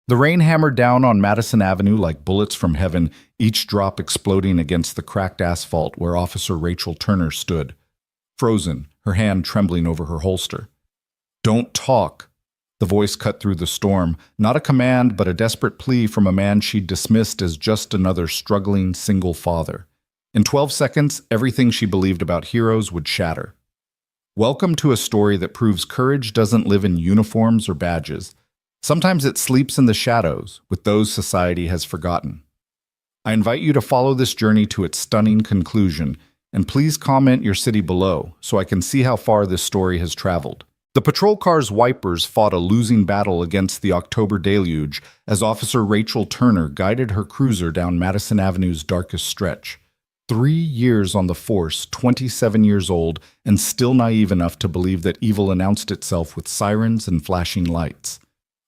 The rain hammered down on Madison Avenue like bullets from heaven, each drop exploding against the cracked asphalt where Officer Rachel Turner stood, frozen, her hand trembling over her holster. "Don't talk." The voice cut through the storm, not a command but a desperate plea from a man she'd dismissed as just another struggling single father. In 12 seconds, everything she believed about heroes would shatter. Welcome to a story that proves courage doesn't live in uniforms or badges. Sometimes it sleeps in the shadows, with those society has forgotten. I invite you to follow this journey to its stunning conclusion, and please comment your city below so I can see how far this story has traveled. The patrol car's wipers fought a losing battle against the October deluge as Officer Rachel Turner guided her cruiser down Madison Avenue's darkest stretch. 3 years on the force, 27 years old, and still naive enough to believe that evil announced itself with sirens and flashing lights.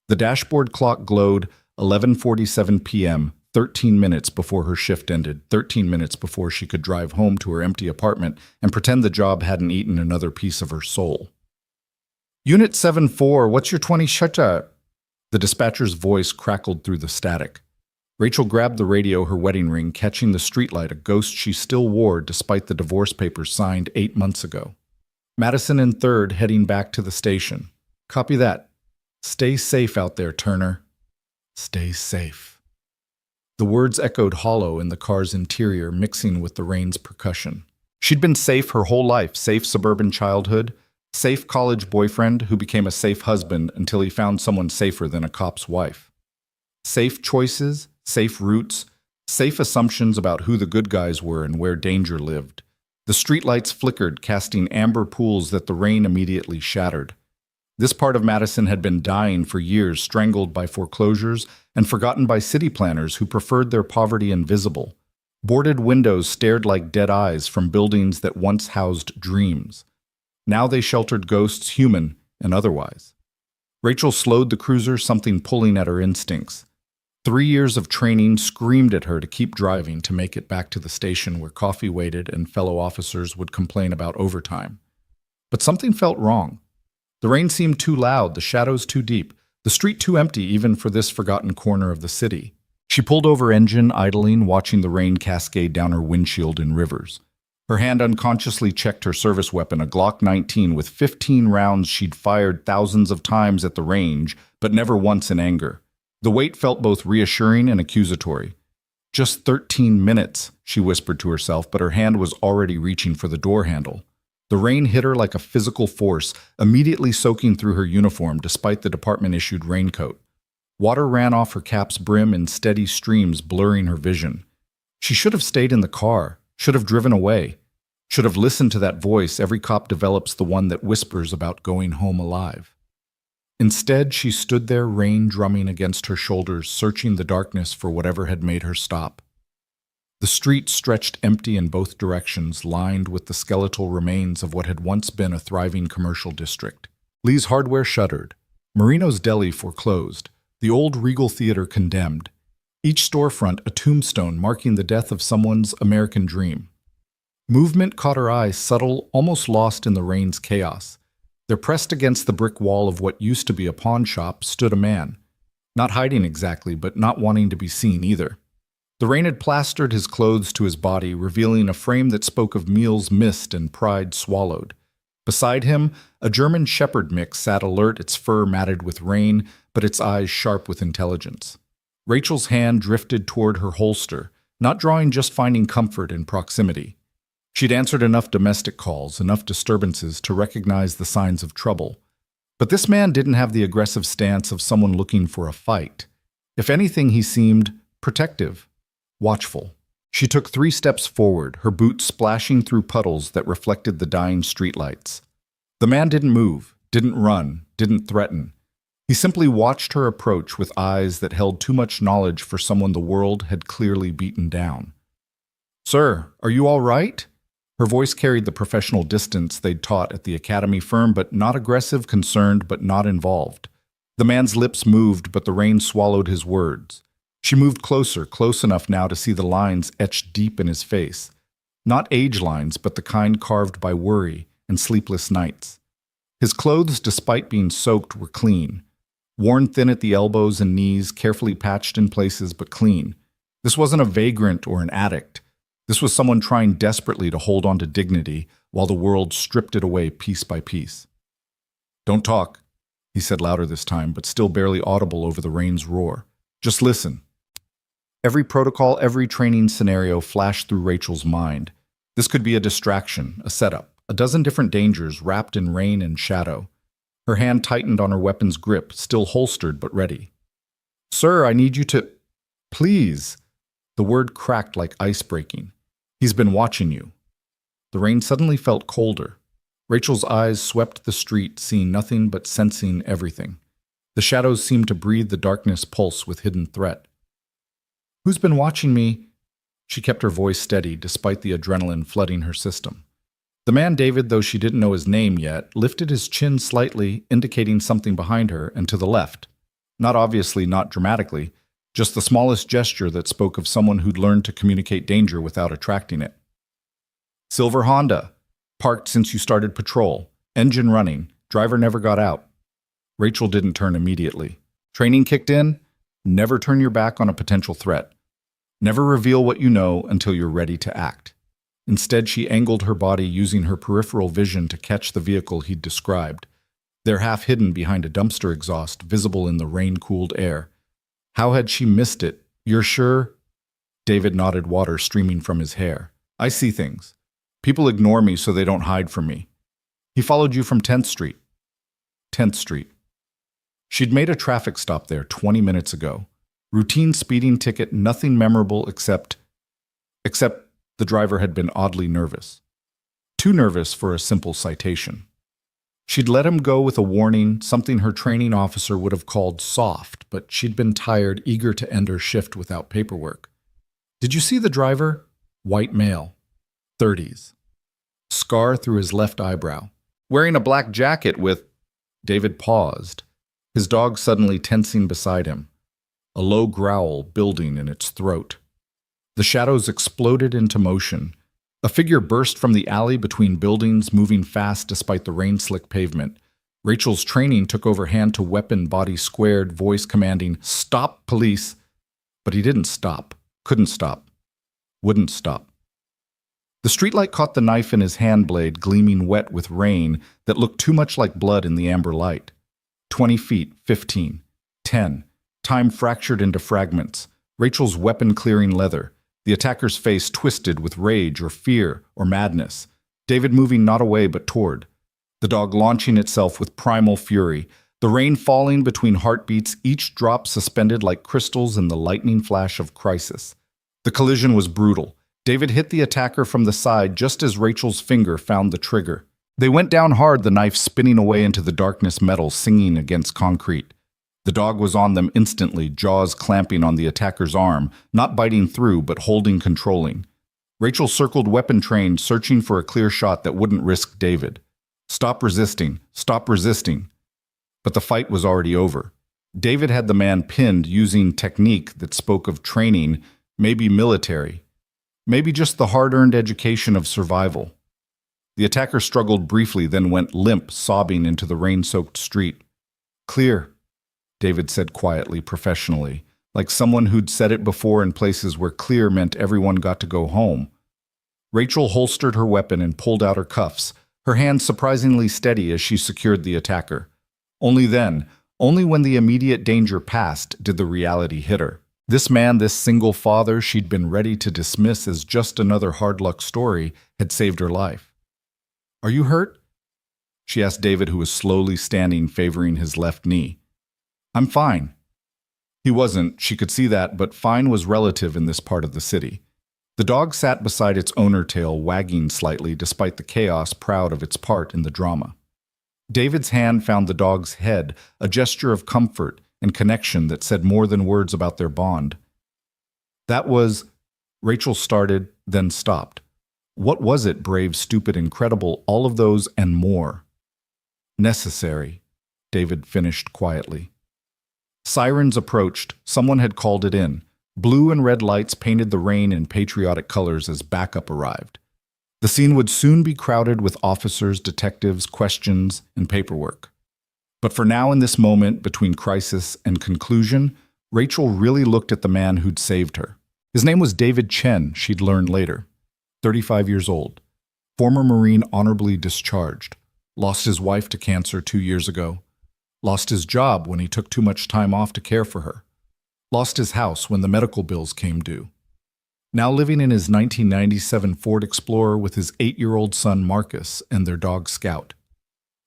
The dashboard clock glowed 11:47 p.m., 13 minutes before her shift ended, 13 minutes before she could drive home to her empty apartment and pretend the job hadn't eaten another piece of her soul. "Unit 7-4, what's your 20 shutter?" The dispatcher's voice crackled through the static. Rachel grabbed the radio, her wedding ring, catching the streetlight, a ghost she still wore despite the divorce papers signed 8 months ago. "Madison and 3rd, heading back to the station." "Copy that. Stay safe out there, Turner. Stay safe." The words echoed hollow in the car's interior, mixing with the rain's percussion. She'd been safe her whole life, safe suburban childhood, safe college boyfriend who became a safe husband until he found someone safer than a cop's wife. Safe choices, safe routes, safe assumptions about who the good guys were and where danger lived. The streetlights flickered, casting amber pools that the rain immediately shattered. This part of Madison had been dying for years, strangled by foreclosures and forgotten by city planners who preferred their poverty invisible. Boarded windows stared like dead eyes from buildings that once housed dreams. Now they sheltered ghosts, human and otherwise. Rachel slowed the cruiser, something pulling at her instincts. 3 years of training screamed at her to keep driving to make it back to the station where coffee waited and fellow officers would complain about overtime. But something felt wrong. The rain seemed too loud, the shadows too deep, the street too empty even for this forgotten corner of the city. She pulled over, engine idling, watching the rain cascade down her windshield in rivers. Her hand unconsciously checked her service weapon, a Glock 19 with 15 rounds she'd fired thousands of times at the range, but never once in anger. The weight felt both reassuring and accusatory. "Just 13 minutes, she whispered to herself, but her hand was already reaching for the door handle. The rain hit her like a physical force, immediately soaking through her uniform despite the department-issued raincoat. Water ran off her cap's brim in steady streams, blurring her vision. She should have stayed in the car, should have driven away, should have listened to that voice. Every cop develops the one that whispers about going home alive. Instead, she stood there, rain drumming against her shoulders, searching the darkness for whatever had made her stop. The street stretched empty in both directions, lined with the skeletal remains of what had once been a thriving commercial district. Lee's Hardware shuttered. Marino's Deli foreclosed. The old Regal Theater condemned. Each storefront a tombstone marking the death of someone's American dream. Movement caught her eye, subtle, almost lost in the rain's chaos. There, pressed against the brick wall of what used to be a pawn shop, stood a man. Not hiding exactly, but not wanting to be seen either. The rain had plastered his clothes to his body, revealing a frame that spoke of meals missed and pride swallowed. Beside him, a German shepherd mix sat alert, its fur matted with rain, but its eyes sharp with intelligence. Rachel's hand drifted toward her holster, not drawing, just finding comfort in proximity. She'd answered enough domestic calls, enough disturbances to recognize the signs of trouble. But this man didn't have the aggressive stance of someone looking for a fight. If anything, he seemed protective. Watchful. She took 3 steps forward, her boots splashing through puddles that reflected the dying streetlights. The man didn't move, didn't run, didn't threaten. He simply watched her approach with eyes that held too much knowledge for someone the world had clearly beaten down. "Sir, are you all right?" Her voice carried the professional distance they'd taught at the academy, firm but not aggressive, concerned but not involved. The man's lips moved, but the rain swallowed his words. She moved closer, close enough now to see the lines etched deep in his face. Not age lines, but the kind carved by worry and sleepless nights. His clothes, despite being soaked, were clean. Worn thin at the elbows and knees, carefully patched in places but clean. This wasn't a vagrant or an addict. This was someone trying desperately to hold on to dignity while the world stripped it away piece by piece. "Don't talk," he said louder this time, but still barely audible over the rain's roar. "Just listen." Every protocol, every training scenario flashed through Rachel's mind. This could be a distraction, a setup, a dozen different dangers wrapped in rain and shadow. Her hand tightened on her weapon's grip, still holstered but ready. "Sir, I need you to—" "Please." The word cracked like ice breaking. "He's been watching you." The rain suddenly felt colder. Rachel's eyes swept the street, seeing nothing but sensing everything. The shadows seemed to breathe the darkness pulse with hidden threat. "Who's been watching me?" She kept her voice steady, despite the adrenaline flooding her system. The man David, though she didn't know his name yet, lifted his chin slightly, indicating something behind her and to the left. Not obviously, not dramatically, just the smallest gesture that spoke of someone who'd learned to communicate danger without attracting it. "Silver Honda. Parked since you started patrol. Engine running. Driver never got out." Rachel didn't turn immediately. "Training kicked in? Never turn your back on a potential threat. Never reveal what you know until you're ready to act." Instead, she angled her body using her peripheral vision to catch the vehicle he'd described. They're half hidden behind a dumpster exhaust, visible in the rain-cooled air. How had she missed it? "You're sure?" David nodded, water streaming from his hair. "I see things. People ignore me so they don't hide from me. He followed you from 10th Street. 10th Street. She'd made a traffic stop there 20 minutes ago. Routine speeding ticket, nothing memorable except the driver had been oddly nervous. Too nervous for a simple citation. She'd let him go with a warning, something her training officer would have called soft, but she'd been tired, eager to end her shift without paperwork. "Did you see the driver?" White male. 30s. Scar through his left eyebrow. Wearing a black jacket with— David paused, his dog suddenly tensing beside him, a low growl building in its throat. The shadows exploded into motion. A figure burst from the alley between buildings, moving fast despite the rain-slick pavement. Rachel's training took over hand to weapon, body squared, voice commanding, "Stop, police!" But he didn't stop, couldn't stop, wouldn't stop. The streetlight caught the knife in his hand blade, gleaming wet with rain that looked too much like blood in the amber light. 20 feet, 15, 10. Time fractured into fragments. Rachel's weapon clearing leather. The attacker's face twisted with rage or fear or madness. David moving not away but toward. The dog launching itself with primal fury. The rain falling between heartbeats, each drop suspended like crystals in the lightning flash of crisis. The collision was brutal. David hit the attacker from the side just as Rachel's finger found the trigger. They went down hard, the knife spinning away into the darkness, metal singing against concrete. The dog was on them instantly, jaws clamping on the attacker's arm, not biting through but holding, controlling. Rachel circled weapon-trained, searching for a clear shot that wouldn't risk David. Stop resisting, stop resisting. But the fight was already over. David had the man pinned using technique that spoke of training, maybe military. Maybe just the hard-earned education of survival. The attacker struggled briefly, then went limp, sobbing into the rain-soaked street. "Clear," David said quietly, professionally, like someone who'd said it before in places where clear meant everyone got to go home. Rachel holstered her weapon and pulled out her cuffs, her hand surprisingly steady as she secured the attacker. Only then, only when the immediate danger passed, did the reality hit her. This man, this single father she'd been ready to dismiss as just another hard-luck story, had saved her life. "Are you hurt?" she asked David, who was slowly standing, favoring his left knee. "I'm fine." He wasn't, she could see that, but fine was relative in this part of the city. The dog sat beside its owner, tail wagging slightly despite the chaos, proud of its part in the drama. David's hand found the dog's head, a gesture of comfort and connection that said more than words about their bond. "That was—" Rachel started, then stopped. What was it, brave, stupid, incredible, all of those and more? "Necessary," David finished quietly. Sirens approached. Someone had called it in. Blue and red lights painted the rain in patriotic colors as backup arrived. The scene would soon be crowded with officers, detectives, questions, and paperwork. But for now, in this moment between crisis and conclusion, Rachel really looked at the man who'd saved her. His name was David Chen, she'd learned later. 35 years old. Former Marine honorably discharged. Lost his wife to cancer 2 years ago. Lost his job when he took too much time off to care for her. Lost his house when the medical bills came due. Now living in his 1997 Ford Explorer with his 8-year-old son Marcus and their dog Scout.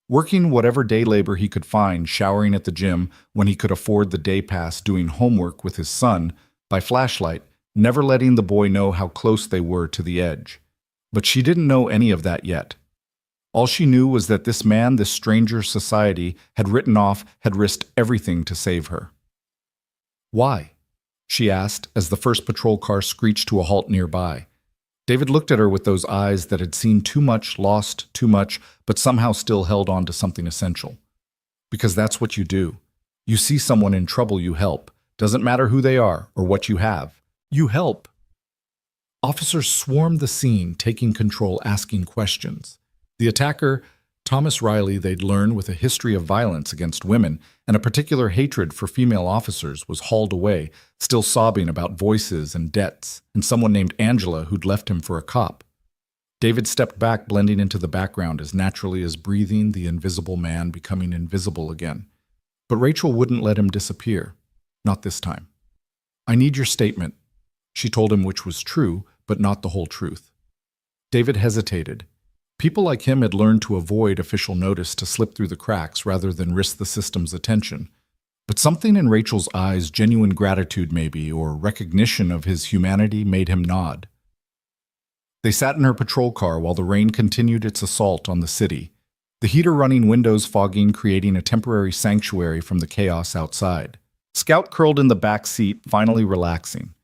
Working whatever day labor he could find, showering at the gym when he could afford the day pass, doing homework with his son by flashlight, never letting the boy know how close they were to the edge. But she didn't know any of that yet. All she knew was that this man, this stranger society, had written off, had risked everything to save her. Why? She asked as the first patrol car screeched to a halt nearby. David looked at her with those eyes that had seen too much, lost too much, but somehow still held on to something essential. Because that's what you do. You see someone in trouble, you help. Doesn't matter who they are or what you have. You help. Officers swarmed the scene, taking control, asking questions. The attacker, Thomas Riley, they'd learned with a history of violence against women and a particular hatred for female officers, was hauled away, still sobbing about voices and debts, and someone named Angela who'd left him for a cop. David stepped back, blending into the background as naturally as breathing, the invisible man becoming invisible again. But Rachel wouldn't let him disappear. Not this time. I need your statement. She told him, which was true, but not the whole truth. David hesitated. People like him had learned to avoid official notice, to slip through the cracks rather than risk the system's attention. But something in Rachel's eyes, genuine gratitude maybe, or recognition of his humanity, made him nod. They sat in her patrol car while the rain continued its assault on the city, the heater running, windows fogging, creating a temporary sanctuary from the chaos outside. Scout curled in the back seat, finally relaxing.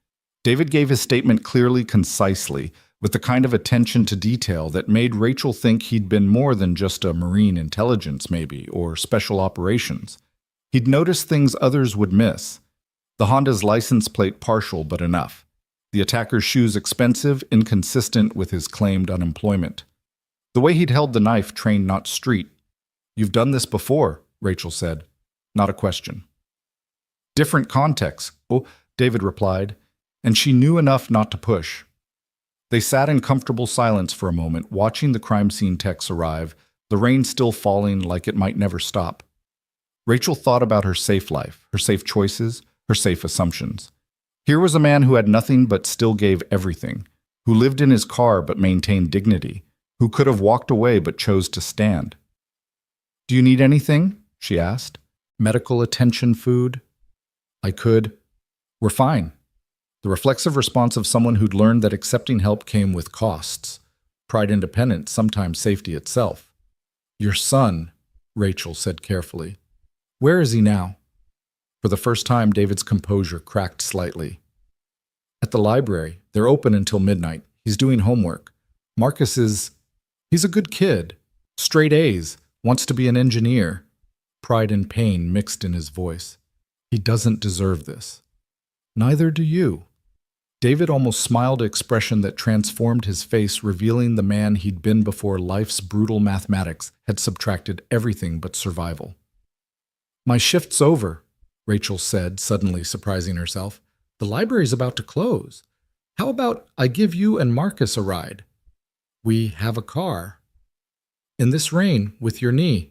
David gave his statement clearly, concisely, with the kind of attention to detail that made Rachel think he'd been more than just a Marine intelligence maybe, or special operations. He'd noticed things others would miss. The Honda's license plate partial but enough. The attacker's shoes expensive, inconsistent with his claimed unemployment. The way he'd held the knife, trained not street. You've done this before, Rachel said. Not a question. Different context, David replied, and she knew enough not to push. They sat in comfortable silence for a moment, watching the crime scene techs arrive, the rain still falling like it might never stop. Rachel thought about her safe life, her safe choices, her safe assumptions. Here was a man who had nothing but still gave everything, who lived in his car but maintained dignity, who could have walked away but chose to stand. Do you need anything? She asked. Medical attention, food? I could. We're fine. The reflexive response of someone who'd learned that accepting help came with costs. Pride, independence, sometimes safety itself. Your son, Rachel said carefully. Where is he now? For the first time, David's composure cracked slightly. At the library. They're open until midnight. He's doing homework. Marcus he's a good kid. Straight A's. Wants to be an engineer. Pride and pain mixed in his voice. He doesn't deserve this. Neither do you. David almost smiled, an expression that transformed his face, revealing the man he'd been before life's brutal mathematics had subtracted everything but survival. My shift's over, Rachel said, suddenly surprising herself. The library's about to close. How about I give you and Marcus a ride? We have a car. In this rain, with your knee.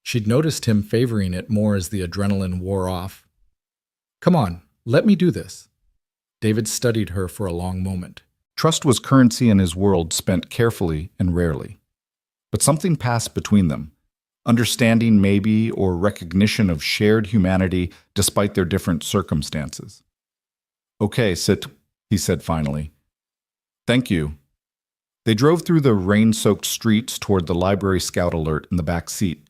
She'd noticed him favoring it more as the adrenaline wore off. Come on, let me do this. David studied her for a long moment. Trust was currency in his world, spent carefully and rarely. But something passed between them. Understanding maybe, or recognition of shared humanity despite their different circumstances. Okay, sit, he said finally. Thank you. They drove through the rain-soaked streets toward the library Scout Alert in the back seat.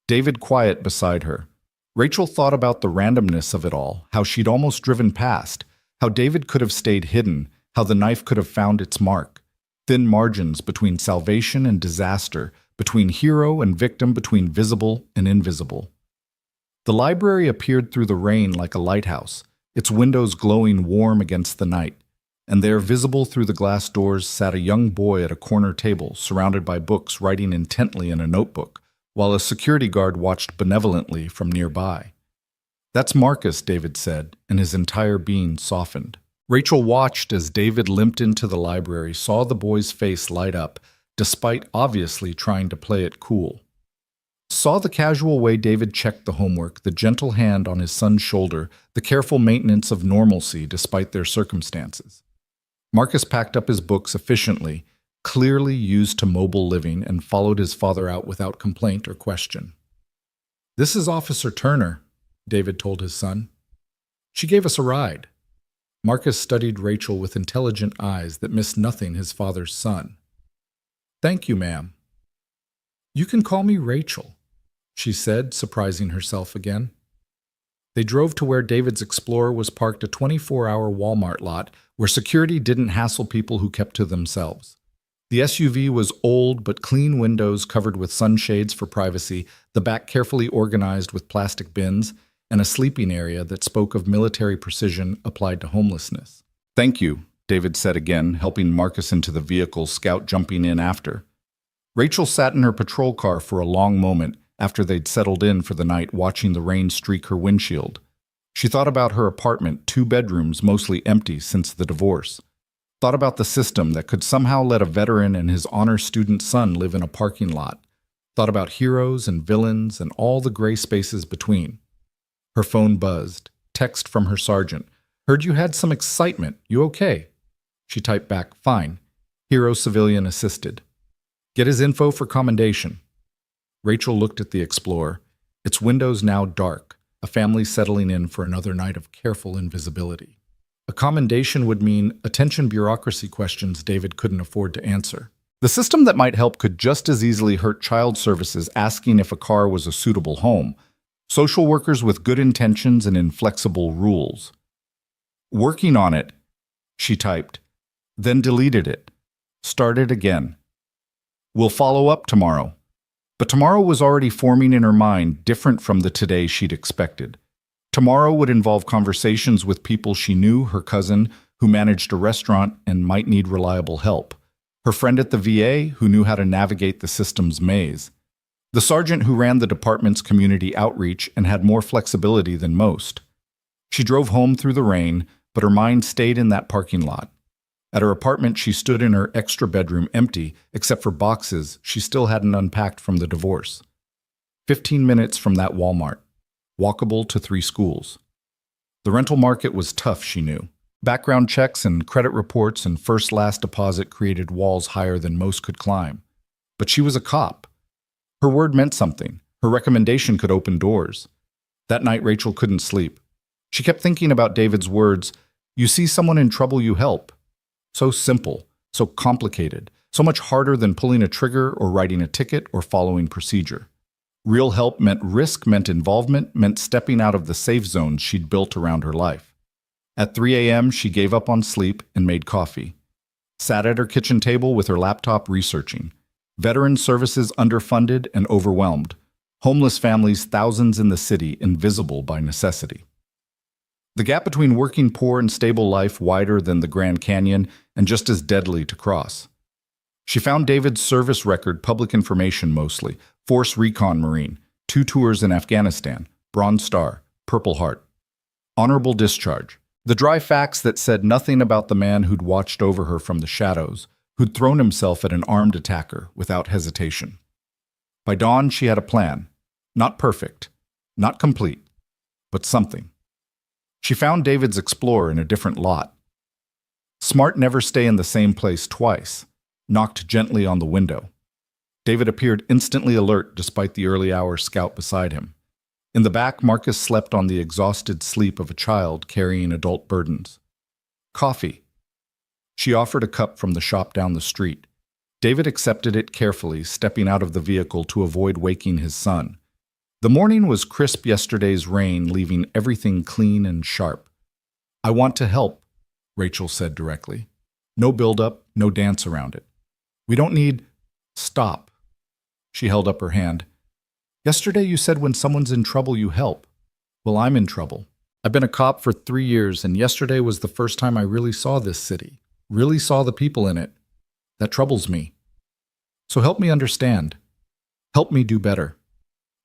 David quiet beside her. Rachel thought about the randomness of it all, how she'd almost driven past, how David could have stayed hidden, how the knife could have found its mark. Thin margins between salvation and disaster, between hero and victim, between visible and invisible. The library appeared through the rain like a lighthouse, its windows glowing warm against the night, and there, visible through the glass doors, sat a young boy at a corner table, surrounded by books, writing intently in a notebook, while a security guard watched benevolently from nearby. "That's Marcus," David said, and his entire being softened. Rachel watched as David limped into the library, saw the boy's face light up, despite obviously trying to play it cool. Saw the casual way David checked the homework, the gentle hand on his son's shoulder, the careful maintenance of normalcy despite their circumstances. Marcus packed up his books efficiently, clearly used to mobile living, and followed his father out without complaint or question. "This is Officer Turner," David told his son. "She gave us a ride." Marcus studied Rachel with intelligent eyes that missed nothing his father's son. "Thank you, ma'am." "You can call me Rachel," she said, surprising herself again. They drove to where David's Explorer was parked, a 24-hour Walmart lot where security didn't hassle people who kept to themselves. The SUV was old but clean windows covered with sunshades for privacy, the back carefully organized with plastic bins, and a sleeping area that spoke of military precision applied to homelessness. "Thank you," David said again, helping Marcus into the vehicle, Scout jumping in after. Rachel sat in her patrol car for a long moment after they'd settled in for the night, watching the rain streak her windshield. She thought about her apartment, 2 bedrooms mostly empty since the divorce. Thought about the system that could somehow let a veteran and his honor student son live in a parking lot. Thought about heroes and villains and all the gray spaces between. Her phone buzzed. Text from her sergeant. "Heard you had some excitement. You okay?" She typed back, "Fine. Hero civilian assisted. Get his info for commendation." Rachel looked at the Explorer, its windows now dark, a family settling in for another night of careful invisibility. A commendation would mean attention bureaucracy questions David couldn't afford to answer. The system that might help could just as easily hurt child services asking if a car was a suitable home, social workers with good intentions and inflexible rules. "Working on it," she typed, then deleted it. Started again. "We'll follow up tomorrow." But tomorrow was already forming in her mind, different from the today she'd expected. Tomorrow would involve conversations with people she knew, her cousin, who managed a restaurant and might need reliable help, her friend at the VA, who knew how to navigate the system's maze, the sergeant who ran the department's community outreach and had more flexibility than most. She drove home through the rain, but her mind stayed in that parking lot. At her apartment, she stood in her extra bedroom empty, except for boxes she still hadn't unpacked from the divorce. 15 minutes from that Walmart, walkable to 3 schools. The rental market was tough, she knew. Background checks and credit reports and first-last deposit created walls higher than most could climb. But she was a cop. Her word meant something. Her recommendation could open doors. That night, Rachel couldn't sleep. She kept thinking about David's words, "You see someone in trouble, you help." So simple, so complicated, so much harder than pulling a trigger or writing a ticket or following procedure. Real help meant risk, meant involvement, meant stepping out of the safe zones she'd built around her life. At 3 a.m., she gave up on sleep and made coffee. Sat at her kitchen table with her laptop researching. Veteran services underfunded and overwhelmed. Homeless families, thousands in the city, invisible by necessity. The gap between working poor and stable life wider than the Grand Canyon and just as deadly to cross. She found David's service record, public information mostly, Force Recon Marine, 2 tours in Afghanistan, Bronze Star, Purple Heart. Honorable discharge. The dry facts that said nothing about the man who'd watched over her from the shadows, who'd thrown himself at an armed attacker without hesitation. By dawn, she had a plan. Not perfect, not complete, but something. She found David's Explorer in a different lot. Smart never stay in the same place twice. Knocked gently on the window. David appeared instantly alert despite the early hour Scout beside him. In the back, Marcus slept on the exhausted sleep of a child carrying adult burdens. Coffee. She offered a cup from the shop down the street. David accepted it carefully, stepping out of the vehicle to avoid waking his son. The morning was crisp, yesterday's rain leaving everything clean and sharp. "I want to help," Rachel said directly. No build-up, no dance around it. "We don't need—" "Stop." She held up her hand. "Yesterday you said when someone's in trouble you help. Well, I'm in trouble. I've been a cop for 3 years, and yesterday was the first time I really saw this city, really saw the people in it. That troubles me. So help me understand. Help me do better."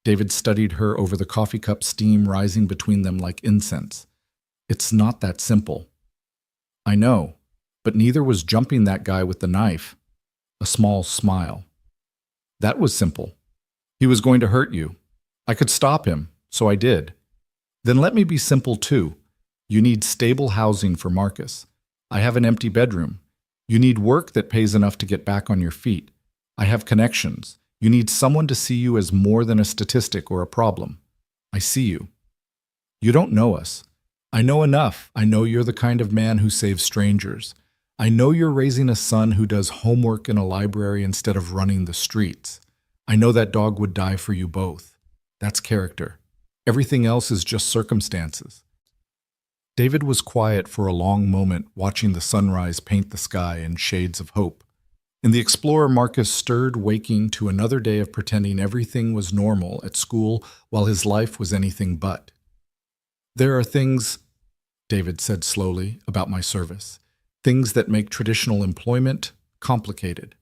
David studied her over the coffee cup, steam rising between them like incense. It's not that simple. I know, but neither was jumping that guy with the knife. A small smile. That was simple. He was going to hurt you. I could stop him, so I did. Then let me be simple too. You need stable housing for Marcus. I have an empty bedroom. You need work that pays enough to get back on your feet. I have connections. You need someone to see you as more than a statistic or a problem. I see you. You don't know us. I know enough. I know you're the kind of man who saves strangers. I know you're raising a son who does homework in a library instead of running the streets. I know that dog would die for you both. That's character. Everything else is just circumstances. David was quiet for a long moment, watching the sunrise paint the sky in shades of hope. In the Explorer, Marcus stirred, waking to another day of pretending everything was normal at school while his life was anything but. There are things, David said slowly, about my service. Things that make traditional employment complicated.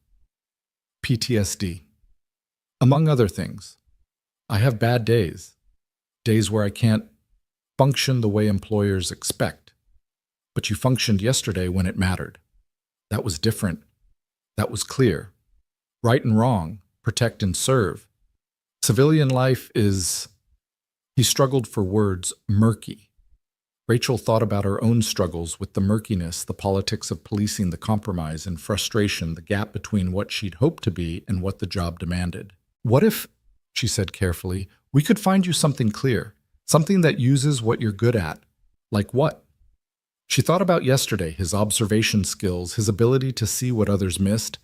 PTSD. Among other things. I have bad days. Days where I can't function the way employers expect. But you functioned yesterday when it mattered. That was different. That was clear. Right and wrong, protect and serve. Civilian life is, he struggled for words, murky. Rachel thought about her own struggles with the murkiness, the politics of policing, the compromise and frustration, the gap between what she'd hoped to be and what the job demanded. What if, she said carefully, we could find you something clear, something that uses what you're good at? Like what? She thought about yesterday, his observation skills, his ability to see what others missed,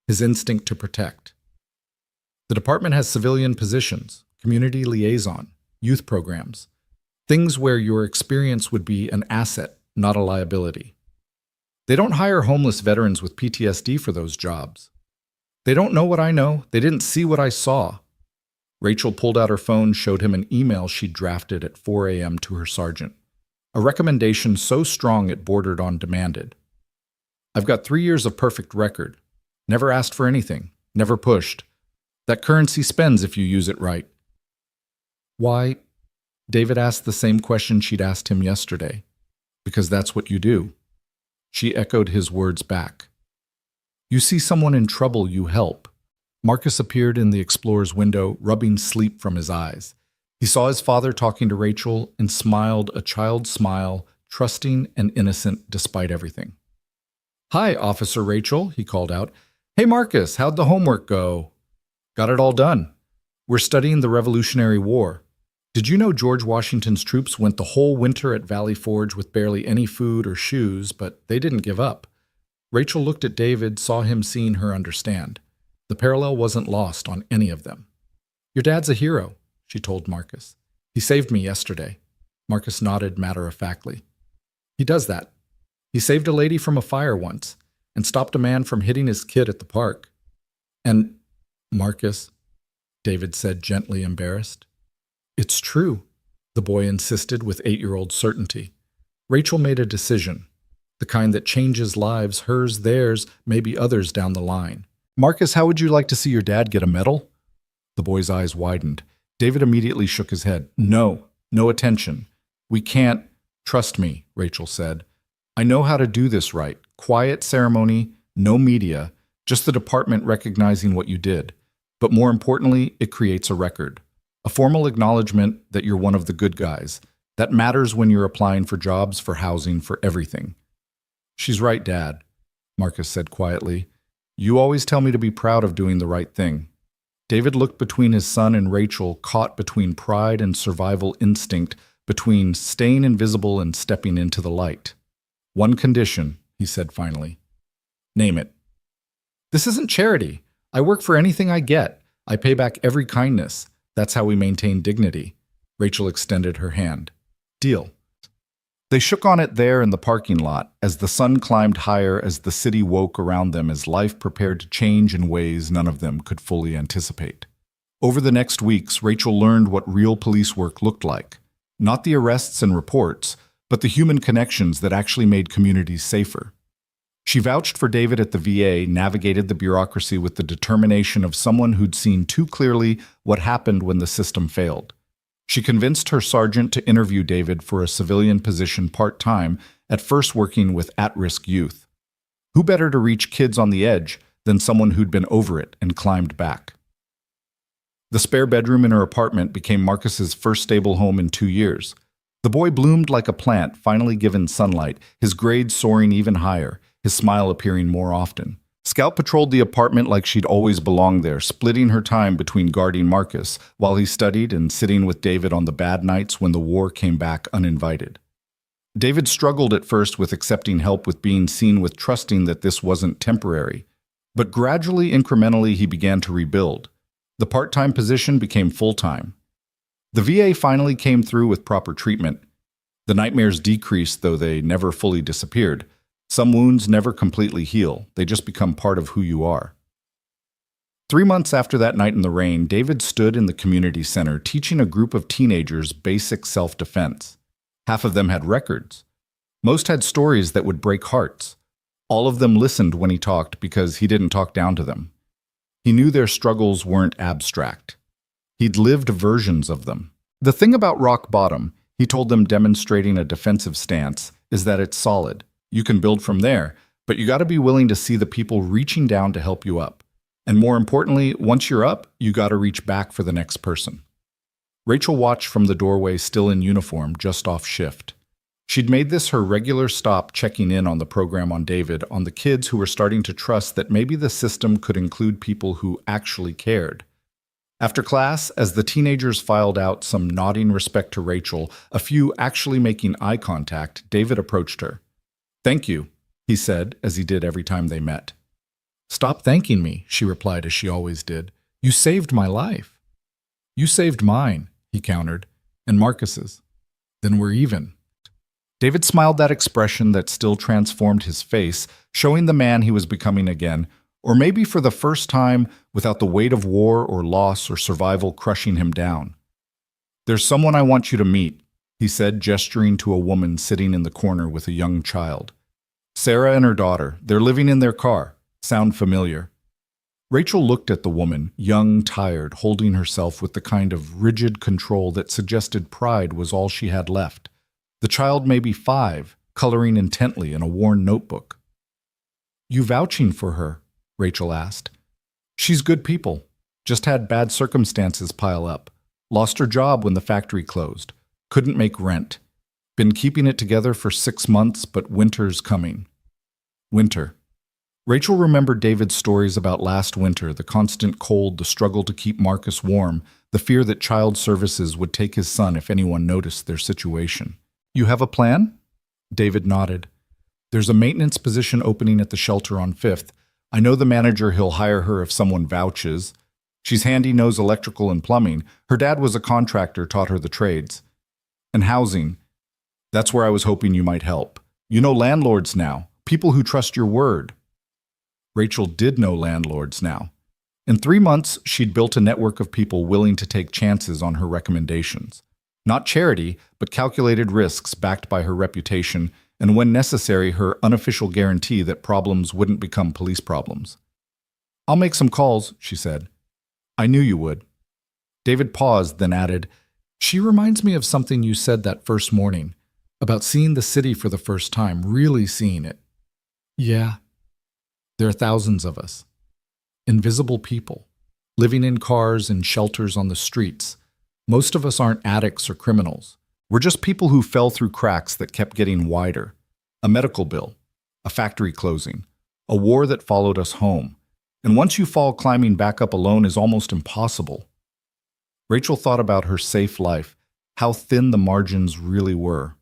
his instinct to protect. The department has civilian positions, community liaison, youth programs, things where your experience would be an asset, not a liability. They don't hire homeless veterans with PTSD for those jobs. They don't know what I know. They didn't see what I saw. Rachel pulled out her phone, showed him an email she'd drafted at 4 a.m. to her sergeant. A recommendation so strong it bordered on demanded. I've got 3 years of perfect record. Never asked for anything. Never pushed. That currency spends if you use it right. Why? David asked the same question she'd asked him yesterday. Because that's what you do. She echoed his words back. You see someone in trouble, you help. Marcus appeared in the Explorer's window, rubbing sleep from his eyes. He saw his father talking to Rachel and smiled a child's smile, trusting and innocent despite everything. Hi, Officer Rachel, he called out. Hey, Marcus, how'd the homework go? Got it all done. We're studying the Revolutionary War. Did you know George Washington's troops went the whole winter at Valley Forge with barely any food or shoes, but they didn't give up? Rachel looked at David, saw him seeing her understand. The parallel wasn't lost on any of them. Your dad's a hero, she told Marcus. He saved me yesterday. Marcus nodded matter-of-factly. He does that. He saved a lady from a fire once and stopped a man from hitting his kid at the park. And, Marcus, David said, gently embarrassed. It's true, the boy insisted with 8-year-old certainty. Rachel made a decision, the kind that changes lives, hers, theirs, maybe others down the line. Marcus, how would you like to see your dad get a medal? The boy's eyes widened. David immediately shook his head. No attention. We can't. Trust me, Rachel said. I know how to do this right. Quiet ceremony, no media, just the department recognizing what you did. But more importantly, it creates a record. A formal acknowledgement that you're one of the good guys. That matters when you're applying for jobs, for housing, for everything. She's right, Dad, Marcus said quietly. You always tell me to be proud of doing the right thing. David looked between his son and Rachel, caught between pride and survival instinct, between staying invisible and stepping into the light. One condition, he said finally. Name it. This isn't charity. I work for anything I get. I pay back every kindness. That's how we maintain dignity. Rachel extended her hand. Deal. They shook on it there in the parking lot as the sun climbed higher, as the city woke around them, as life prepared to change in ways none of them could fully anticipate. Over the next weeks, Rachel learned what real police work looked like. Not the arrests and reports, but the human connections that actually made communities safer. She vouched for David at the VA, navigated the bureaucracy with the determination of someone who'd seen too clearly what happened when the system failed. She convinced her sergeant to interview David for a civilian position part-time, at first working with at-risk youth. Who better to reach kids on the edge than someone who'd been over it and climbed back? The spare bedroom in her apartment became Marcus's first stable home in 2 years. The boy bloomed like a plant, finally given sunlight, his grades soaring even higher, his smile appearing more often. Scout patrolled the apartment like she'd always belonged there, splitting her time between guarding Marcus while he studied and sitting with David on the bad nights when the war came back uninvited. David struggled at first with accepting help with being seen, with trusting that this wasn't temporary. But gradually, incrementally, he began to rebuild. The part-time position became full-time. The VA finally came through with proper treatment. The nightmares decreased, though they never fully disappeared. Some wounds never completely heal. They just become part of who you are. 3 months after that night in the rain, David stood in the community center teaching a group of teenagers basic self-defense. Half of them had records. Most had stories that would break hearts. All of them listened when he talked because he didn't talk down to them. He knew their struggles weren't abstract. He'd lived versions of them. The thing about rock bottom, he told them, demonstrating a defensive stance, is that it's solid. You can build from there, but you got to be willing to see the people reaching down to help you up. And more importantly, once you're up, you got to reach back for the next person. Rachel watched from the doorway, still in uniform, just off shift. She'd made this her regular stop, checking in on the program, on David, on the kids who were starting to trust that maybe the system could include people who actually cared. After class, as the teenagers filed out, some nodding respect to Rachel, a few actually making eye contact, David approached her. "Thank you," he said, as he did every time they met. "Stop thanking me," she replied, as she always did. "You saved my life." "You saved mine," he countered, "and Marcus's. Then we're even." David smiled, that expression that still transformed his face, showing the man he was becoming again, or maybe for the first time without the weight of war or loss or survival crushing him down. "There's someone I want you to meet," he said, gesturing to a woman sitting in the corner with a young child. "Sarah and her daughter. They're living in their car. Sound familiar?" Rachel looked at the woman, young, tired, holding herself with the kind of rigid control that suggested pride was all she had left. The child, maybe 5, coloring intently in a worn notebook. "You vouching for her?" Rachel asked. "She's good people. Just had bad circumstances pile up. Lost her job when the factory closed. Couldn't make rent. Been keeping it together for 6 months, but winter's coming." Winter. Rachel remembered David's stories about last winter, the constant cold, the struggle to keep Marcus warm, the fear that child services would take his son if anyone noticed their situation. "You have a plan?" David nodded. "There's a maintenance position opening at the shelter on 5th. I know the manager. He'll hire her if someone vouches. She's handy, knows electrical and plumbing. Her dad was a contractor, taught her the trades. And housing. That's where I was hoping you might help. You know landlords now, people who trust your word." Rachel did know landlords now. In 3 months, she'd built a network of people willing to take chances on her recommendations. Not charity, but calculated risks backed by her reputation, and when necessary, her unofficial guarantee that problems wouldn't become police problems. "I'll make some calls," she said. "I knew you would." David paused, then added, "She reminds me of something you said that first morning, about seeing the city for the first time, really seeing it." "Yeah. There are thousands of us. Invisible people, living in cars and shelters on the streets. Most of us aren't addicts or criminals. We're just people who fell through cracks that kept getting wider. A medical bill, a factory closing, a war that followed us home. And once you fall, climbing back up alone is almost impossible." Rachel thought about her safe life, how thin the margins really were.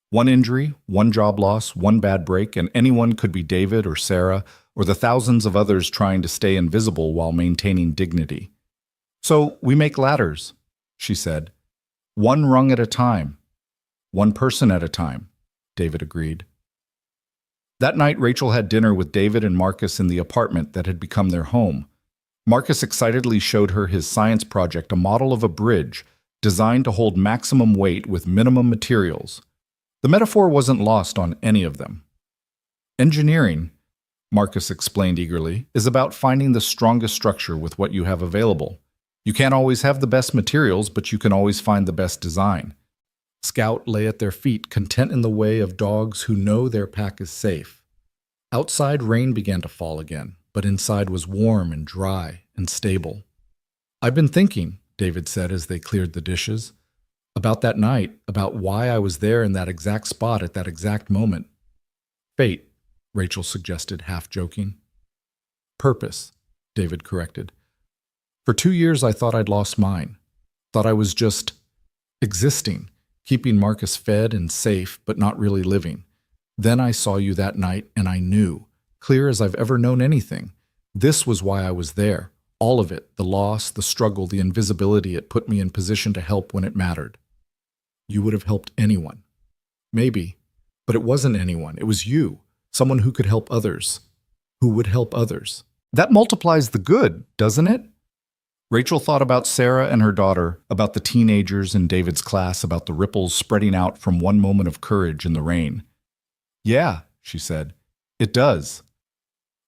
One injury, one job loss, one bad break, and anyone could be David or Sarah or the thousands of others trying to stay invisible while maintaining dignity. "So we make ladders," she said. "One rung at a time. One person at a time," David agreed. That night, Rachel had dinner with David and Marcus in the apartment that had become their home. Marcus excitedly showed her his science project, a model of a bridge designed to hold maximum weight with minimum materials. The metaphor wasn't lost on any of them. Engineering, Marcus explained eagerly, is about finding the strongest structure with what you have available. You can't always have the best materials, but you can always find the best design. Scout lay at their feet, content in the way of dogs who know their pack is safe. Outside, rain began to fall again, but inside was warm and dry and stable. "I've been thinking," David said as they cleared the dishes, "about that night, about why I was there in that exact spot at that exact moment." "Fate," Rachel suggested, half joking. "Purpose," David corrected. "For 2 years I thought I'd lost mine. Thought I was just existing, keeping Marcus fed and safe, but not really living. Then I saw you that night and I knew, clear as I've ever known anything. This was why I was there. All of it, the loss, the struggle, the invisibility, it put me in position to help when it mattered." "You would have helped anyone." "Maybe, but it wasn't anyone. It was you. Someone who could help others. Who would help others." That multiplies the good, doesn't it? Rachel thought about Sarah and her daughter, about the teenagers in David's class, about the ripples spreading out from one moment of courage in the rain. "Yeah," she said, "it does."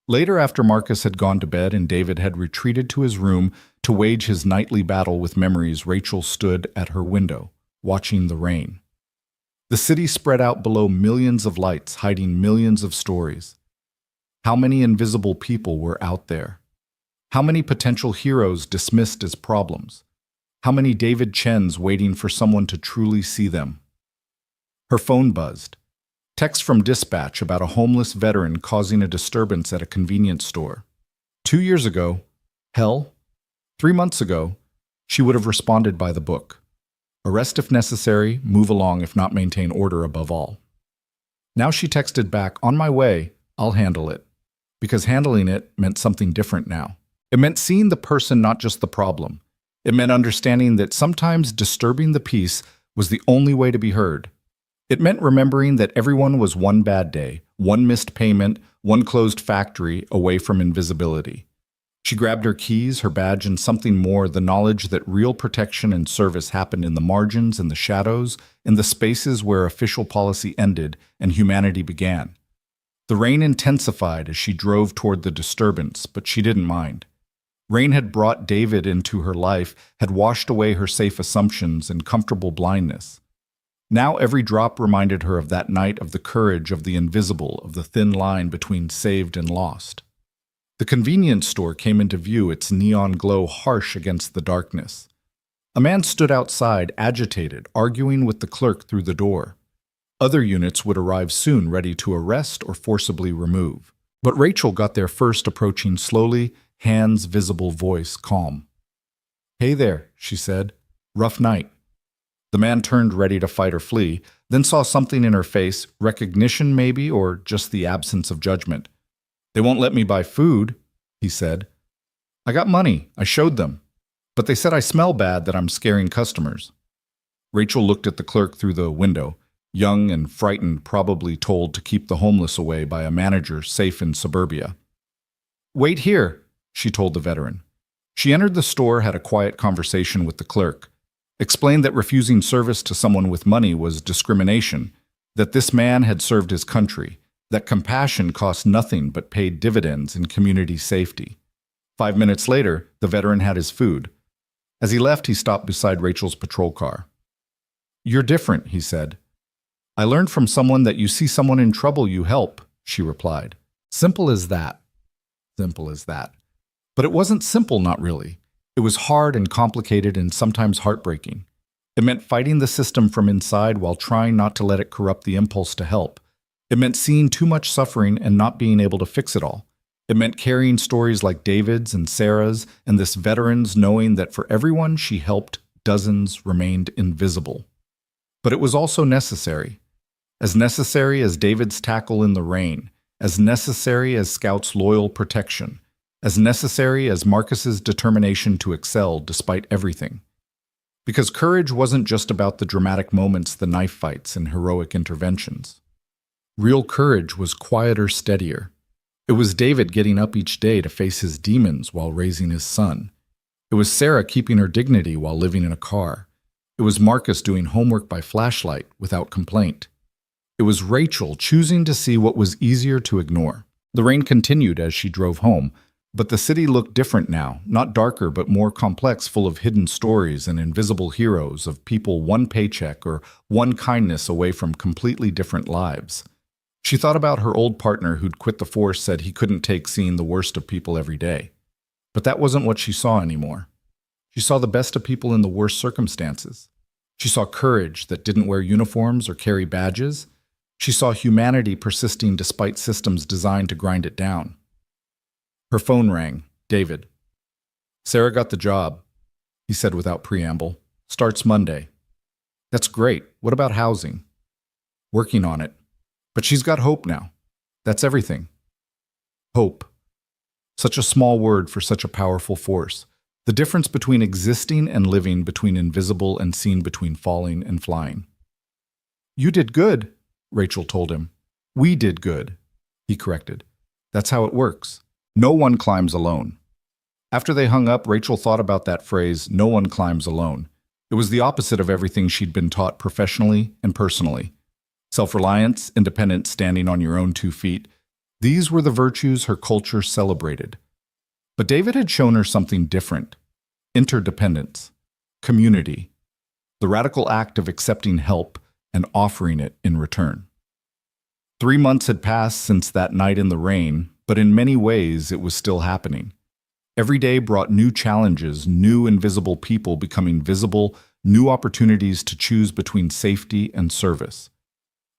Later, after Marcus had gone to bed and David had retreated to his room to wage his nightly battle with memories, Rachel stood at her window, watching the rain. The city spread out below, millions of lights hiding millions of stories. How many invisible people were out there? How many potential heroes dismissed as problems? How many David Chens waiting for someone to truly see them? Her phone buzzed. Text from dispatch about a homeless veteran causing a disturbance at a convenience store. 2 years ago, 3 months ago, she would have responded by the book. Arrest if necessary, move along if not maintain order above all. Now she texted back, "On my way, I'll handle it." Because handling it meant something different now. It meant seeing the person, not just the problem. It meant understanding that sometimes disturbing the peace was the only way to be heard. It meant remembering that everyone was one bad day, one missed payment, one closed factory away from invisibility. She grabbed her keys, her badge, and something more, the knowledge that real protection and service happened in the margins, in the shadows, in the spaces where official policy ended and humanity began. The rain intensified as she drove toward the disturbance, but she didn't mind. Rain had brought David into her life, had washed away her safe assumptions and comfortable blindness. Now every drop reminded her of that night, of the courage, of the invisible, of the thin line between saved and lost. The convenience store came into view, its neon glow harsh against the darkness. A man stood outside, agitated, arguing with the clerk through the door. Other units would arrive soon, ready to arrest or forcibly remove. But Rachel got there first, approaching slowly, hands visible, voice calm. "Hey there," she said. "Rough night." The man turned, ready to fight or flee, then saw something in her face, recognition maybe, or just the absence of judgment. "They won't let me buy food," he said. "I got money. I showed them. But they said I smell bad, that I'm scaring customers." Rachel looked at the clerk through the window, young and frightened, probably told to keep the homeless away by a manager safe in suburbia. "Wait here," she told the veteran. She entered the store, had a quiet conversation with the clerk, explained that refusing service to someone with money was discrimination, that this man had served his country, that compassion cost nothing but paid dividends in community safety. 5 minutes later, the veteran had his food. As he left, he stopped beside Rachel's patrol car. "You're different," he said. "I learned from someone that you see someone in trouble, you help," she replied. Simple as that. Simple as that. But it wasn't simple, not really. It was hard and complicated and sometimes heartbreaking. It meant fighting the system from inside while trying not to let it corrupt the impulse to help. It meant seeing too much suffering and not being able to fix it all. It meant carrying stories like David's and Sarah's and this veteran's, knowing that for everyone she helped, dozens remained invisible. But it was also necessary. As necessary as David's tackle in the rain, as necessary as Scout's loyal protection, as necessary as Marcus's determination to excel despite everything. Because courage wasn't just about the dramatic moments, the knife fights, and heroic interventions. Real courage was quieter, steadier. It was David getting up each day to face his demons while raising his son. It was Sarah keeping her dignity while living in a car. It was Marcus doing homework by flashlight without complaint. It was Rachel choosing to see what was easier to ignore. The rain continued as she drove home, but the city looked different now, not darker but more complex, full of hidden stories and invisible heroes of people one paycheck or one kindness away from completely different lives. She thought about her old partner who'd quit the force, said he couldn't take seeing the worst of people every day. But that wasn't what she saw anymore. She saw the best of people in the worst circumstances. She saw courage that didn't wear uniforms or carry badges. She saw humanity persisting despite systems designed to grind it down. Her phone rang. David. "Sarah got the job," he said without preamble. "Starts Monday." "That's great. What about housing?" "Working on it. But she's got hope now. That's everything." Hope. Such a small word for such a powerful force. The difference between existing and living, between invisible and seen, between falling and flying. "You did good," Rachel told him. "We did good," he corrected. "That's how it works. No one climbs alone." After they hung up, Rachel thought about that phrase, "no one climbs alone." It was the opposite of everything she'd been taught professionally and personally. Self-reliance, independence, standing on your own 2 feet. These were the virtues her culture celebrated. But David had shown her something different. Interdependence. Community. The radical act of accepting help and offering it in return. 3 months had passed since that night in the rain, but in many ways it was still happening. Every day brought new challenges, new invisible people becoming visible, new opportunities to choose between safety and service.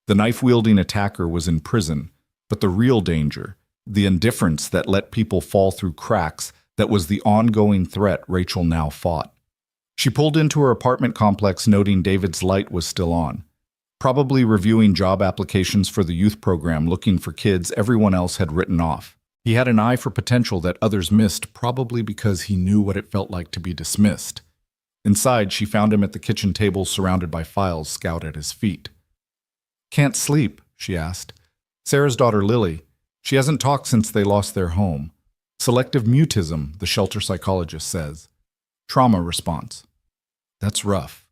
The knife-wielding attacker was in prison, but the real danger, the indifference that let people fall through cracks, that was the ongoing threat Rachel now fought. She pulled into her apartment complex, noting David's light was still on. Probably reviewing job applications for the youth program, looking for kids everyone else had written off. He had an eye for potential that others missed, probably because he knew what it felt like to be dismissed. Inside, she found him at the kitchen table, surrounded by files scoured at his feet. "Can't sleep?" she asked. "Sarah's daughter, Lily. She hasn't talked since they lost their home. Selective mutism, the shelter psychologist says. Trauma response." "That's rough."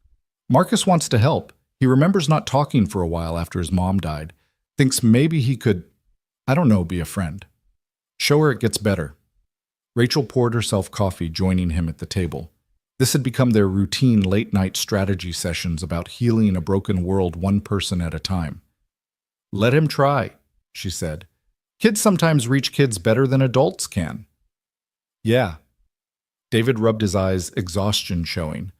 "Marcus wants to help. He remembers not talking for a while after his mom died. Thinks maybe he could, I don't know, be a friend. Show her it gets better." Rachel poured herself coffee, joining him at the table. This had become their routine late-night strategy sessions about healing a broken world one person at a time. "Let him try," she said. "Kids sometimes reach kids better than adults can." "Yeah." David rubbed his eyes, exhaustion showing.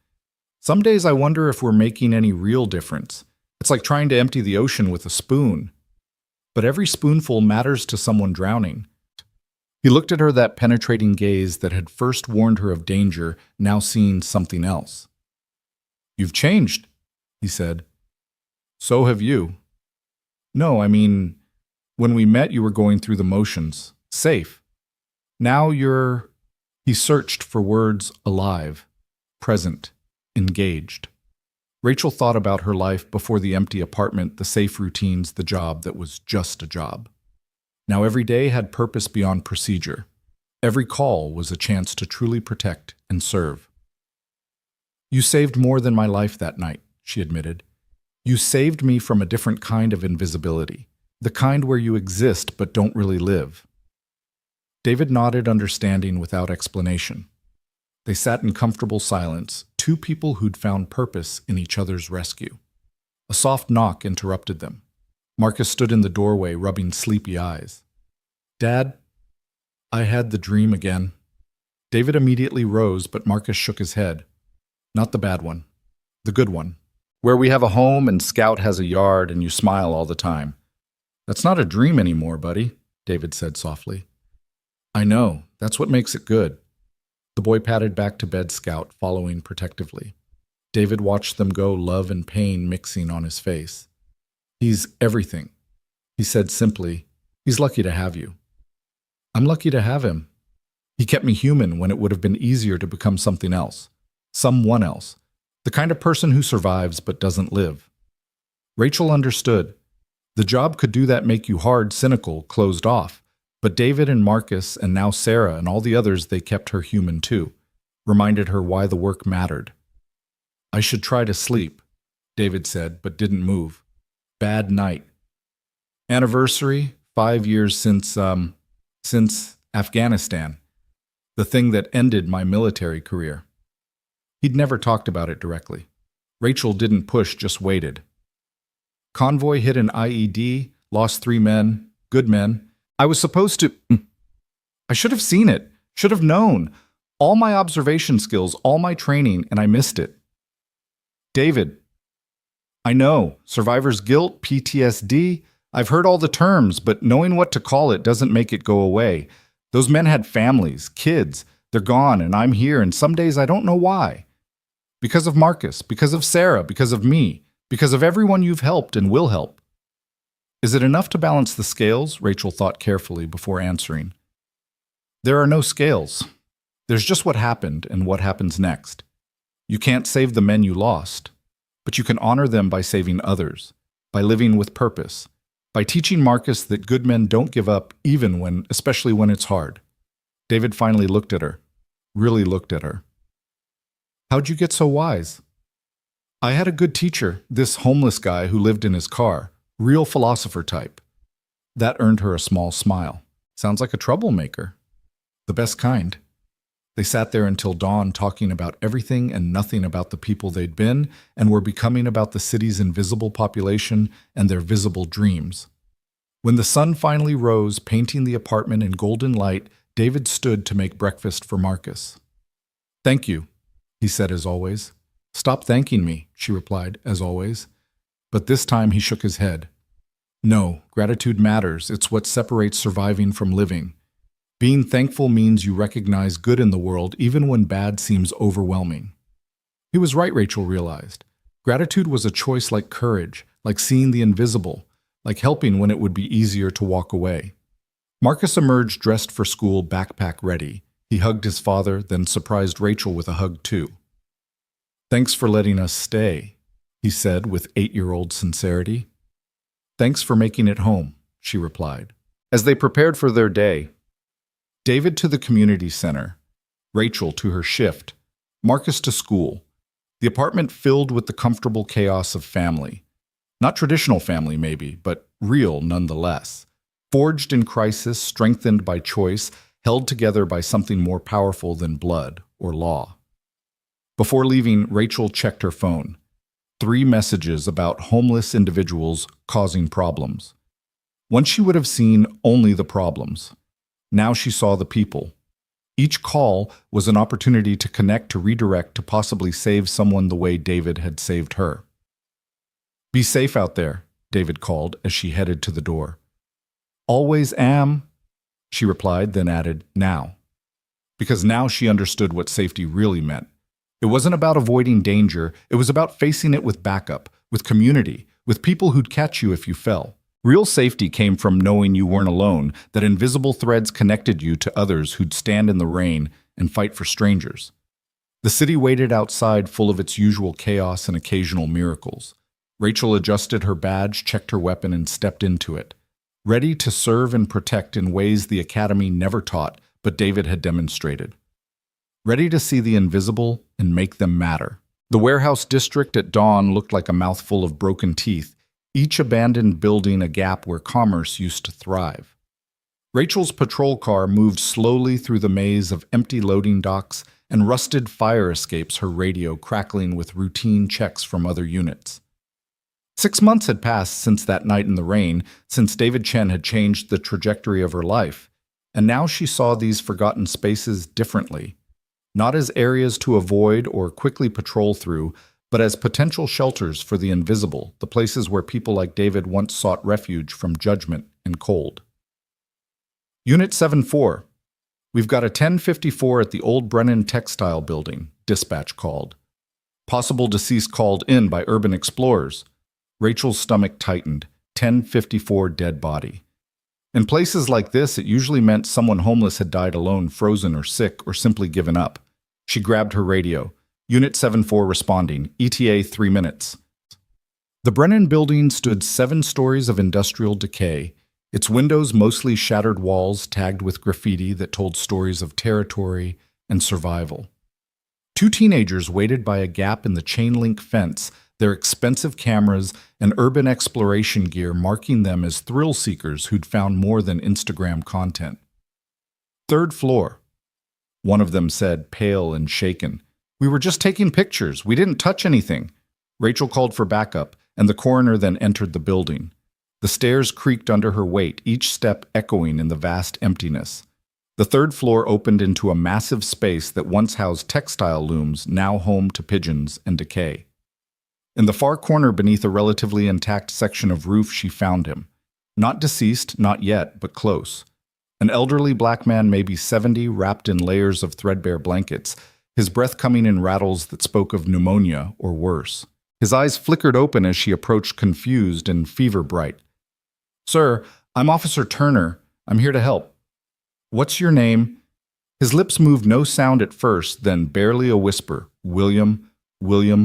"Some days I wonder if we're making any real difference. It's like trying to empty the ocean with a spoon. But every spoonful matters to someone drowning." He looked at her, that penetrating gaze that had first warned her of danger, now seeing something else. "You've changed," he said. "So have you." "No, I mean, when we met you were going through the motions, safe. Now you're—" He searched for words, alive, present, engaged. Rachel thought about her life before the empty apartment, the safe routines, the job that was just a job. Now every day had purpose beyond procedure. Every call was a chance to truly protect and serve. "You saved more than my life that night," she admitted. "You saved me from a different kind of invisibility, the kind where you exist but don't really live." David nodded, understanding without explanation. They sat in comfortable silence, 2 people who'd found purpose in each other's rescue. A soft knock interrupted them. Marcus stood in the doorway, rubbing sleepy eyes. "Dad, I had the dream again." David immediately rose, but Marcus shook his head. "Not the bad one. The good one. Where we have a home and Scout has a yard and you smile all the time." "That's not a dream anymore, buddy," David said softly. "I know. That's what makes it good." The boy patted back to bed, Scout following protectively. David watched them go, love and pain mixing on his face. "He's everything," he said simply. "He's lucky to have you." "I'm lucky to have him. He kept me human when it would have been easier to become something else. Someone else. The kind of person who survives but doesn't live." Rachel understood. The job could do that, make you hard, cynical, closed off. But David and Marcus, and now Sarah and all the others, they kept her human too. Reminded her why the work mattered. "I should try to sleep," David said, but didn't move. "Bad night. Anniversary, 5 years since Afghanistan, the thing that ended my military career. He'd never talked about it directly. Rachel didn't push, just waited. Convoy hit an IED, lost 3 men, good men. I was supposed to... I should have seen it, should have known. All my observation skills, all my training, and I missed it. David. I know, survivor's guilt, PTSD. I've heard all the terms, but knowing what to call it doesn't make it go away. Those men had families, kids. They're gone, and I'm here, and some days I don't know why. Because of Marcus, because of Sarah, because of me, because of everyone you've helped and will help. Is it enough to balance the scales? Rachel thought carefully before answering. There are no scales. There's just what happened and what happens next. You can't save the men you lost, but you can honor them by saving others, by living with purpose, by teaching Marcus that good men don't give up especially when it's hard. David finally looked at her, really looked at her. How'd you get so wise? I had a good teacher, this homeless guy who lived in his car, real philosopher type. That earned her a small smile. Sounds like a troublemaker. The best kind. They sat there until dawn talking about everything and nothing about the people they'd been and were becoming about the city's invisible population and their visible dreams. When the sun finally rose, painting the apartment in golden light, David stood to make breakfast for Marcus. Thank you, he said as always. Stop thanking me, she replied, as always. But this time he shook his head. No, gratitude matters. It's what separates surviving from living. Being thankful means you recognize good in the world even when bad seems overwhelming. He was right, Rachel realized. Gratitude was a choice like courage, like seeing the invisible, like helping when it would be easier to walk away. Marcus emerged dressed for school, backpack ready. He hugged his father, then surprised Rachel with a hug too. Thanks for letting us stay, he said with 8-year-old sincerity. Thanks for making it home, she replied. As they prepared for their day, David to the community center, Rachel to her shift, Marcus to school, the apartment filled with the comfortable chaos of family. Not traditional family, maybe, but real nonetheless. Forged in crisis, strengthened by choice, held together by something more powerful than blood or law. Before leaving, Rachel checked her phone. 3 messages about homeless individuals causing problems. Once she would have seen only the problems. Now she saw the people. Each call was an opportunity to connect, to redirect, to possibly save someone the way David had saved her. Be safe out there, David called as she headed to the door. Always am, she replied, then added, now. Because now she understood what safety really meant. It wasn't about avoiding danger, it was about facing it with backup, with community, with people who'd catch you if you fell. Real safety came from knowing you weren't alone, that invisible threads connected you to others who'd stand in the rain and fight for strangers. The city waited outside, full of its usual chaos and occasional miracles. Rachel adjusted her badge, checked her weapon, and stepped into it. Ready to serve and protect in ways the Academy never taught, but David had demonstrated. Ready to see the invisible and make them matter. The warehouse district at dawn looked like a mouthful of broken teeth, each abandoned building a gap where commerce used to thrive. Rachel's patrol car moved slowly through the maze of empty loading docks and rusted fire escapes, her radio crackling with routine checks from other units. 6 months had passed since that night in the rain, since David Chen had changed the trajectory of her life, and now she saw these forgotten spaces differently, not as areas to avoid or quickly patrol through, but as potential shelters for the invisible, the places where people like David once sought refuge from judgment and cold. Unit 7-4. We've got a 1054 at the old Brennan Textile Building, dispatch called. Possible deceased called in by urban explorers. Rachel's stomach tightened. 1054 dead body. In places like this, it usually meant someone homeless had died alone, frozen or sick, or simply given up. She grabbed her radio. Unit 74 responding. ETA 3 minutes. The Brennan building stood 7 stories of industrial decay, its windows mostly shattered walls tagged with graffiti that told stories of territory and survival. 2 teenagers waited by a gap in the chain-link fence, their expensive cameras and urban exploration gear marking them as thrill seekers who'd found more than Instagram content. Third floor, one of them said, pale and shaken. We were just taking pictures. We didn't touch anything. Rachel called for backup, and the coroner then entered the building. The stairs creaked under her weight, each step echoing in the vast emptiness. The third floor opened into a massive space that once housed textile looms, now home to pigeons and decay. In the far corner beneath a relatively intact section of roof, she found him. Not deceased, not yet, but close. An elderly black man, maybe 70, wrapped in layers of threadbare blankets, his breath coming in rattles that spoke of pneumonia or worse. His eyes flickered open as she approached, confused and fever-bright. "Sir, I'm Officer Turner. I'm here to help." "What's your name?" His lips moved no sound at first, then barely a whisper. William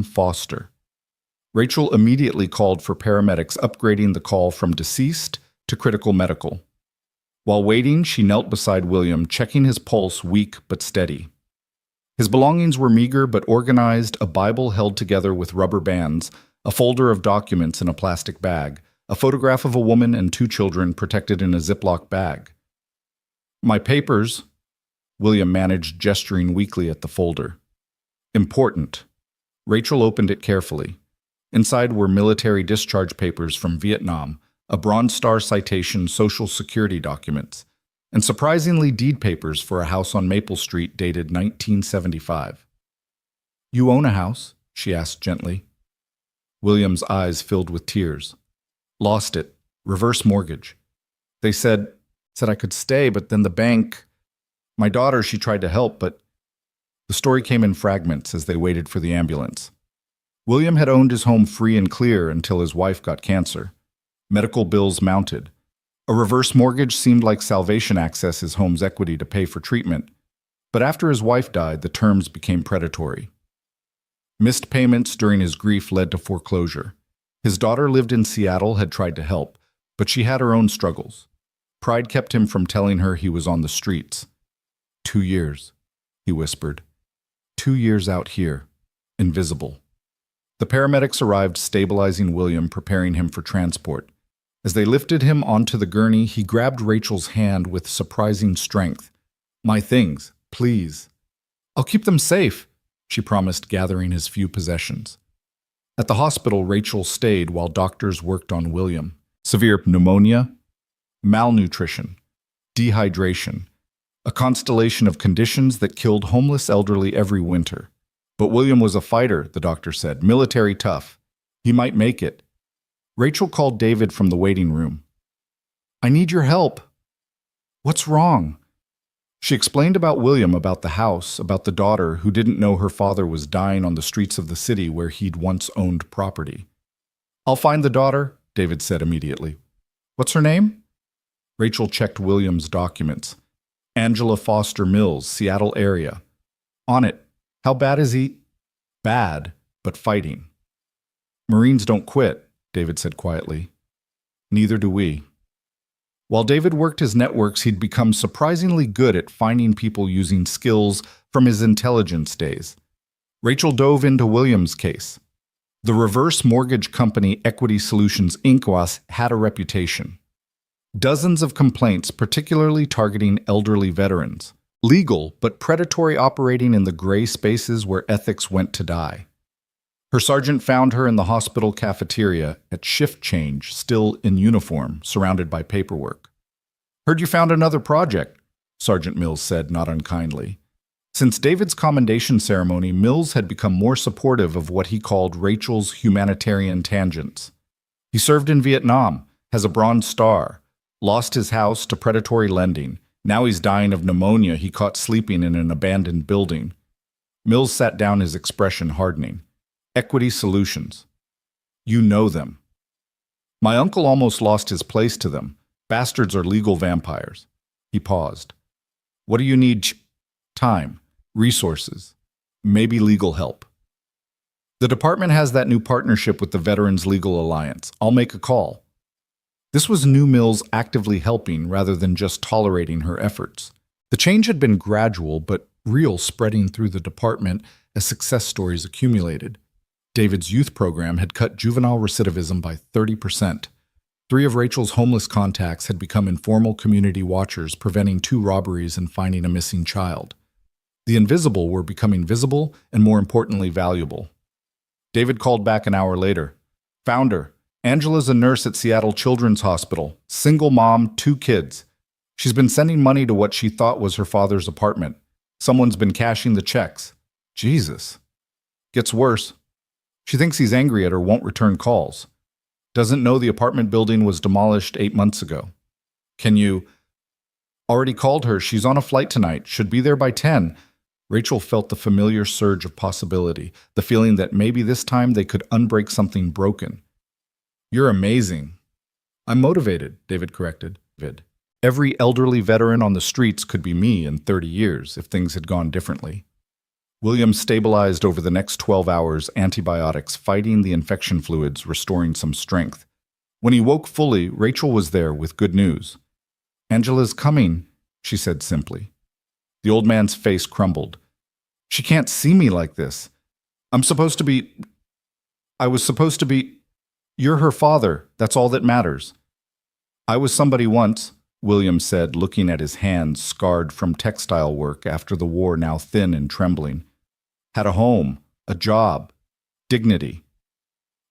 Foster. Rachel immediately called for paramedics, upgrading the call from deceased to critical medical. While waiting, she knelt beside William, checking his pulse, weak but steady. His belongings were meager but organized, a Bible held together with rubber bands, a folder of documents in a plastic bag, a photograph of a woman and 2 children protected in a Ziploc bag. "My papers," William managed, gesturing weakly at the folder. "Important." Rachel opened it carefully. Inside were military discharge papers from Vietnam, a Bronze Star citation, Social Security documents, and surprisingly deed papers for a house on Maple Street dated 1975. "You own a house?" she asked gently. William's eyes filled with tears. "Lost it. Reverse mortgage. They said I could stay, but then the bank. My daughter, she tried to help, but..." The story came in fragments as they waited for the ambulance. William had owned his home free and clear until his wife got cancer. Medical bills mounted. A reverse mortgage seemed like salvation, access his home's equity to pay for treatment. But after his wife died, the terms became predatory. Missed payments during his grief led to foreclosure. His daughter lived in Seattle, had tried to help, but she had her own struggles. Pride kept him from telling her he was on the streets. 2 years, he whispered. 2 years out here, invisible. The paramedics arrived, stabilizing William, preparing him for transport. As they lifted him onto the gurney, he grabbed Rachel's hand with surprising strength. "My things, please." "I'll keep them safe," she promised, gathering his few possessions. At the hospital, Rachel stayed while doctors worked on William. Severe pneumonia, malnutrition, dehydration, a constellation of conditions that killed homeless elderly every winter. But William was a fighter, the doctor said, military tough. He might make it. Rachel called David from the waiting room. "I need your help." "What's wrong?" She explained about William, about the house, about the daughter who didn't know her father was dying on the streets of the city where he'd once owned property. "I'll find the daughter," David said immediately. "What's her name?" Rachel checked William's documents. Angela Foster Mills, Seattle area. On it, "How bad is he?" "Bad, but fighting." "Marines don't quit," David said quietly. "Neither do we." While David worked his networks, he'd become surprisingly good at finding people using skills from his intelligence days. Rachel dove into William's case. The reverse mortgage company Equity Solutions Inc. had a reputation. Dozens of complaints, particularly targeting elderly veterans. Legal, but predatory, operating in the gray spaces where ethics went to die. Her sergeant found her in the hospital cafeteria at shift change, still in uniform, surrounded by paperwork. "Heard you found another project," Sergeant Mills said, not unkindly. Since David's commendation ceremony, Mills had become more supportive of what he called Rachel's humanitarian tangents. He served in Vietnam, has a Bronze Star, lost his house to predatory lending. Now he's dying of pneumonia he caught sleeping in an abandoned building. Mills sat down, his expression hardening. "Equity Solutions. You know them." "My uncle almost lost his place to them. Bastards are legal vampires." He paused. "What do you need?" "Time, resources, maybe legal help." "The department has that new partnership with the Veterans Legal Alliance. I'll make a call." This was new Mills actively helping rather than just tolerating her efforts. The change had been gradual but real, spreading through the department as success stories accumulated. David's youth program had cut juvenile recidivism by 30%. 3 of Rachel's homeless contacts had become informal community watchers, preventing 2 robberies and finding a missing child. The invisible were becoming visible and, more importantly, valuable. David called back an hour later. Found her. Angela's a nurse at Seattle Children's Hospital. Single mom, 2 kids. She's been sending money to what she thought was her father's apartment. Someone's been cashing the checks. Jesus. Gets worse. She thinks he's angry at her, won't return calls. Doesn't know the apartment building was demolished 8 months ago. Can you... Already called her. She's on a flight tonight. Should be there by 10. Rachel felt the familiar surge of possibility, the feeling that maybe this time they could unbreak something broken. You're amazing. I'm motivated, David corrected. Every elderly veteran on the streets could be me in 30 years if things had gone differently. William stabilized over the next 12 hours, antibiotics fighting the infection fluids, restoring some strength. When he woke fully, Rachel was there with good news. Angela's coming, she said simply. The old man's face crumbled. She can't see me like this. I was supposed to be... You're her father, that's all that matters. I was somebody once, William said, looking at his hands scarred from textile work after the war, now thin and trembling. Had a home, a job, dignity.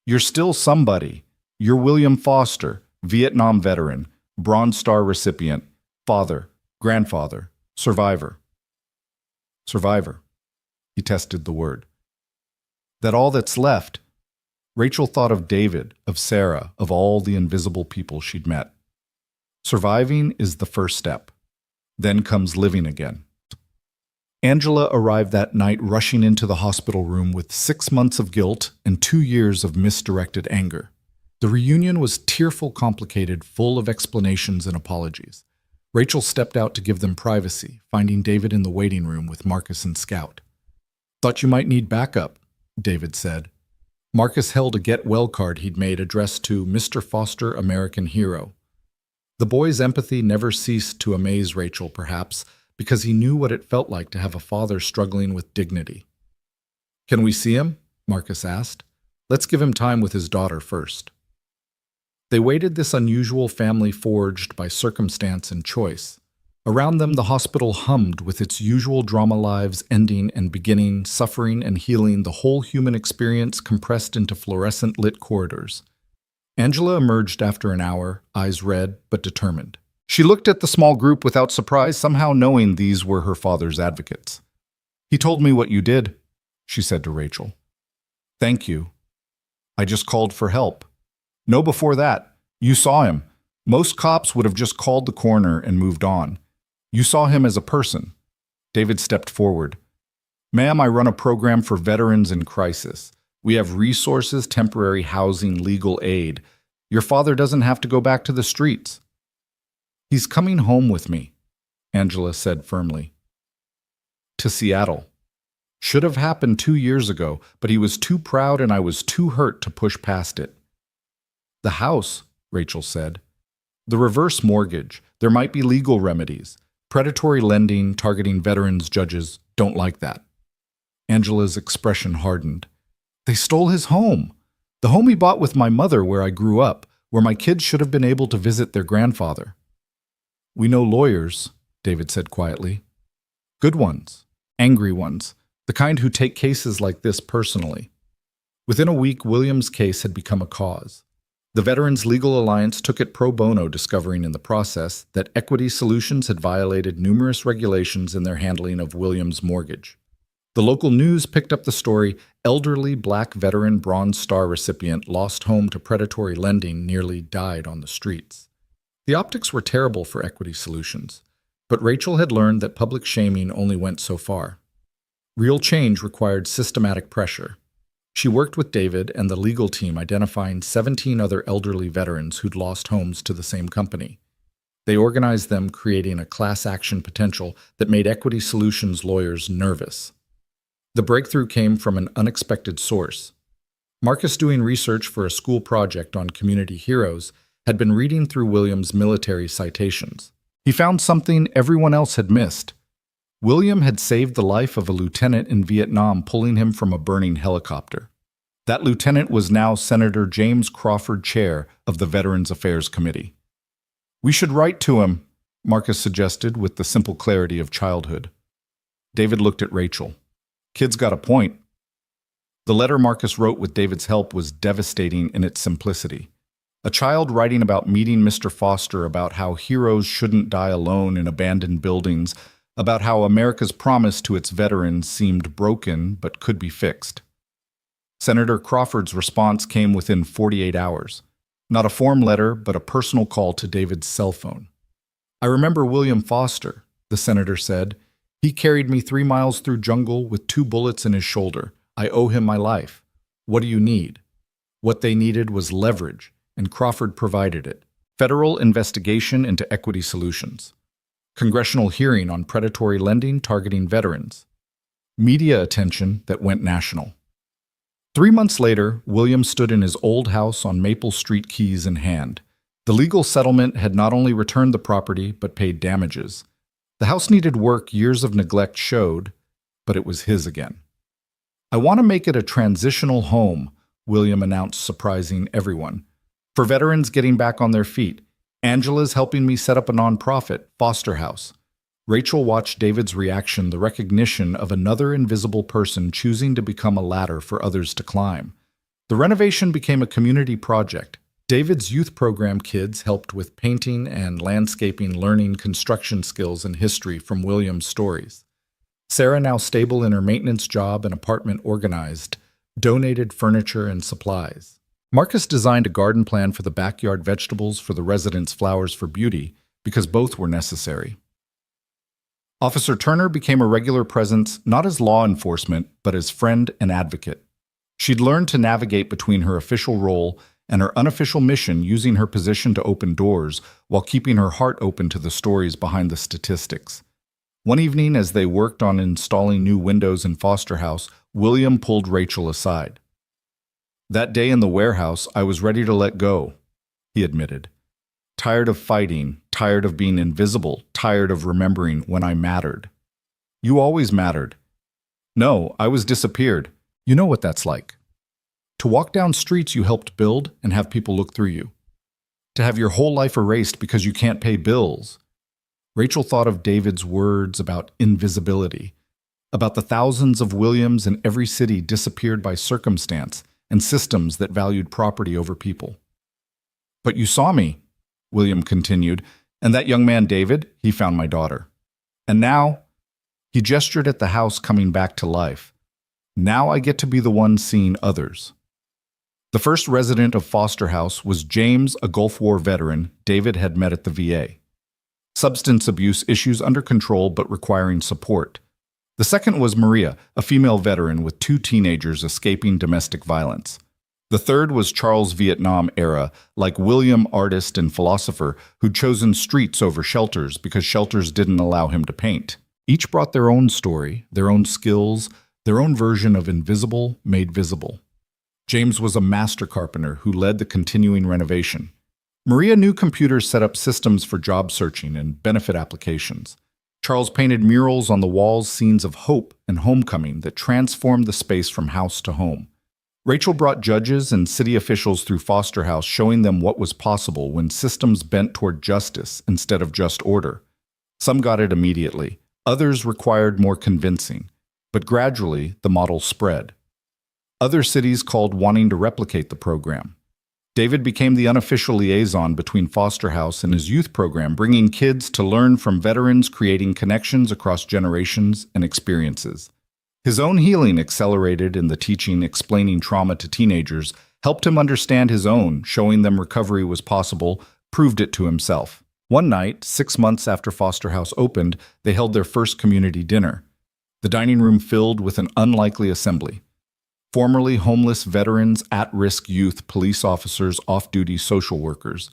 You're still somebody. You're William Foster, Vietnam veteran, Bronze Star recipient, father, grandfather, survivor. Survivor. He tested the word. That all that's left. Rachel thought of David, of Sarah, of all the invisible people she'd met. Surviving is the first step. Then comes living again. Angela arrived that night rushing into the hospital room with 6 months of guilt and 2 years of misdirected anger. The reunion was tearful, complicated, full of explanations and apologies. Rachel stepped out to give them privacy, finding David in the waiting room with Marcus and Scout. Thought you might need backup, David said. Marcus held a get well card he'd made addressed to Mr. Foster, American Hero. The boy's empathy never ceased to amaze Rachel, perhaps, because he knew what it felt like to have a father struggling with dignity. Can we see him? Marcus asked. Let's give him time with his daughter first. They waited, this unusual family forged by circumstance and choice. Around them, the hospital hummed with its usual drama, lives ending and beginning, suffering and healing, the whole human experience compressed into fluorescent lit corridors. Angela emerged after an hour, eyes red but determined. She looked at the small group without surprise, somehow knowing these were her father's advocates. He told me what you did, she said to Rachel. Thank you. I just called for help. No, before that. You saw him. Most cops would have just called the coroner and moved on. You saw him as a person. David stepped forward. Ma'am, I run a program for veterans in crisis. We have resources, temporary housing, legal aid. Your father doesn't have to go back to the streets. He's coming home with me, Angela said firmly. To Seattle. Should have happened 2 years ago, but he was too proud and I was too hurt to push past it. The house, Rachel said. The reverse mortgage. There might be legal remedies. Predatory lending, targeting veterans, judges don't like that. Angela's expression hardened. They stole his home. The home he bought with my mother where I grew up, where my kids should have been able to visit their grandfather. We know lawyers, David said quietly. Good ones, angry ones, the kind who take cases like this personally. Within a week, William's case had become a cause. The Veterans Legal Alliance took it pro bono, discovering in the process that Equity Solutions had violated numerous regulations in their handling of William's mortgage. The local news picked up the story, elderly black veteran Bronze Star recipient lost home to predatory lending, nearly died on the streets. The optics were terrible for Equity Solutions, but Rachel had learned that public shaming only went so far. Real change required systematic pressure. She worked with David and the legal team, identifying 17 other elderly veterans who'd lost homes to the same company. They organized them, creating a class action potential that made Equity Solutions lawyers nervous. The breakthrough came from an unexpected source. Marcus, doing research for a school project on community heroes, had been reading through William's military citations. He found something everyone else had missed. William had saved the life of a lieutenant in Vietnam, pulling him from a burning helicopter. That lieutenant was now Senator James Crawford, chair of the Veterans Affairs Committee. "We should write to him," Marcus suggested with the simple clarity of childhood. David looked at Rachel. "Kid's got a point." The letter Marcus wrote with David's help was devastating in its simplicity. A child writing about meeting Mr. Foster, about how heroes shouldn't die alone in abandoned buildings, about how America's promise to its veterans seemed broken but could be fixed. Senator Crawford's response came within 48 hours. Not a form letter, but a personal call to David's cell phone. "I remember William Foster," the senator said. "He carried me 3 miles through jungle with 2 bullets in his shoulder. I owe him my life. What do you need?" What they needed was leverage, and Crawford provided it. Federal investigation into equity solutions. Congressional hearing on predatory lending targeting veterans. Media attention that went national. 3 months later, William stood in his old house on Maple Street, keys in hand. The legal settlement had not only returned the property, but paid damages. The house needed work years of neglect showed, but it was his again. "I want to make it a transitional home," William announced, surprising everyone. "For veterans getting back on their feet. Angela's helping me set up a nonprofit, Foster House." Rachel watched David's reaction, the recognition of another invisible person choosing to become a ladder for others to climb. The renovation became a community project. David's youth program kids helped with painting and landscaping, learning construction skills and history from William's stories. Sarah, now stable in her maintenance job and apartment organized, donated furniture and supplies. Marcus designed a garden plan for the backyard, vegetables for the residents, flowers for beauty, because both were necessary. Officer Turner became a regular presence, not as law enforcement, but as friend and advocate. She'd learned to navigate between her official role and her unofficial mission, using her position to open doors while keeping her heart open to the stories behind the statistics. One evening, as they worked on installing new windows in Foster House, William pulled Rachel aside. "That day in the warehouse, I was ready to let go," he admitted. "Tired of fighting, tired of being invisible, tired of remembering when I mattered." "You always mattered." "No, I was disappeared. You know what that's like. To walk down streets you helped build and have people look through you. To have your whole life erased because you can't pay bills." Rachel thought of David's words about invisibility, about the thousands of Williams in every city disappeared by circumstance and systems that valued property over people. "But you saw me," William continued, "and that young man David, he found my daughter. And now," he gestured at the house coming back to life, "now I get to be the one seeing others." The first resident of Foster House was James, a Gulf War veteran David had met at the VA. Substance abuse issues under control but requiring support. The second was Maria, a female veteran with 2 teenagers escaping domestic violence. The third was Charles, Vietnam era, like William, artist and philosopher, who'd chosen streets over shelters because shelters didn't allow him to paint. Each brought their own story, their own skills, their own version of invisible made visible. James was a master carpenter who led the continuing renovation. Maria knew computers set up systems for job searching and benefit applications. Charles painted murals on the walls, scenes of hope and homecoming that transformed the space from house to home. Rachel brought judges and city officials through Foster House, showing them what was possible when systems bent toward justice instead of just order. Some got it immediately. Others required more convincing. But gradually, the model spread. Other cities called, wanting to replicate the program. David became the unofficial liaison between Foster House and his youth program, bringing kids to learn from veterans, creating connections across generations and experiences. His own healing accelerated in the teaching, explaining trauma to teenagers, helped him understand his own, showing them recovery was possible, proved it to himself. One night, 6 months after Foster House opened, they held their first community dinner. The dining room filled with an unlikely assembly. Formerly homeless veterans, at-risk youth, police officers, off-duty social workers.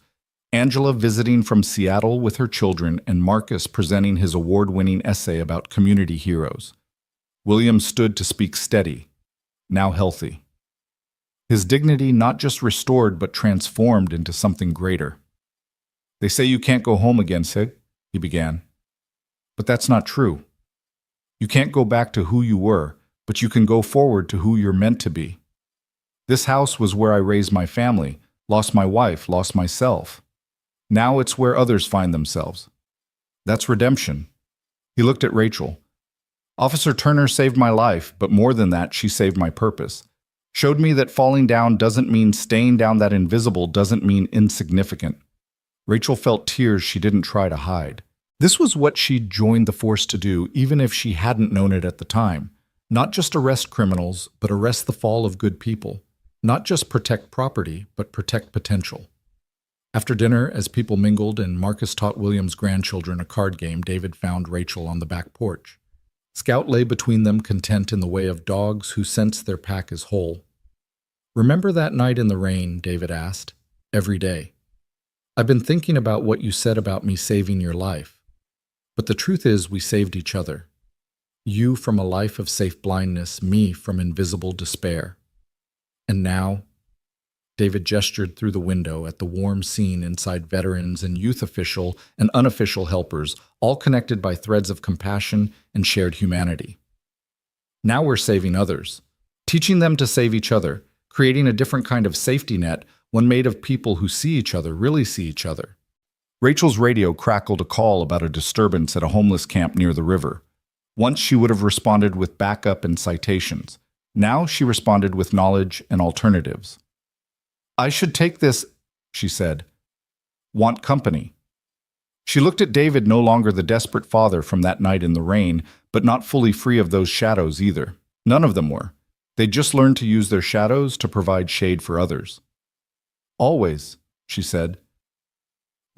Angela visiting from Seattle with her children, and Marcus presenting his award-winning essay about community heroes. William stood to speak steady, now healthy. His dignity not just restored but transformed into something greater. "They say you can't go home again, Sig," he began. "But that's not true. You can't go back to who you were, but you can go forward to who you're meant to be." This house was where I raised my family, lost my wife, lost myself. Now it's where others find themselves. That's redemption. He looked at Rachel. Officer Turner saved my life, but more than that, she saved my purpose. Showed me that falling down doesn't mean staying down, that invisible doesn't mean insignificant. Rachel felt tears she didn't try to hide. This was what she'd joined the force to do, even if she hadn't known it at the time. Not just arrest criminals, but arrest the fall of good people. Not just protect property, but protect potential. After dinner, as people mingled and Marcus taught William's grandchildren a card game, David found Rachel on the back porch. Scout lay between them, content in the way of dogs who sense their pack is whole. "Remember that night in the rain?" David asked. "Every day. I've been thinking about what you said about me saving your life. But the truth is we saved each other. You from a life of safe blindness, me from invisible despair. And now," David gestured through the window at the warm scene inside veterans and youth official and unofficial helpers, all connected by threads of compassion and shared humanity. "Now we're saving others, teaching them to save each other, creating a different kind of safety net, one made of people who see each other, really see each other." Rachel's radio crackled a call about a disturbance at a homeless camp near the river. Once she would have responded with backup and citations. Now she responded with knowledge and alternatives. "I should take this," she said. "Want company." She looked at David, no longer the desperate father from that night in the rain, but not fully free of those shadows either. None of them were. They'd just learned to use their shadows to provide shade for others. "Always," she said.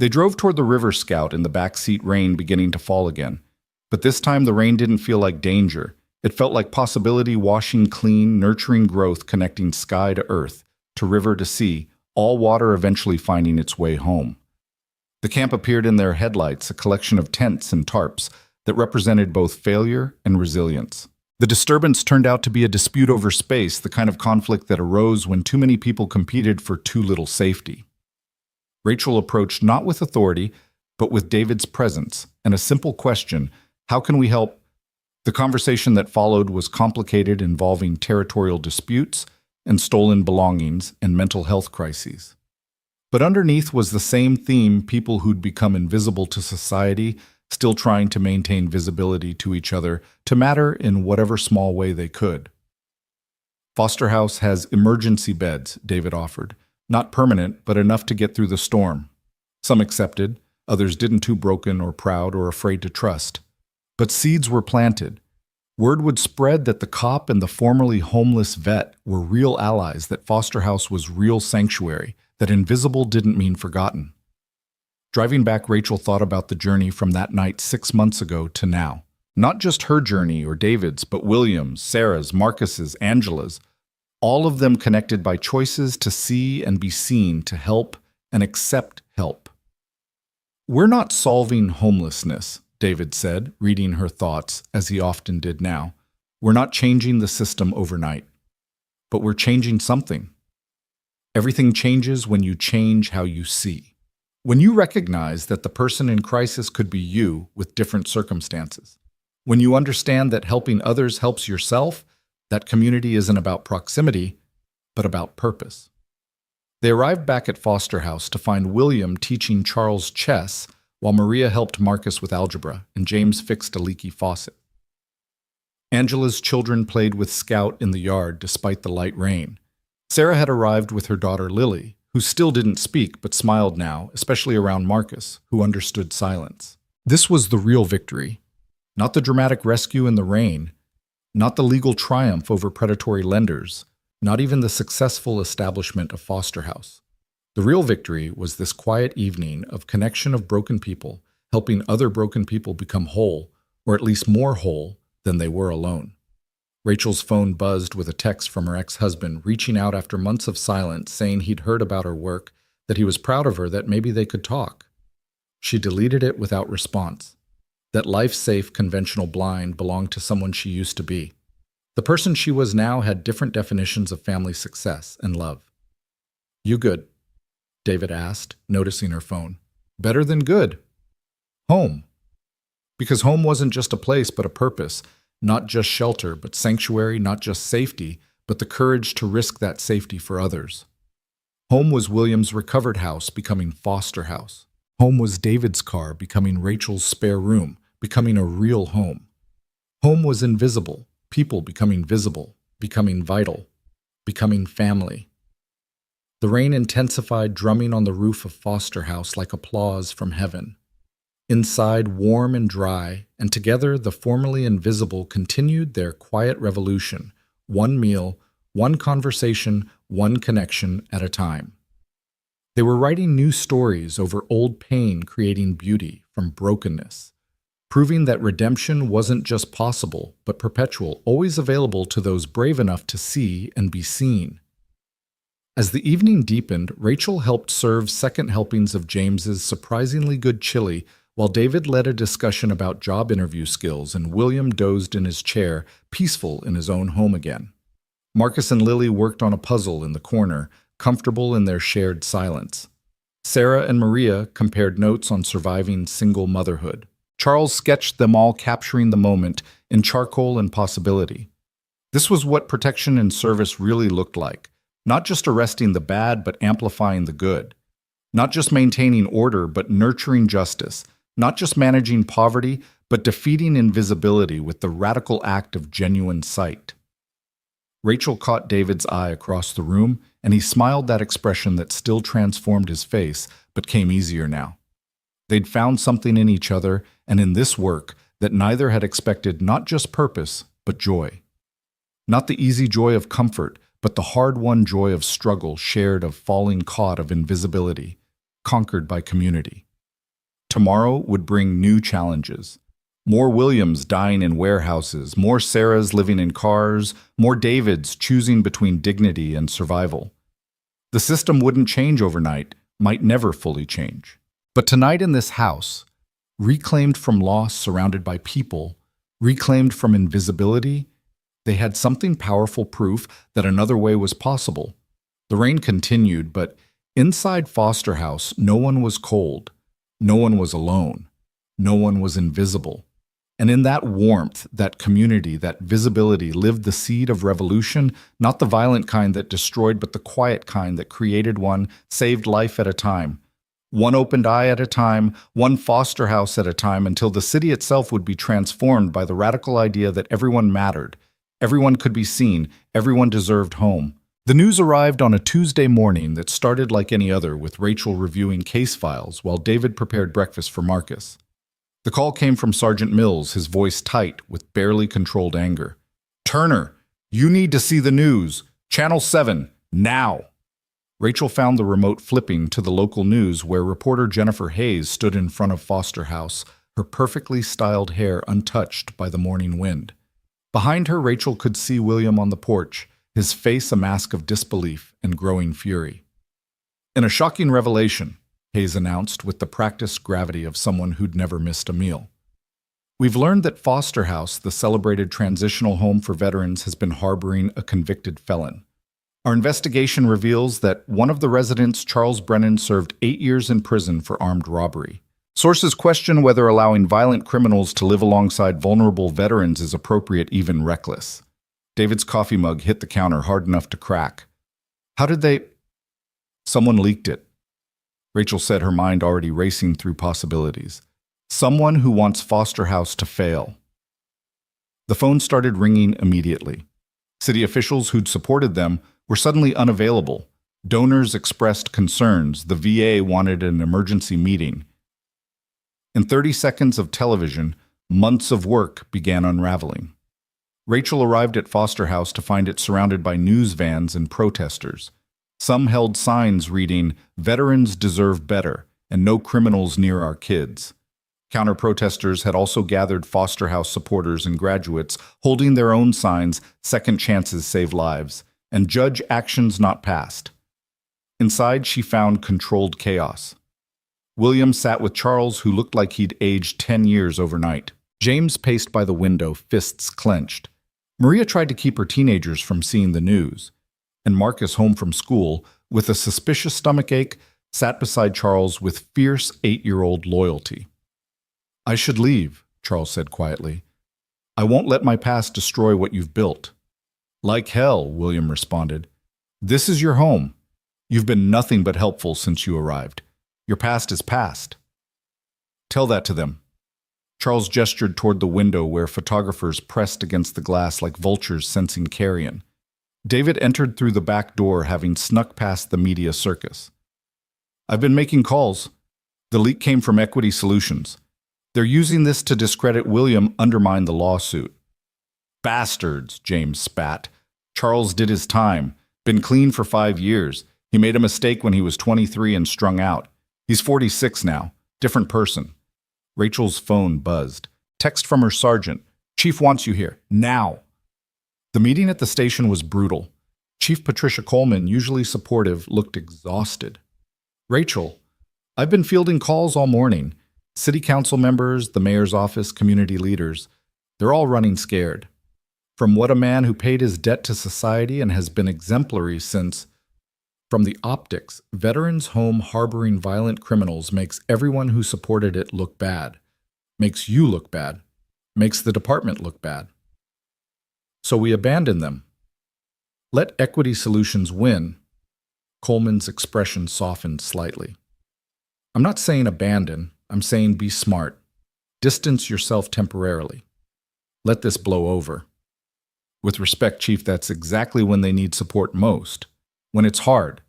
They drove toward the river Scout in the backseat, rain beginning to fall again. But this time the rain didn't feel like danger. It felt like possibility, washing clean, nurturing growth, connecting sky to earth, to river to sea, all water eventually finding its way home. The camp appeared in their headlights, a collection of tents and tarps that represented both failure and resilience. The disturbance turned out to be a dispute over space, the kind of conflict that arose when too many people competed for too little safety. Rachel approached not with authority, but with David's presence and a simple question: how can we help? The conversation that followed was complicated, involving territorial disputes and stolen belongings and mental health crises. But underneath was the same theme: people who'd become invisible to society, still trying to maintain visibility to each other, to matter in whatever small way they could. "Foster House has emergency beds," David offered. "Not permanent, but enough to get through the storm." Some accepted, others didn't, too broken or proud or afraid to trust. But seeds were planted. Word would spread that the cop and the formerly homeless vet were real allies, that Foster House was real sanctuary, that invisible didn't mean forgotten. Driving back, Rachel thought about the journey from that night 6 months ago to now. Not just her journey or David's, but William's, Sarah's, Marcus's, Angela's. All of them connected by choices to see and be seen, to help and accept help. "We're not solving homelessness," David said, reading her thoughts, as he often did now. "We're not changing the system overnight. But we're changing something. Everything changes when you change how you see. When you recognize that the person in crisis could be you with different circumstances. When you understand that helping others helps yourself, that community isn't about proximity, but about purpose." They arrived back at Foster House to find William teaching Charles chess, while Maria helped Marcus with algebra and James fixed a leaky faucet. Angela's children played with Scout in the yard despite the light rain. Sarah had arrived with her daughter Lily, who still didn't speak but smiled now, especially around Marcus, who understood silence. This was the real victory. Not the dramatic rescue in the rain, not the legal triumph over predatory lenders, not even the successful establishment of Foster House. The real victory was this quiet evening of connection of broken people, helping other broken people become whole, or at least more whole than they were alone. Rachel's phone buzzed with a text from her ex-husband, reaching out after months of silence, saying he'd heard about her work, that he was proud of her, that maybe they could talk. She deleted it without response. That life-safe, conventional blind belonged to someone she used to be. The person she was now had different definitions of family success and love. "You good?" David asked, noticing her phone. "Better than good." "Home." Because home wasn't just a place, but a purpose. Not just shelter, but sanctuary, not just safety, but the courage to risk that safety for others. Home was William's recovered house becoming foster house. Home was David's car becoming Rachel's spare room, becoming a real home. Home was invisible, people becoming visible, becoming vital, becoming family. The rain intensified, drumming on the roof of Foster House like applause from heaven. Inside, warm and dry, and together the formerly invisible continued their quiet revolution, one meal, one conversation, one connection at a time. They were writing new stories over old pain, creating beauty from brokenness, proving that redemption wasn't just possible, but perpetual, always available to those brave enough to see and be seen. As the evening deepened, Rachel helped serve second helpings of James's surprisingly good chili, while David led a discussion about job interview skills and William dozed in his chair, peaceful in his own home again. Marcus and Lily worked on a puzzle in the corner, comfortable in their shared silence. Sarah and Maria compared notes on surviving single motherhood. Charles sketched them all, capturing the moment in charcoal and possibility. This was what protection and service really looked like. Not just arresting the bad, but amplifying the good. Not just maintaining order, but nurturing justice. Not just managing poverty, but defeating invisibility with the radical act of genuine sight. Rachel caught David's eye across the room, and he smiled, that expression that still transformed his face, but came easier now. They'd found something in each other, and in this work, that neither had expected, not just purpose, but joy. Not the easy joy of comfort, but the hard-won joy of struggle, shared, of falling caught, of invisibility, conquered by community. Tomorrow would bring new challenges. More Williams dying in warehouses, more Sarahs living in cars, more Davids choosing between dignity and survival. The system wouldn't change overnight, might never fully change. But tonight in this house, reclaimed from loss, surrounded by people, reclaimed from invisibility, they had something powerful, proof that another way was possible. The rain continued, but inside Foster House, no one was cold, no one was alone, no one was invisible. And in that warmth, that community, that visibility lived the seed of revolution, not the violent kind that destroyed, but the quiet kind that created one, saved life at a time. One opened eye at a time, one foster house at a time, until the city itself would be transformed by the radical idea that everyone mattered. Everyone could be seen, everyone deserved home. The news arrived on a Tuesday morning that started like any other, with Rachel reviewing case files while David prepared breakfast for Marcus. The call came from Sergeant Mills, his voice tight with barely controlled anger. "Turner, you need to see the news. Channel 7, now." Rachel found the remote, flipping to the local news, where reporter Jennifer Hayes stood in front of Foster House, her perfectly styled hair untouched by the morning wind. Behind her, Rachel could see William on the porch, his face a mask of disbelief and growing fury. "In a shocking revelation," Hayes announced with the practiced gravity of someone who'd never missed a meal, "we've learned that Foster House, the celebrated transitional home for veterans, has been harboring a convicted felon. Our investigation reveals that one of the residents, Charles Brennan, served 8 years in prison for armed robbery. Sources question whether allowing violent criminals to live alongside vulnerable veterans is appropriate, even reckless." David's coffee mug hit the counter hard enough to crack. "How did they—" "Someone leaked it," Rachel said, her mind already racing through possibilities. "Someone who wants Foster House to fail." The phone started ringing immediately. City officials who'd supported them were suddenly unavailable. Donors expressed concerns. The VA wanted an emergency meeting. In 30 seconds of television, months of work began unraveling. Rachel arrived at Foster House to find it surrounded by news vans and protesters. Some held signs reading, "Veterans deserve better," and "No criminals near our kids." Counter-protesters had also gathered Foster House supporters and graduates, holding their own signs, "Second chances save lives," and "Judge actions not passed." Inside, she found controlled chaos. William sat with Charles, who looked like he'd aged 10 years overnight. James paced by the window, fists clenched. Maria tried to keep her teenagers from seeing the news. And Marcus, home from school, with a suspicious stomachache, sat beside Charles with fierce 8-year-old loyalty. "I should leave," Charles said quietly. "I won't let my past destroy what you've built." Like hell, William responded. This is your home. You've been nothing but helpful since you arrived. Your past is past. Tell that to them. Charles gestured toward the window where photographers pressed against the glass like vultures sensing carrion. David entered through the back door, having snuck past the media circus. I've been making calls. The leak came from Equity Solutions. They're using this to discredit William, undermine the lawsuit. Bastards, James spat. Charles did his time. Been clean for 5 years. He made a mistake when he was 23 and strung out. He's 46 now. Different person. Rachel's phone buzzed. Text from her sergeant. Chief wants you here. Now. The meeting at the station was brutal. Chief Patricia Coleman, usually supportive, looked exhausted. Rachel, I've been fielding calls all morning. City council members, the mayor's office, community leaders. They're all running scared. From what a man who paid his debt to society and has been exemplary since... From the optics, Veterans Home harboring violent criminals makes everyone who supported it look bad. Makes you look bad. Makes the department look bad. So we abandon them. Let Equity Solutions win. Coleman's expression softened slightly. I'm not saying abandon. I'm saying be smart. Distance yourself temporarily. Let this blow over. With respect, Chief, that's exactly when they need support most. When it's hard.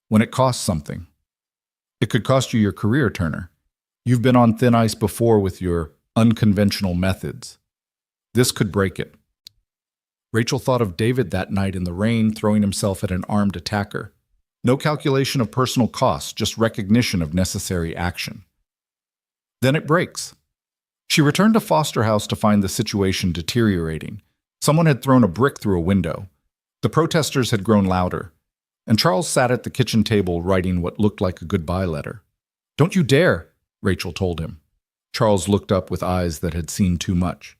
When it costs something. It could cost you your career, Turner. You've been on thin ice before with your unconventional methods. This could break it. Rachel thought of David that night in the rain, throwing himself at an armed attacker. No calculation of personal costs, just recognition of necessary action. Then it breaks. She returned to Foster House to find the situation deteriorating. Someone had thrown a brick through a window. The protesters had grown louder, and Charles sat at the kitchen table writing what looked like a goodbye letter. Don't you dare, Rachel told him. Charles looked up with eyes that had seen too much.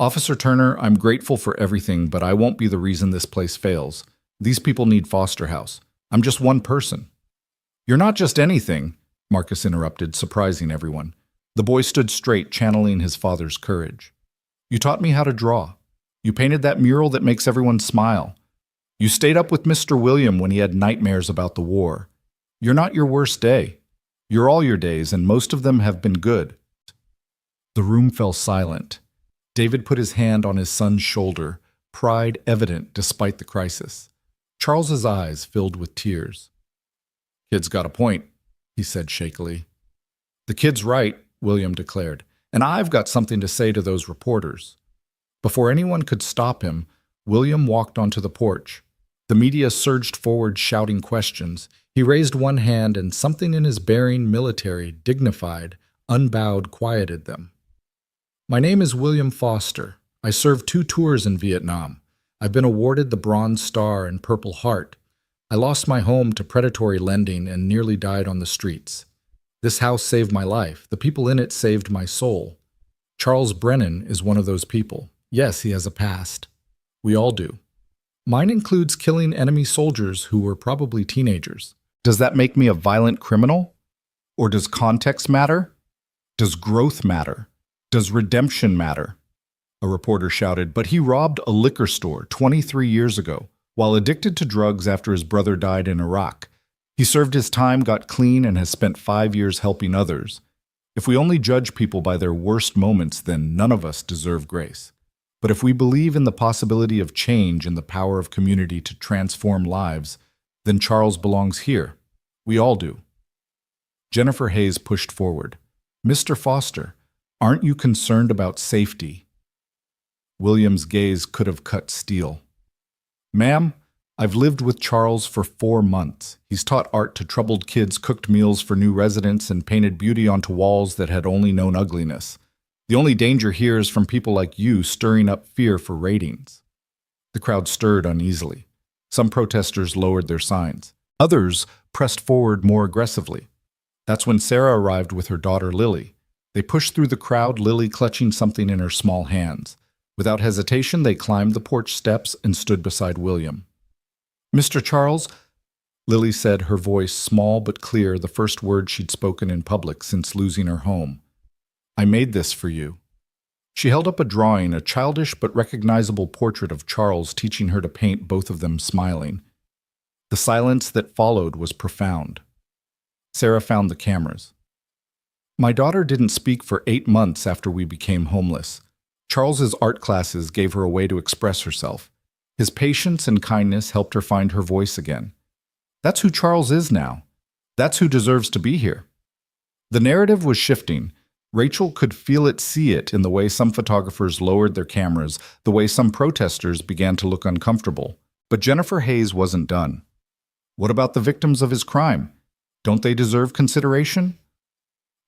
Officer Turner, I'm grateful for everything, but I won't be the reason this place fails. These people need Foster House. I'm just one person. You're not just anything, Marcus interrupted, surprising everyone. The boy stood straight, channeling his father's courage. You taught me how to draw. You painted that mural that makes everyone smile. You stayed up with Mr. William when he had nightmares about the war. You're not your worst day. You're all your days, and most of them have been good. The room fell silent. David put his hand on his son's shoulder, pride evident despite the crisis. Charles's eyes filled with tears. Kid's got a point, he said shakily. The kid's right, William declared, and I've got something to say to those reporters. Before anyone could stop him, William walked onto the porch. The media surged forward shouting questions. He raised one hand and something in his bearing, military, dignified, unbowed, quieted them. My name is William Foster. I served 2 tours in Vietnam. I've been awarded the Bronze Star and Purple Heart. I lost my home to predatory lending and nearly died on the streets. This house saved my life. The people in it saved my soul. Charles Brennan is one of those people. Yes, he has a past. We all do. Mine includes killing enemy soldiers who were probably teenagers. Does that make me a violent criminal? Or does context matter? Does growth matter? Does redemption matter? A reporter shouted, but he robbed a liquor store 23 years ago while addicted to drugs after his brother died in Iraq. He served his time, got clean, and has spent 5 years helping others. If we only judge people by their worst moments, then none of us deserve grace. But if we believe in the possibility of change and the power of community to transform lives, then Charles belongs here. We all do. Jennifer Hayes pushed forward. Mr. Foster, aren't you concerned about safety? William's gaze could have cut steel. Ma'am, I've lived with Charles for 4 months. He's taught art to troubled kids, cooked meals for new residents, and painted beauty onto walls that had only known ugliness. The only danger here is from people like you stirring up fear for ratings. The crowd stirred uneasily. Some protesters lowered their signs. Others pressed forward more aggressively. That's when Sarah arrived with her daughter Lily. They pushed through the crowd, Lily clutching something in her small hands. Without hesitation, they climbed the porch steps and stood beside William. Mr. Charles, Lily said, her voice small but clear, the first word she'd spoken in public since losing her home. I made this for you. She held up a drawing, a childish but recognizable portrait of Charles, teaching her to paint, both of them smiling. The silence that followed was profound. Sarah found the cameras. My daughter didn't speak for 8 months after we became homeless. Charles's art classes gave her a way to express herself. His patience and kindness helped her find her voice again. That's who Charles is now. That's who deserves to be here. The narrative was shifting. Rachel could feel it, see it, in the way some photographers lowered their cameras, the way some protesters began to look uncomfortable. But Jennifer Hayes wasn't done. What about the victims of his crime? Don't they deserve consideration?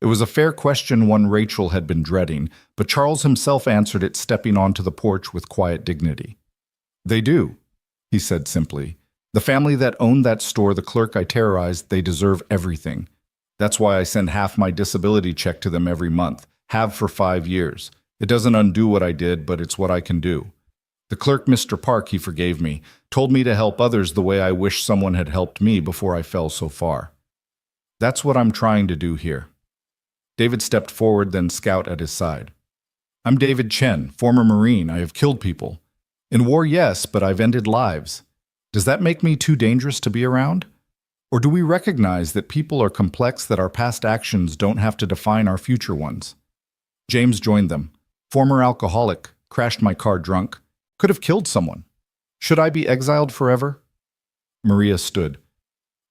It was a fair question, one Rachel had been dreading, but Charles himself answered it, stepping onto the porch with quiet dignity. They do, he said simply. The family that owned that store, the clerk I terrorized, they deserve everything. That's why I send half my disability check to them every month, have for 5 years. It doesn't undo what I did, but it's what I can do. The clerk, Mr. Park, he forgave me, told me to help others the way I wish someone had helped me before I fell so far. That's what I'm trying to do here. David stepped forward, then Scout at his side. I'm David Chen, former Marine. I have killed people. In war, yes, but I've ended lives. Does that make me too dangerous to be around? Or do we recognize that people are complex, that our past actions don't have to define our future ones? James joined them. Former alcoholic, crashed my car drunk, could have killed someone. Should I be exiled forever? Maria stood.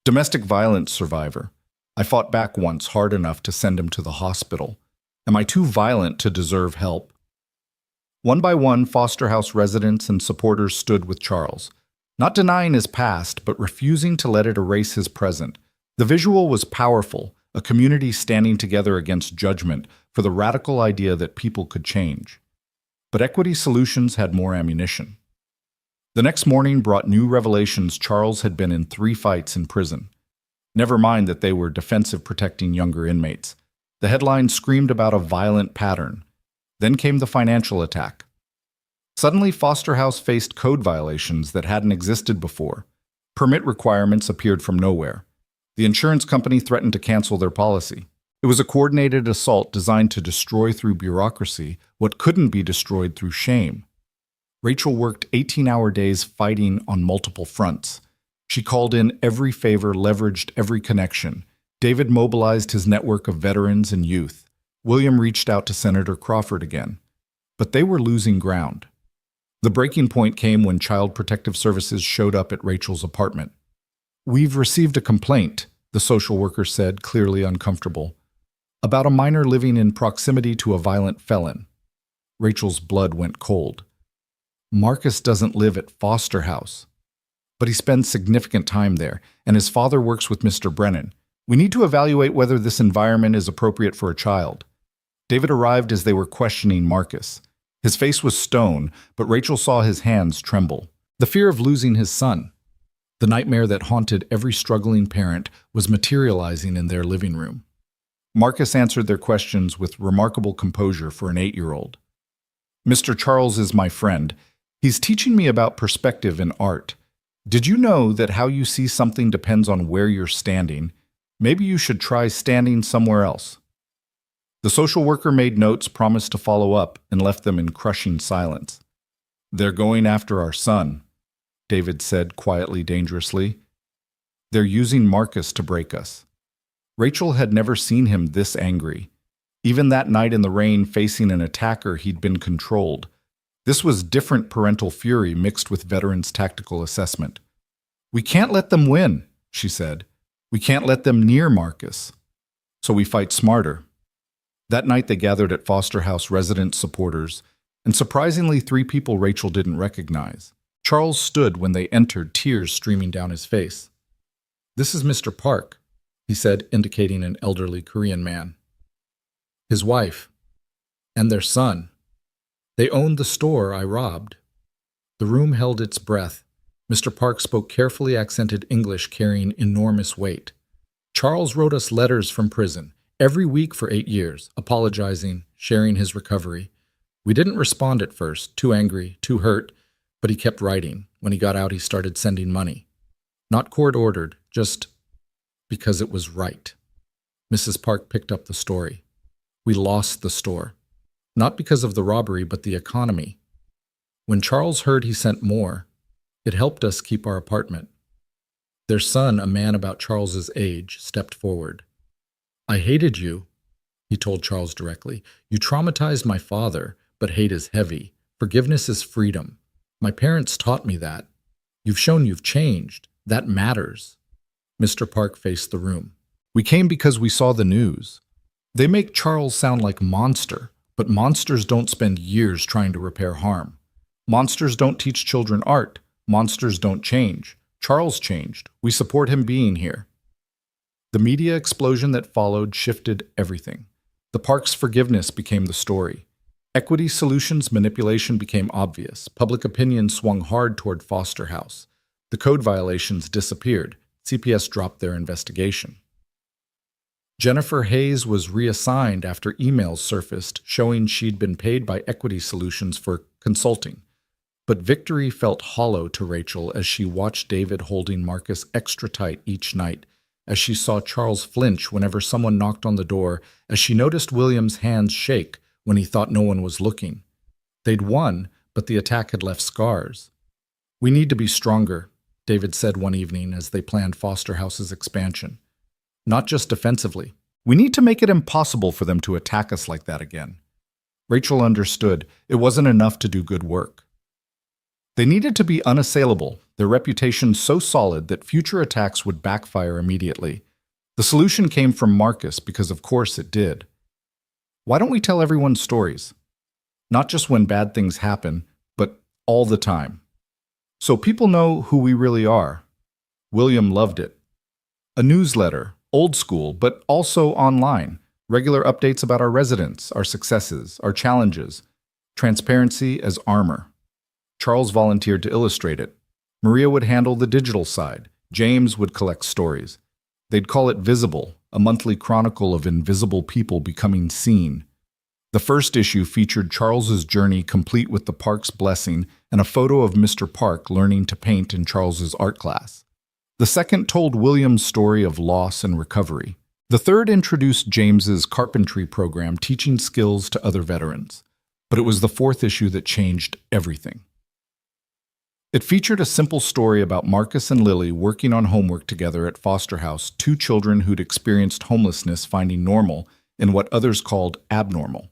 Domestic violence survivor. I fought back once hard enough to send him to the hospital. Am I too violent to deserve help? One by one, foster house residents and supporters stood with Charles, not denying his past, but refusing to let it erase his present. The visual was powerful, a community standing together against judgment for the radical idea that people could change. But Equity Solutions had more ammunition. The next morning brought new revelations. Charles had been in 3 fights in prison. Never mind that they were defensive, protecting younger inmates. The headline screamed about a violent pattern. Then came the financial attack. Suddenly, Foster House faced code violations that hadn't existed before. Permit requirements appeared from nowhere. The insurance company threatened to cancel their policy. It was a coordinated assault designed to destroy through bureaucracy what couldn't be destroyed through shame. Rachel worked 18-hour days fighting on multiple fronts. She called in every favor, leveraged every connection. David mobilized his network of veterans and youth. William reached out to Senator Crawford again. But they were losing ground. The breaking point came when Child Protective Services showed up at Rachel's apartment. We've received a complaint, the social worker said, clearly uncomfortable, about a minor living in proximity to a violent felon. Rachel's blood went cold. Marcus doesn't live at Foster House, but he spends significant time there, and his father works with Mr. Brennan. We need to evaluate whether this environment is appropriate for a child. David arrived as they were questioning Marcus. His face was stone, but Rachel saw his hands tremble. The fear of losing his son, the nightmare that haunted every struggling parent, was materializing in their living room. Marcus answered their questions with remarkable composure for an 8-year-old. Mr. Charles is my friend. He's teaching me about perspective in art. Did you know that how you see something depends on where you're standing? Maybe you should try standing somewhere else. The social worker made notes, promised to follow up, and left them in crushing silence. They're going after our son, David said quietly, dangerously. They're using Marcus to break us. Rachel had never seen him this angry. Even that night in the rain, facing an attacker, he'd been controlled. This was different parental fury mixed with veterans' tactical assessment. We can't let them win, she said. We can't let them near Marcus. So we fight smarter. That night they gathered at Foster House resident supporters, and surprisingly 3 people Rachel didn't recognize. Charles stood when they entered, tears streaming down his face. This is Mr. Park, he said, indicating an elderly Korean man. His wife, and their son. They owned the store I robbed. The room held its breath. Mr. Park spoke carefully accented English carrying enormous weight. Charles wrote us letters from prison, every week for 8 years, apologizing, sharing his recovery. We didn't respond at first, too angry, too hurt, but he kept writing. When he got out, he started sending money. Not court-ordered, just because it was right. Mrs. Park picked up the story. We lost the store. Not because of the robbery, but the economy. When Charles heard he sent more, it helped us keep our apartment. Their son, a man about Charles's age, stepped forward. I hated you, he told Charles directly. You traumatized my father, but hate is heavy. Forgiveness is freedom. My parents taught me that. You've shown you've changed. That matters. Mr. Park faced the room. We came because we saw the news. They make Charles sound like a monster, but monsters don't spend years trying to repair harm. Monsters don't teach children art. Monsters don't change. Charles changed. We support him being here. The media explosion that followed shifted everything. The Park's forgiveness became the story. Equity Solutions manipulation became obvious. Public opinion swung hard toward Foster House. The code violations disappeared. CPS dropped their investigation. Jennifer Hayes was reassigned after emails surfaced showing she'd been paid by Equity Solutions for consulting. But victory felt hollow to Rachel as she watched David holding Marcus extra tight each night, as she saw Charles flinch whenever someone knocked on the door, as she noticed William's hands shake when he thought no one was looking. They'd won, but the attack had left scars. We need to be stronger, David said one evening as they planned Foster House's expansion. Not just defensively. We need to make it impossible for them to attack us like that again. Rachel understood it wasn't enough to do good work. They needed to be unassailable, their reputation so solid that future attacks would backfire immediately. The solution came from Marcus because of course it did. Why don't we tell everyone stories? Not just when bad things happen, but all the time. So people know who we really are. William loved it. A newsletter, old school, but also online. Regular updates about our residents, our successes, our challenges. Transparency as armor. Charles volunteered to illustrate it. Maria would handle the digital side. James would collect stories. They'd call it Visible, a monthly chronicle of invisible people becoming seen. The first issue featured Charles's journey complete with the Park's blessing and a photo of Mr. Park learning to paint in Charles's art class. The second told William's story of loss and recovery. The third introduced James's carpentry program teaching skills to other veterans. But it was the fourth issue that changed everything. It featured a simple story about Marcus and Lily working on homework together at Foster House, two children who'd experienced homelessness finding normal in what others called abnormal.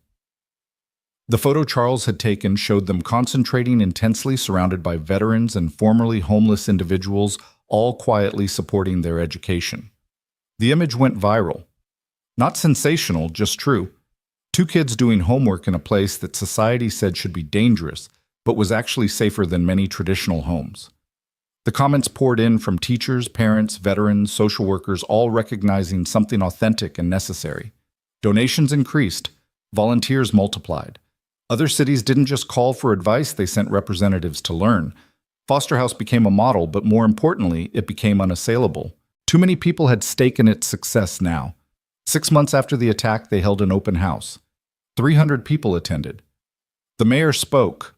The photo Charles had taken showed them concentrating intensely surrounded by veterans and formerly homeless individuals, all quietly supporting their education. The image went viral. Not sensational, just true. Two kids doing homework in a place that society said should be dangerous, but was actually safer than many traditional homes. The comments poured in from teachers, parents, veterans, social workers, all recognizing something authentic and necessary. Donations increased. Volunteers multiplied. Other cities didn't just call for advice, they sent representatives to learn. Foster House became a model, but more importantly, it became unassailable. Too many people had stake in its success now. 6 months after the attack, they held an open house. 300 people attended. The mayor spoke.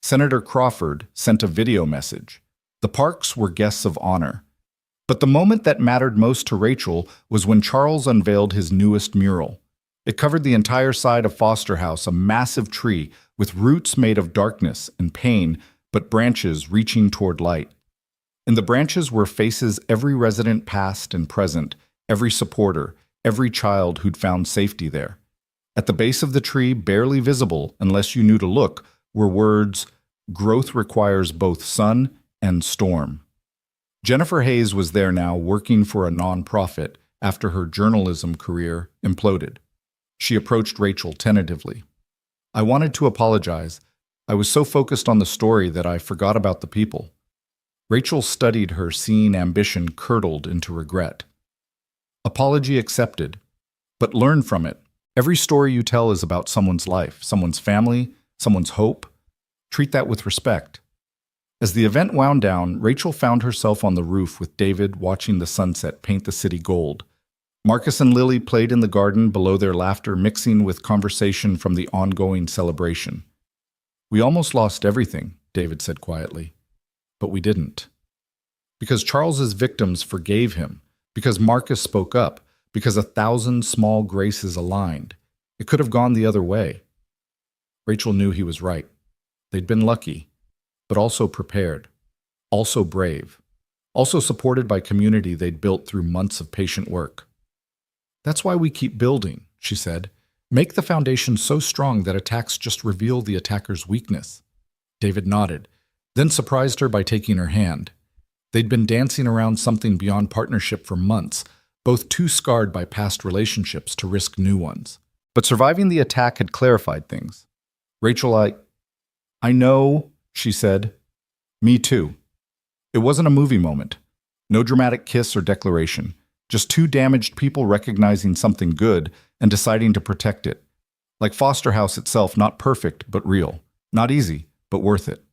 Senator Crawford sent a video message. The Parks were guests of honor. But the moment that mattered most to Rachel was when Charles unveiled his newest mural. It covered the entire side of Foster House, a massive tree with roots made of darkness and pain, but branches reaching toward light. In the branches were faces every resident past and present, every supporter, every child who'd found safety there. At the base of the tree, barely visible unless you knew to look, were words, "Growth requires both sun and storm." Jennifer Hayes was there now working for a nonprofit after her journalism career imploded. She approached Rachel tentatively. "I wanted to apologize. I was so focused on the story that I forgot about the people." Rachel studied her, seeing ambition curdled into regret. "Apology accepted, but learn from it. Every story you tell is about someone's life, someone's family, someone's hope. Treat that with respect." As the event wound down, Rachel found herself on the roof with David watching the sunset paint the city gold. Marcus and Lily played in the garden below, their laughter mixing with conversation from the ongoing celebration. "We almost lost everything," David said quietly. "But we didn't. Because Charles's victims forgave him, because Marcus spoke up, because 1,000 small graces aligned. It could have gone the other way. Rachel knew he was right. They'd been lucky, but also prepared, also brave, also supported by community they'd built through months of patient work. "That's why we keep building," she said. "Make the foundation so strong that attacks just reveal the attacker's weakness." David nodded, then surprised her by taking her hand. They'd been dancing around something beyond partnership for months, both too scarred by past relationships to risk new ones. But surviving the attack had clarified things. "Rachel, I know," she said. "Me too." It wasn't a movie moment. No dramatic kiss or declaration. Just two damaged people recognizing something good and deciding to protect it. Like Foster House itself, not perfect, but real. Not easy, but worth it.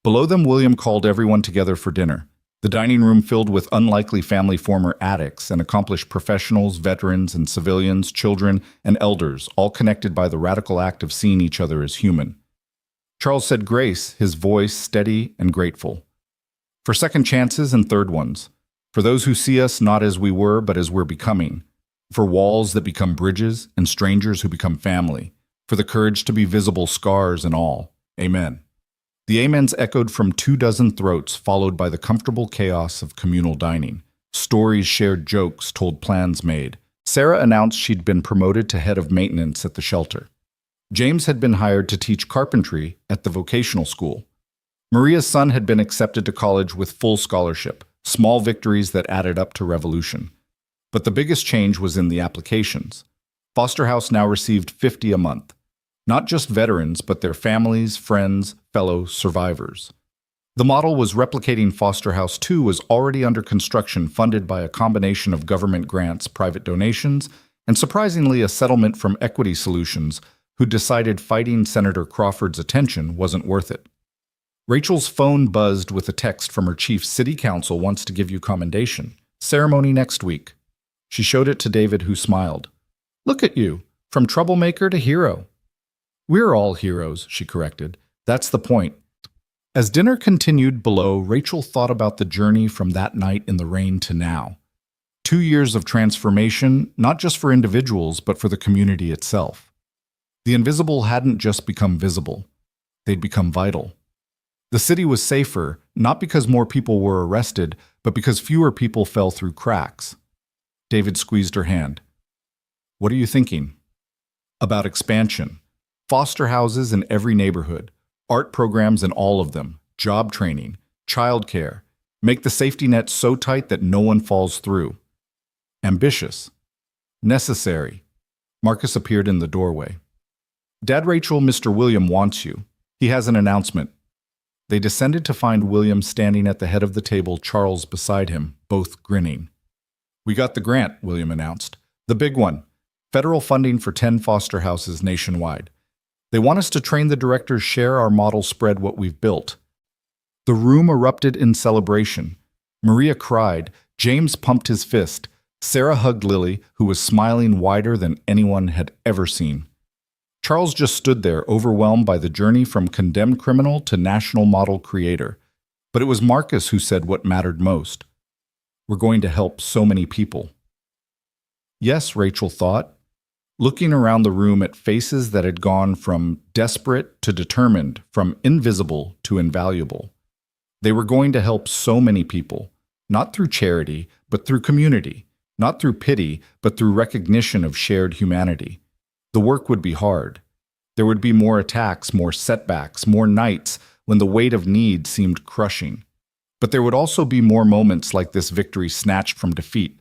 Below them, William called everyone together for dinner. The dining room filled with unlikely family former addicts and accomplished professionals, veterans and civilians, children and elders, all connected by the radical act of seeing each other as human. Charles said grace, his voice steady and grateful. "For second chances and third ones. For those who see us not as we were, but as we're becoming. For walls that become bridges and strangers who become family. For the courage to be visible, scars and all. Amen." The amens echoed from 24 throats, followed by the comfortable chaos of communal dining. Stories shared, jokes told, plans made. Sarah announced she'd been promoted to head of maintenance at the shelter. James had been hired to teach carpentry at the vocational school. Maria's son had been accepted to college with full scholarship, small victories that added up to revolution. But the biggest change was in the applications. Foster House now received 50 a month. Not just veterans, but their families, friends, fellow survivors. The model was replicating Foster House 2 was already under construction, funded by a combination of government grants, private donations, and surprisingly a settlement from Equity Solutions, who decided fighting Senator Crawford's attention wasn't worth it. Rachel's phone buzzed with a text from her chief. "City Council wants to give you commendation. Ceremony next week." She showed it to David, who smiled. "Look at you, from troublemaker to hero." "We're all heroes," she corrected. "That's the point." As dinner continued below, Rachel thought about the journey from that night in the rain to now. 2 years of transformation, not just for individuals, but for the community itself. The invisible hadn't just become visible. They'd become vital. The city was safer, not because more people were arrested, but because fewer people fell through cracks. David squeezed her hand. "What are you thinking?" "About expansion. Foster houses in every neighborhood, art programs in all of them, job training, childcare. Make the safety net so tight that no one falls through. Ambitious. Necessary." Marcus appeared in the doorway. "Dad, Rachel, Mr. William wants you. He has an announcement." They descended to find William standing at the head of the table, Charles beside him, both grinning. "We got the grant," William announced. "The big one. Federal funding for 10 foster houses nationwide. They want us to train the directors, share our model, spread what we've built." The room erupted in celebration. Maria cried. James pumped his fist. Sarah hugged Lily, who was smiling wider than anyone had ever seen. Charles just stood there, overwhelmed by the journey from condemned criminal to national model creator. But it was Marcus who said what mattered most. "We're going to help so many people." Yes, Rachel thought, looking around the room at faces that had gone from desperate to determined, from invisible to invaluable. They were going to help so many people, not through charity, but through community, not through pity, but through recognition of shared humanity. The work would be hard. There would be more attacks, more setbacks, more nights when the weight of need seemed crushing. But there would also be more moments like this victory snatched from defeat.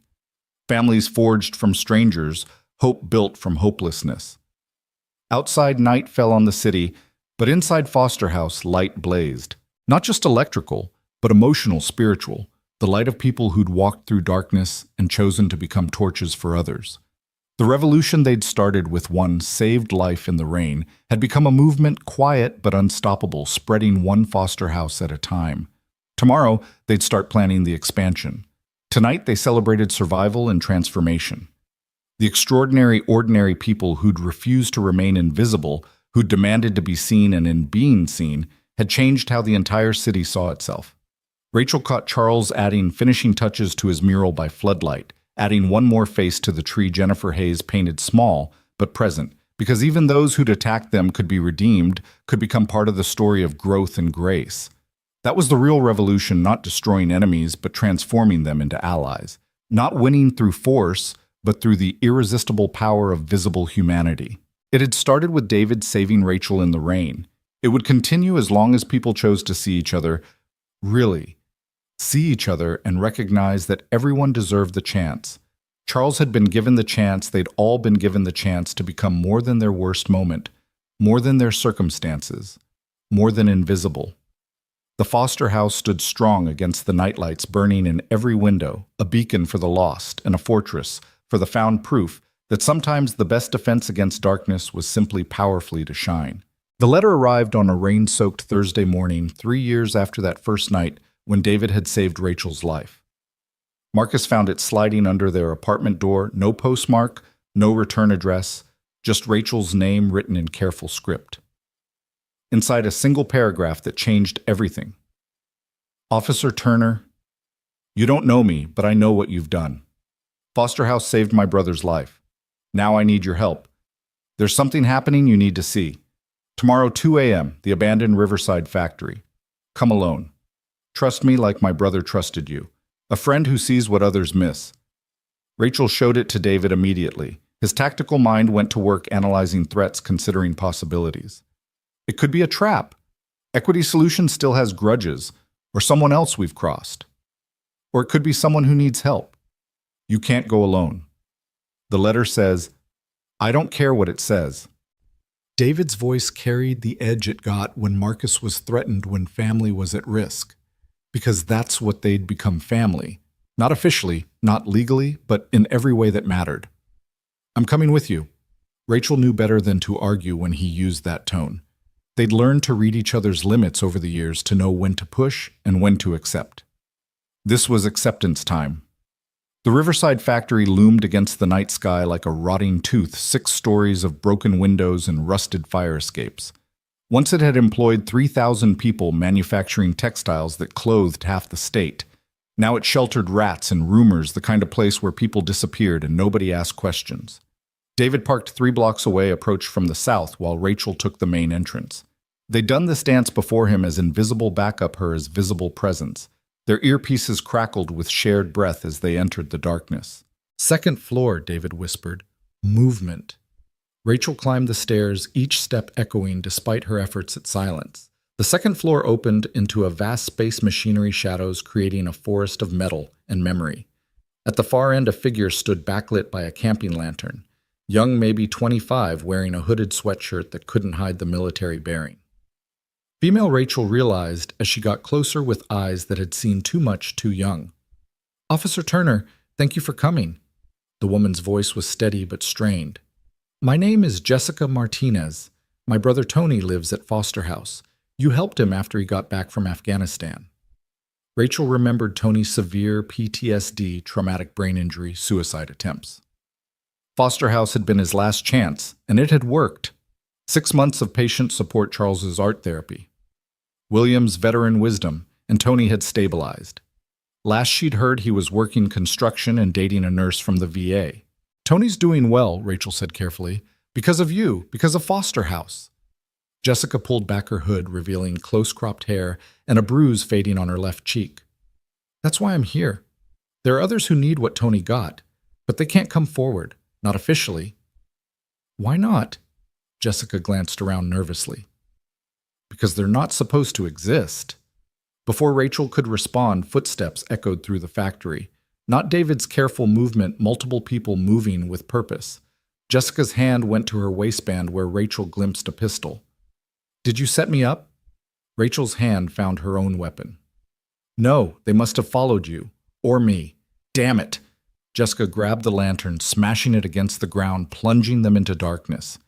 Families forged from strangers, hope built from hopelessness. Outside, night fell on the city, but inside Foster House, light blazed. Not just electrical, but emotional, spiritual. The light of people who'd walked through darkness and chosen to become torches for others. The revolution they'd started with one saved life in the rain had become a movement, quiet but unstoppable, spreading one foster house at a time. Tomorrow, they'd start planning the expansion. Tonight, they celebrated survival and transformation. The extraordinary, ordinary people who'd refused to remain invisible, who'd demanded to be seen and in being seen, had changed how the entire city saw itself. Rachel caught Charles adding finishing touches to his mural by floodlight, adding one more face to the tree Jennifer Hayes painted, small but present, because even those who'd attacked them could be redeemed, could become part of the story of growth and grace. That was the real revolution, not destroying enemies, but transforming them into allies. Not winning through force, but through the irresistible power of visible humanity. It had started with David saving Rachel in the rain. It would continue as long as people chose to see each other, really, see each other and recognize that everyone deserved the chance. Charles had been given the chance, they'd all been given the chance to become more than their worst moment, more than their circumstances, more than invisible. The Foster house stood strong against the nightlights burning in every window, a beacon for the lost and a fortress for the found, proof that sometimes the best defense against darkness was simply powerfully to shine. The letter arrived on a rain-soaked Thursday morning, 3 years after that first night when David had saved Rachel's life. Marcus found it sliding under their apartment door, no postmark, no return address, just Rachel's name written in careful script. Inside a single paragraph that changed everything. Officer Turner, you don't know me, but I know what you've done. Foster House saved my brother's life. Now I need your help. There's something happening you need to see. Tomorrow 2 a.m., the abandoned Riverside factory. Come alone. Trust me like my brother trusted you. A friend who sees what others miss. Rachel showed it to David immediately. His tactical mind went to work analyzing threats, considering possibilities. It could be a trap. Equity Solutions still has grudges, or someone else we've crossed. Or it could be someone who needs help. You can't go alone. The letter says, I don't care what it says. David's voice carried the edge it got when Marcus was threatened, when family was at risk. Because that's what they'd become, family. Not officially, not legally, but in every way that mattered. I'm coming with you. Rachel knew better than to argue when he used that tone. They'd learned to read each other's limits over the years, to know when to push and when to accept. This was acceptance time. The Riverside factory loomed against the night sky like a rotting tooth, 6 stories of broken windows and rusted fire escapes. Once it had employed 3,000 people manufacturing textiles that clothed half the state. Now it sheltered rats and rumors, the kind of place where people disappeared and nobody asked questions. David, parked 3 blocks away, approached from the south while Rachel took the main entrance. They'd done this dance before him, as invisible backup, her as visible presence. Their earpieces crackled with shared breath as they entered the darkness. Second floor, David whispered. Movement. Rachel climbed the stairs, each step echoing despite her efforts at silence. The second floor opened into a vast space machinery shadows, creating a forest of metal and memory. At the far end, a figure stood backlit by a camping lantern. Young, maybe 25, wearing a hooded sweatshirt that couldn't hide the military bearing. Female Rachel realized as she got closer with eyes that had seen too much too young. Officer Turner, thank you for coming. The woman's voice was steady but strained. My name is Jessica Martinez. My brother Tony lives at Foster House. You helped him after he got back from Afghanistan. Rachel remembered Tony's severe PTSD, traumatic brain injury, suicide attempts. Foster House had been his last chance, and it had worked. 6 months of patient support, Charles's art therapy. William's veteran wisdom, and Tony had stabilized. Last she'd heard, he was working construction and dating a nurse from the VA. Tony's doing well, Rachel said carefully. Because of you, because of Foster House. Jessica pulled back her hood, revealing close-cropped hair and a bruise fading on her left cheek. That's why I'm here. There are others who need what Tony got, but they can't come forward, not officially. Why not? Jessica glanced around nervously. Because they're not supposed to exist. Before Rachel could respond, footsteps echoed through the factory. Not David's careful movement, multiple people moving with purpose. Jessica's hand went to her waistband where Rachel glimpsed a pistol. Did you set me up? Rachel's hand found her own weapon. No, they must have followed you. Or me. Damn it! Jessica grabbed the lantern, smashing it against the ground, plunging them into darkness.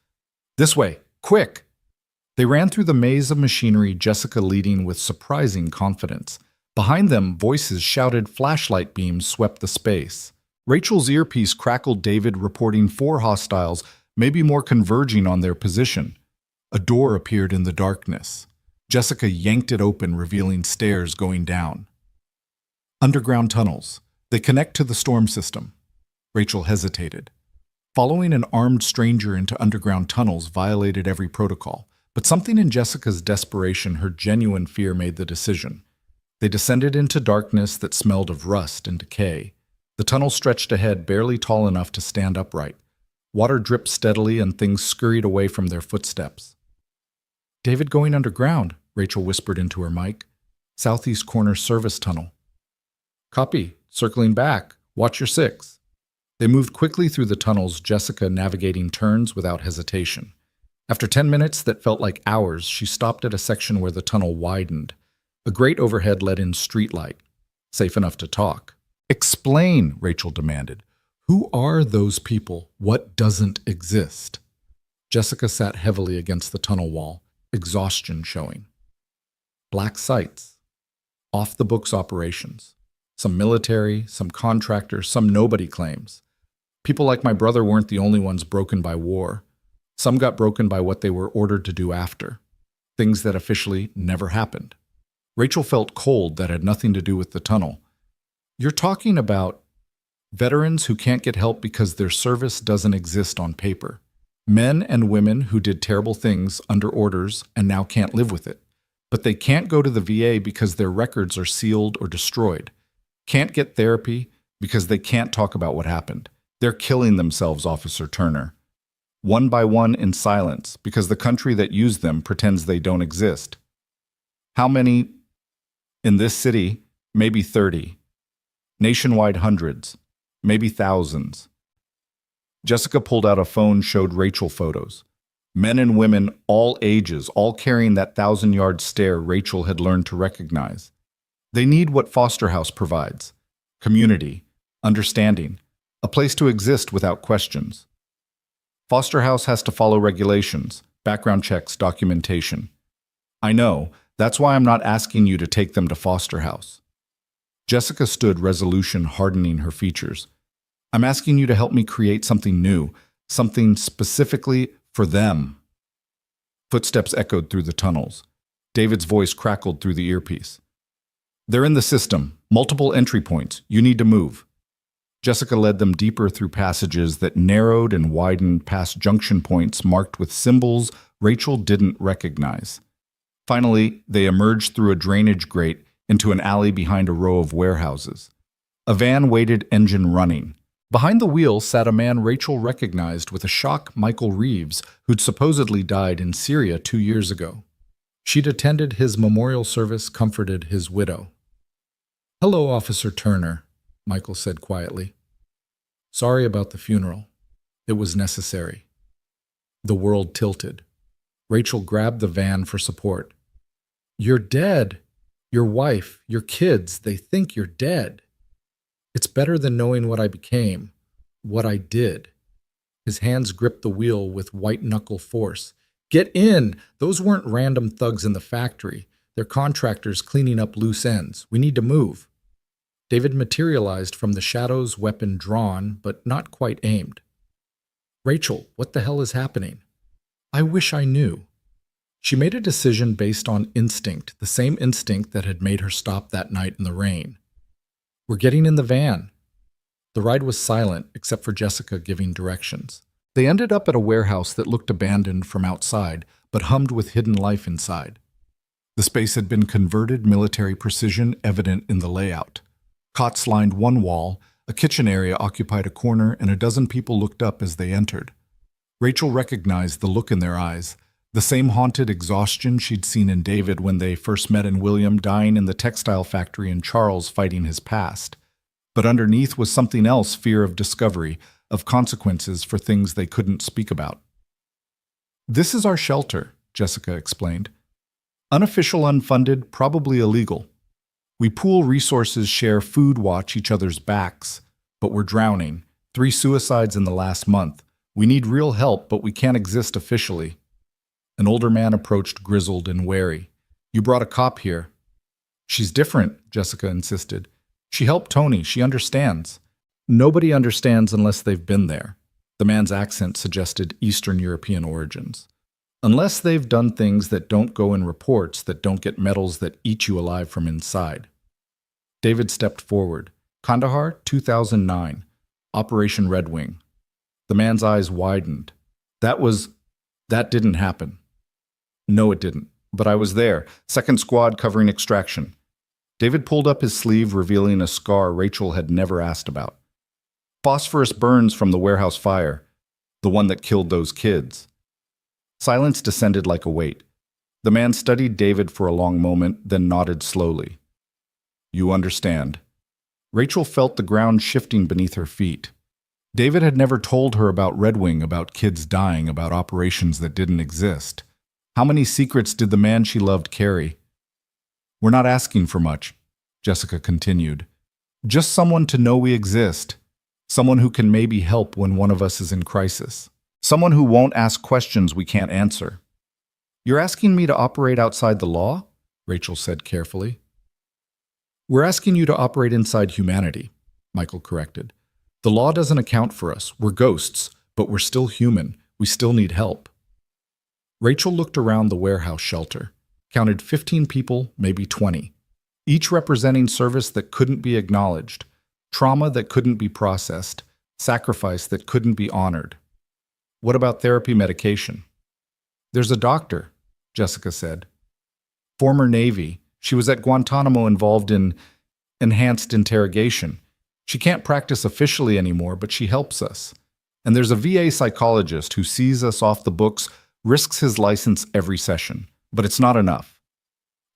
This way! Quick! They ran through the maze of machinery, Jessica leading with surprising confidence. Behind them, voices shouted, flashlight beams swept the space. Rachel's earpiece crackled, David reporting 4 hostiles, maybe more, converging on their position. A door appeared in the darkness. Jessica yanked it open, revealing stairs going down. Underground tunnels. They connect to the storm system. Rachel hesitated. Following an armed stranger into underground tunnels violated every protocol, but something in Jessica's desperation, her genuine fear, made the decision. They descended into darkness that smelled of rust and decay. The tunnel stretched ahead, barely tall enough to stand upright. Water dripped steadily and things scurried away from their footsteps. "David going underground," Rachel whispered into her mic. "Southeast corner service tunnel." "Copy. Circling back. Watch your six." They moved quickly through the tunnels, Jessica navigating turns without hesitation. After 10 minutes that felt like hours, she stopped at a section where the tunnel widened. A grate overhead let in streetlight. Safe enough to talk. "Explain," Rachel demanded. "Who are those people? What doesn't exist?" Jessica sat heavily against the tunnel wall, exhaustion showing. Black sites. Off-the-books operations. Some military, some contractors, some nobody claims. People like my brother weren't the only ones broken by war. Some got broken by what they were ordered to do after. Things that officially never happened. Rachel felt cold that had nothing to do with the tunnel. "You're talking about veterans who can't get help because their service doesn't exist on paper. Men and women who did terrible things under orders and now can't live with it. But they can't go to the VA because their records are sealed or destroyed. Can't get therapy because they can't talk about what happened. They're killing themselves, Officer Turner. One by one in silence because the country that used them pretends they don't exist. How many? In this city, maybe 30. Nationwide, hundreds. Maybe thousands." Jessica pulled out a phone, showed Rachel photos. Men and women, all ages, all carrying that 1,000-yard stare Rachel had learned to recognize. They need what Foster House provides: community, understanding, a place to exist without questions. Foster House has to follow regulations, background checks, documentation. I know, that's why I'm not asking you to take them to Foster House. Jessica stood, resolution hardening her features. I'm asking you to help me create something new, something specifically for them. Footsteps echoed through the tunnels. David's voice crackled through the earpiece. "They're in the system, multiple entry points. You need to move." Jessica led them deeper through passages that narrowed and widened past junction points marked with symbols Rachel didn't recognize. Finally, they emerged through a drainage grate into an alley behind a row of warehouses. A van waited, engine running. Behind the wheel sat a man Rachel recognized with a shock, Michael Reeves, who'd supposedly died in Syria 2 years ago. She'd attended his memorial service, comforted his widow. "Hello, Officer Turner," Michael said quietly. "Sorry about the funeral. It was necessary." The world tilted. Rachel grabbed the van for support. "You're dead. Your wife, your kids, they think you're dead. It's better than knowing what I became, what I did." His hands gripped the wheel with white-knuckle force. "Get in! Those weren't random thugs in the factory. They're contractors cleaning up loose ends. We need to move." David materialized from the shadows, weapon drawn, but not quite aimed. "Rachel, what the hell is happening?" "I wish I knew." She made a decision based on instinct, the same instinct that had made her stop that night in the rain. "We're getting in the van." The ride was silent, except for Jessica giving directions. They ended up at a warehouse that looked abandoned from outside, but hummed with hidden life inside. The space had been converted, military precision evident in the layout. Cots lined one wall, a kitchen area occupied a corner, and a dozen people looked up as they entered. Rachel recognized the look in their eyes, the same haunted exhaustion she'd seen in David when they first met in William, dying in the textile factory, and Charles fighting his past. But underneath was something else: fear of discovery, of consequences for things they couldn't speak about. "This is our shelter," Jessica explained. "Unofficial, unfunded, probably illegal. We pool resources, share food, watch each other's backs. But we're drowning. 3 suicides in the last month. We need real help, but we can't exist officially." An older man approached, grizzled and wary. "You brought a cop here." "She's different," Jessica insisted. "She helped Tony. She understands." "Nobody understands unless they've been there." The man's accent suggested Eastern European origins. "Unless they've done things that don't go in reports, that don't get medals, that eat you alive from inside." David stepped forward. "Kandahar, 2009. Operation Red Wing." The man's eyes widened. That didn't happen. No, it didn't. But I was there. Second squad covering extraction. David pulled up his sleeve, revealing a scar Rachel had never asked about. Phosphorus burns from the warehouse fire, the one that killed those kids. Silence descended like a weight. The man studied David for a long moment, then nodded slowly. You understand. Rachel felt the ground shifting beneath her feet. David had never told her about Red Wing, about kids dying, about operations that didn't exist. How many secrets did the man she loved carry? We're not asking for much, Jessica continued. Just someone to know we exist. Someone who can maybe help when one of us is in crisis. Someone who won't ask questions we can't answer. You're asking me to operate outside the law? Rachel said carefully. We're asking you to operate inside humanity, Michael corrected. The law doesn't account for us. We're ghosts, but we're still human. We still need help. Rachel looked around the warehouse shelter, counted 15 people, maybe 20, each representing service that couldn't be acknowledged, trauma that couldn't be processed, sacrifice that couldn't be honored. What about therapy medication? There's a doctor, Jessica said. Former Navy. She was at Guantanamo involved in enhanced interrogation. She can't practice officially anymore, but she helps us. And there's a VA psychologist who sees us off the books, risks his license every session. But it's not enough.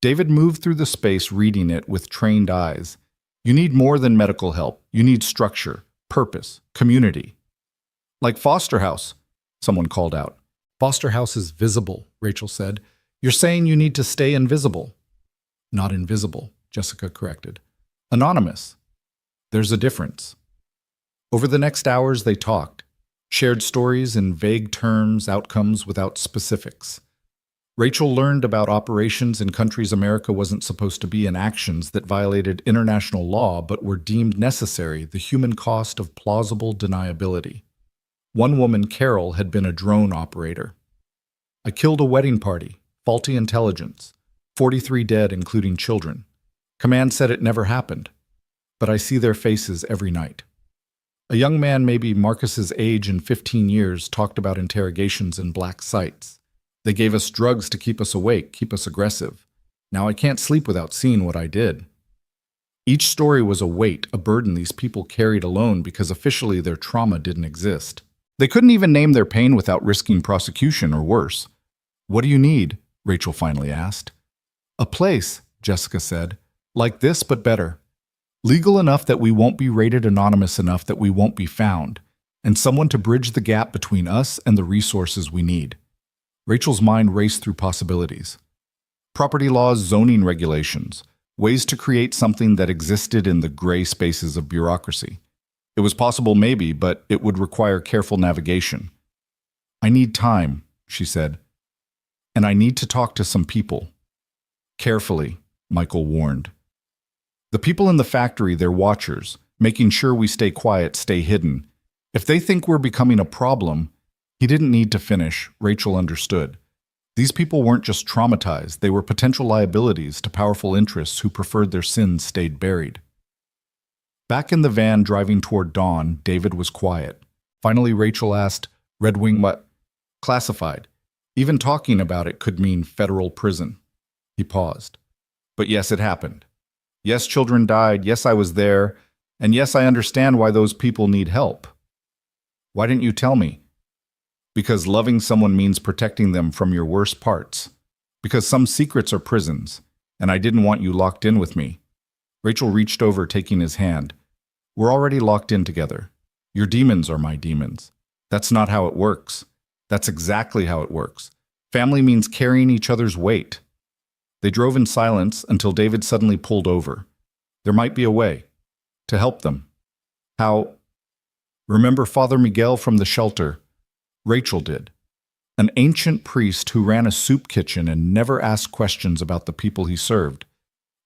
David moved through the space reading it with trained eyes. You need more than medical help. You need structure, purpose, community. Like Foster House, someone called out. Foster House is visible, Rachel said. You're saying you need to stay invisible. Not invisible, Jessica corrected. Anonymous. There's a difference. Over the next hours they talked, shared stories in vague terms, outcomes without specifics. Rachel learned about operations in countries America wasn't supposed to be in, actions that violated international law but were deemed necessary, the human cost of plausible deniability. One woman, Carol, had been a drone operator. I killed a wedding party, faulty intelligence, 43 dead including children. Command said it never happened, but I see their faces every night. A young man, maybe Marcus's age in 15 years, talked about interrogations in black sites. They gave us drugs to keep us awake, keep us aggressive. Now I can't sleep without seeing what I did. Each story was a weight, a burden these people carried alone because officially their trauma didn't exist. They couldn't even name their pain without risking prosecution or worse. What do you need? Rachel finally asked. A place, Jessica said, like this but better. Legal enough that we won't be rated, anonymous enough that we won't be found, and someone to bridge the gap between us and the resources we need. Rachel's mind raced through possibilities. Property laws, zoning regulations, ways to create something that existed in the gray spaces of bureaucracy. It was possible maybe, but it would require careful navigation. I need time, she said, and I need to talk to some people. Carefully, Michael warned. The people in the factory, they're watchers, making sure we stay quiet, stay hidden. If they think we're becoming a problem, he didn't need to finish, Rachel understood. These people weren't just traumatized, they were potential liabilities to powerful interests who preferred their sins stayed buried. Back in the van driving toward dawn, David was quiet. Finally, Rachel asked, Red Wing what? Classified. Even talking about it could mean federal prison. He paused. But yes, it happened. Yes, children died. Yes, I was there. And yes, I understand why those people need help. Why didn't you tell me? Because loving someone means protecting them from your worst parts. Because some secrets are prisons, and I didn't want you locked in with me. Rachel reached over, taking his hand. We're already locked in together. Your demons are my demons. That's not how it works. That's exactly how it works. Family means carrying each other's weight. They drove in silence until David suddenly pulled over. There might be a way to help them. How? Remember Father Miguel from the shelter? Rachel did. An ancient priest who ran a soup kitchen and never asked questions about the people he served.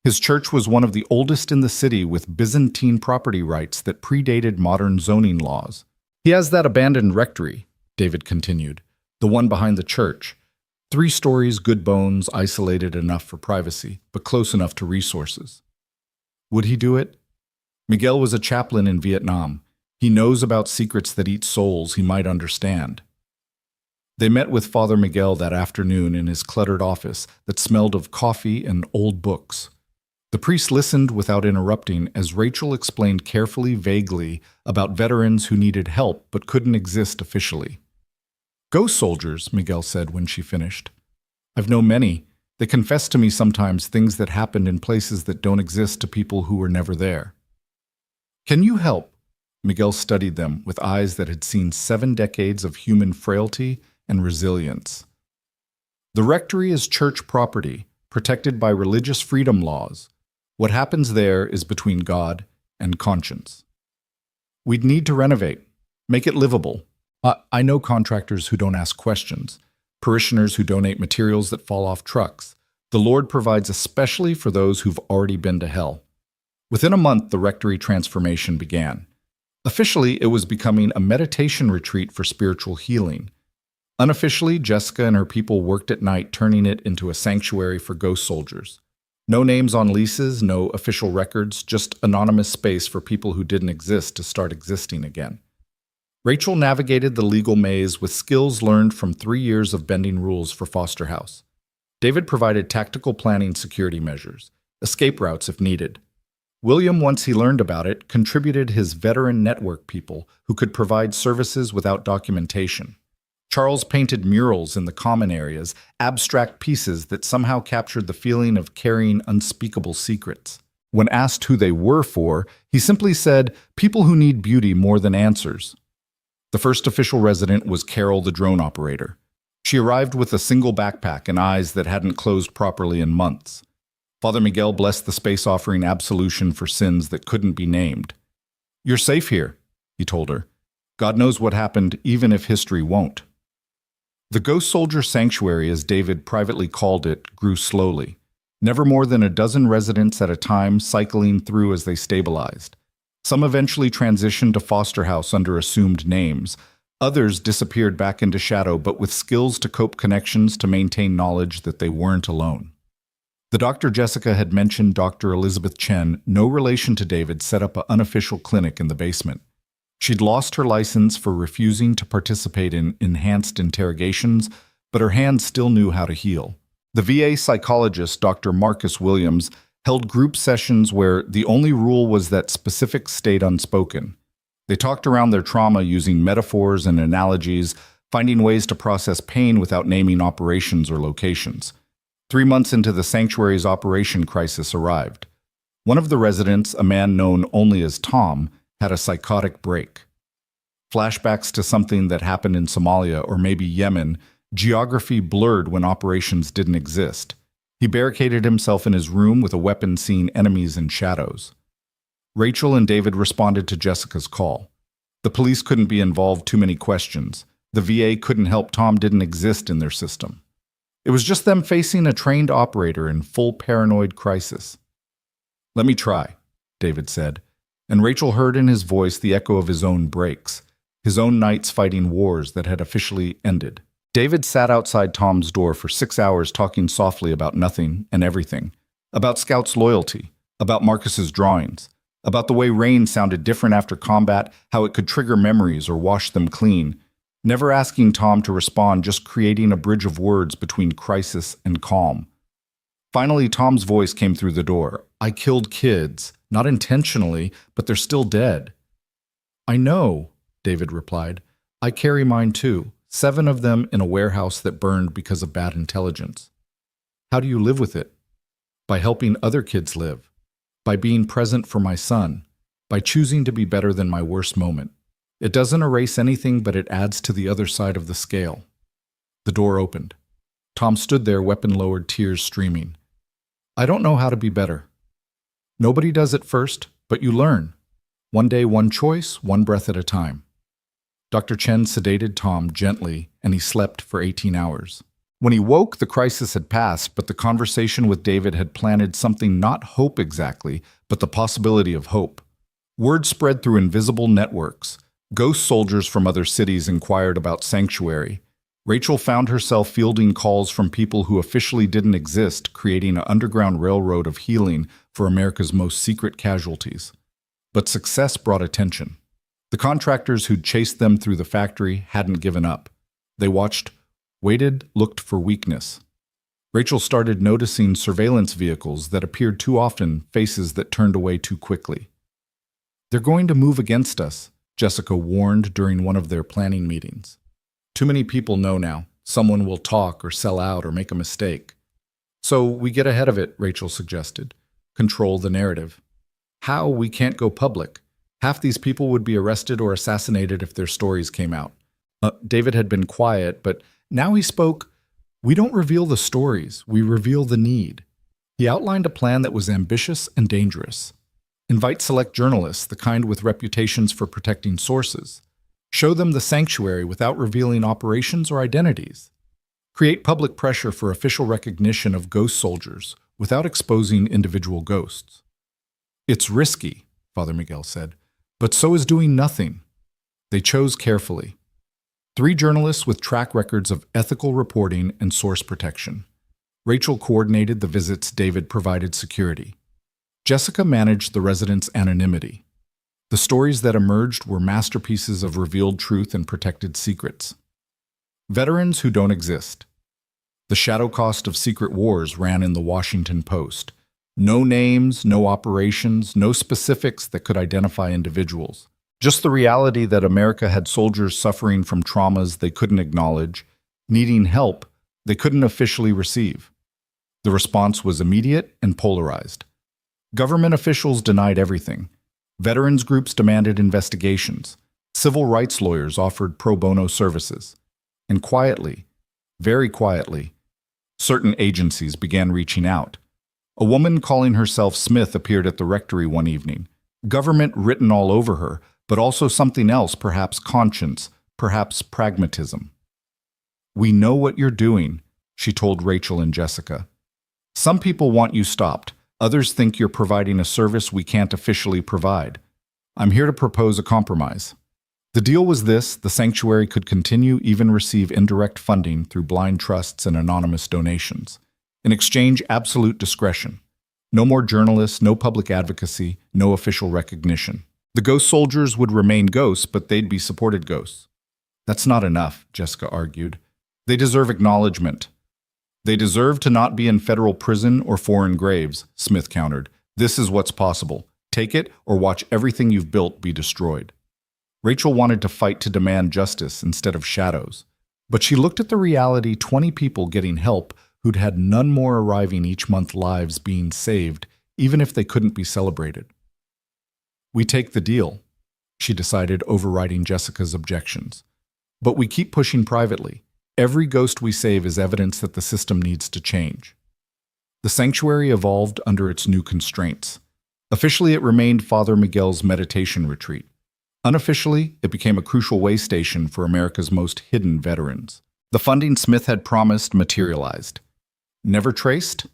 His church was one of the oldest in the city with Byzantine property rights that predated modern zoning laws. He has that abandoned rectory, David continued, the one behind the church. 3 stories, good bones, isolated enough for privacy, but close enough to resources. Would he do it? Miguel was a chaplain in Vietnam. He knows about secrets that eat souls he might understand. They met with Father Miguel that afternoon in his cluttered office that smelled of coffee and old books. The priest listened without interrupting as Rachel explained carefully, vaguely, about veterans who needed help but couldn't exist officially. "Ghost soldiers," Miguel said when she finished. "I've known many. They confess to me sometimes things that happened in places that don't exist to people who were never there." "Can you help?" Miguel studied them with eyes that had seen 7 decades of human frailty and resilience. "The rectory is church property, protected by religious freedom laws. What happens there is between God and conscience. We'd need to renovate, make it livable. I know contractors who don't ask questions, parishioners who donate materials that fall off trucks. The Lord provides especially for those who've already been to hell." Within a month, the rectory transformation began. Officially, it was becoming a meditation retreat for spiritual healing. Unofficially, Jessica and her people worked at night, turning it into a sanctuary for ghost soldiers. No names on leases, no official records, just anonymous space for people who didn't exist to start existing again. Rachel navigated the legal maze with skills learned from 3 years of bending rules for Foster House. David provided tactical planning security measures, escape routes if needed. William, once he learned about it, contributed his veteran network people who could provide services without documentation. Charles painted murals in the common areas, abstract pieces that somehow captured the feeling of carrying unspeakable secrets. When asked who they were for, he simply said, "People who need beauty more than answers." The first official resident was Carol, the drone operator. She arrived with a single backpack and eyes that hadn't closed properly in months. Father Miguel blessed the space, offering absolution for sins that couldn't be named. "You're safe here," he told her. "God knows what happened, even if history won't." The Ghost Soldier Sanctuary, as David privately called it, grew slowly. Never more than a dozen residents at a time, cycling through as they stabilized. Some eventually transitioned to Foster House under assumed names. Others disappeared back into shadow, but with skills to cope, connections to maintain knowledge that they weren't alone. The doctor Jessica had mentioned, Dr. Elizabeth Chen, no relation to David, set up an unofficial clinic in the basement. She'd lost her license for refusing to participate in enhanced interrogations, but her hands still knew how to heal. The VA psychologist, Dr. Marcus Williams, held group sessions where the only rule was that specifics stayed unspoken. They talked around their trauma using metaphors and analogies, finding ways to process pain without naming operations or locations. 3 months into the sanctuary's operation, crisis arrived. One of the residents, a man known only as Tom, had a psychotic break. Flashbacks to something that happened in Somalia or maybe Yemen, geography blurred when operations didn't exist. He barricaded himself in his room with a weapon, seeing enemies in shadows. Rachel and David responded to Jessica's call. The police couldn't be involved, too many questions. The VA couldn't help, Tom didn't exist in their system. It was just them facing a trained operator in full paranoid crisis. "Let me try," David said, and Rachel heard in his voice the echo of his own breaks, his own nights fighting wars that had officially ended. David sat outside Tom's door for 6 hours, talking softly about nothing and everything, about Scout's loyalty, about Marcus's drawings, about the way rain sounded different after combat, how it could trigger memories or wash them clean, never asking Tom to respond, just creating a bridge of words between crisis and calm. Finally, Tom's voice came through the door. "I killed kids, not intentionally, but they're still dead." "I know," David replied. "I carry mine too. 7 of them in a warehouse that burned because of bad intelligence." "How do you live with it?" "By helping other kids live. By being present for my son. By choosing to be better than my worst moment. It doesn't erase anything, but it adds to the other side of the scale." The door opened. Tom stood there, weapon lowered, tears streaming. "I don't know how to be better. Nobody does at first, but you learn. One day, one choice, one breath at a time." Dr. Chen sedated Tom gently, and he slept for 18 hours. When he woke, the crisis had passed, but the conversation with David had planted something, not hope exactly, but the possibility of hope. Word spread through invisible networks. Ghost soldiers from other cities inquired about Sanctuary. Rachel found herself fielding calls from people who officially didn't exist, creating an underground railroad of healing for America's most secret casualties. But success brought attention. The contractors who'd chased them through the factory hadn't given up. They watched, waited, looked for weakness. Rachel started noticing surveillance vehicles that appeared too often, faces that turned away too quickly. "They're going to move against us," Jessica warned during one of their planning meetings. "Too many people know now. Someone will talk or sell out or make a mistake." "So we get ahead of it," Rachel suggested. "Control the narrative." "How? We can't go public. Half these people would be arrested or assassinated if their stories came out." David had been quiet, but now he spoke. "We don't reveal the stories, we reveal the need." He outlined a plan that was ambitious and dangerous. Invite select journalists, the kind with reputations for protecting sources. Show them the sanctuary without revealing operations or identities. Create public pressure for official recognition of ghost soldiers without exposing individual ghosts. "It's risky," Father Miguel said, "but so is doing nothing." They chose carefully. 3 journalists with track records of ethical reporting and source protection. Rachel coordinated the visits, David provided security. Jessica managed the residents' anonymity. The stories that emerged were masterpieces of revealed truth and protected secrets. Veterans who don't exist. The shadow cost of secret wars ran in the Washington Post. No names, no operations, no specifics that could identify individuals. Just the reality that America had soldiers suffering from traumas they couldn't acknowledge, needing help they couldn't officially receive. The response was immediate and polarized. Government officials denied everything. Veterans groups demanded investigations. Civil rights lawyers offered pro bono services. And quietly, very quietly, certain agencies began reaching out. A woman calling herself Smith appeared at the rectory one evening. Government written all over her, but also something else, perhaps conscience, perhaps pragmatism. "We know what you're doing," she told Rachel and Jessica. "Some people want you stopped. Others think you're providing a service we can't officially provide. I'm here to propose a compromise." The deal was this: the sanctuary could continue, even receive indirect funding through blind trusts and anonymous donations. In exchange, absolute discretion. No more journalists, no public advocacy, no official recognition. The ghost soldiers would remain ghosts, but they'd be supported ghosts. "That's not enough," Jessica argued. "They deserve acknowledgement." "They deserve to not be in federal prison or foreign graves," Smith countered. "This is what's possible. Take it or watch everything you've built be destroyed." Rachel wanted to fight to demand justice instead of shadows. But she looked at the reality: 20 people getting help who'd had none more arriving each month, lives being saved, even if they couldn't be celebrated. "We take the deal," she decided, overriding Jessica's objections. "But we keep pushing privately. Every ghost we save is evidence that the system needs to change." The sanctuary evolved under its new constraints. Officially, it remained Father Miguel's meditation retreat. Unofficially, it became a crucial way station for America's most hidden veterans. The funding Smith had promised materialized. Never traced,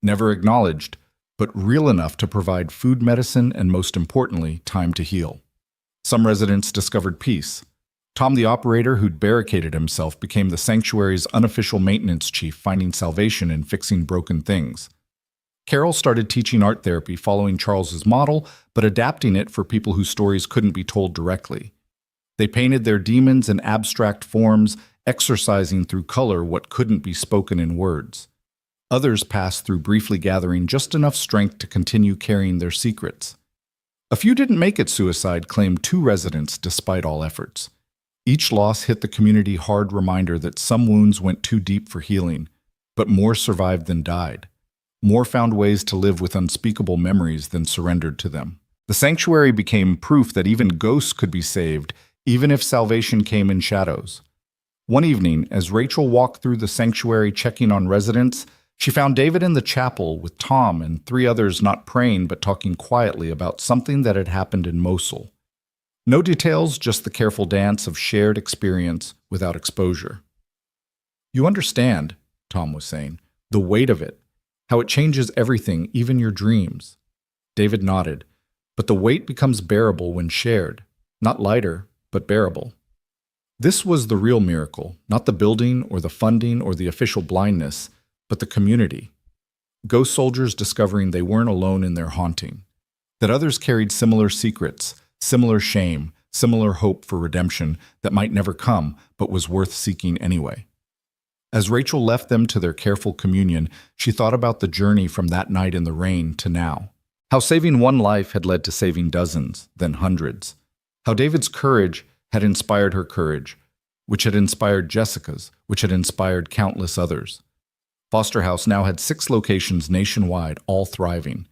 never acknowledged, but real enough to provide food, medicine, and most importantly, time to heal. Some residents discovered peace. Tom, the operator who'd barricaded himself, became the sanctuary's unofficial maintenance chief, finding salvation in fixing broken things. Carol started teaching art therapy, following Charles's model, but adapting it for people whose stories couldn't be told directly. They painted their demons in abstract forms, exercising through color what couldn't be spoken in words. Others passed through briefly gathering just enough strength to continue carrying their secrets. A few didn't make it, suicide claimed 2 residents despite all efforts. Each loss hit the community hard reminder that some wounds went too deep for healing, but more survived than died. More found ways to live with unspeakable memories than surrendered to them. The sanctuary became proof that even ghosts could be saved, even if salvation came in shadows. One evening, as Rachel walked through the sanctuary checking on residents, she found David in the chapel with Tom and 3 others, not praying but talking quietly about something that had happened in Mosul. No details, just the careful dance of shared experience without exposure. "You understand," Tom was saying, "the weight of it, how it changes everything, even your dreams." David nodded. "But the weight becomes bearable when shared. Not lighter, but bearable." This was the real miracle, not the building or the funding or the official blindness, but the community. Ghost soldiers discovering they weren't alone in their haunting, that others carried similar secrets, similar shame, similar hope for redemption that might never come but was worth seeking anyway. As Rachel left them to their careful communion, she thought about the journey from that night in the rain to now. How saving one life had led to saving dozens, then hundreds. How David's courage had inspired her courage, which had inspired Jessica's, which had inspired countless others. Foster House now had 6 locations nationwide, all thriving.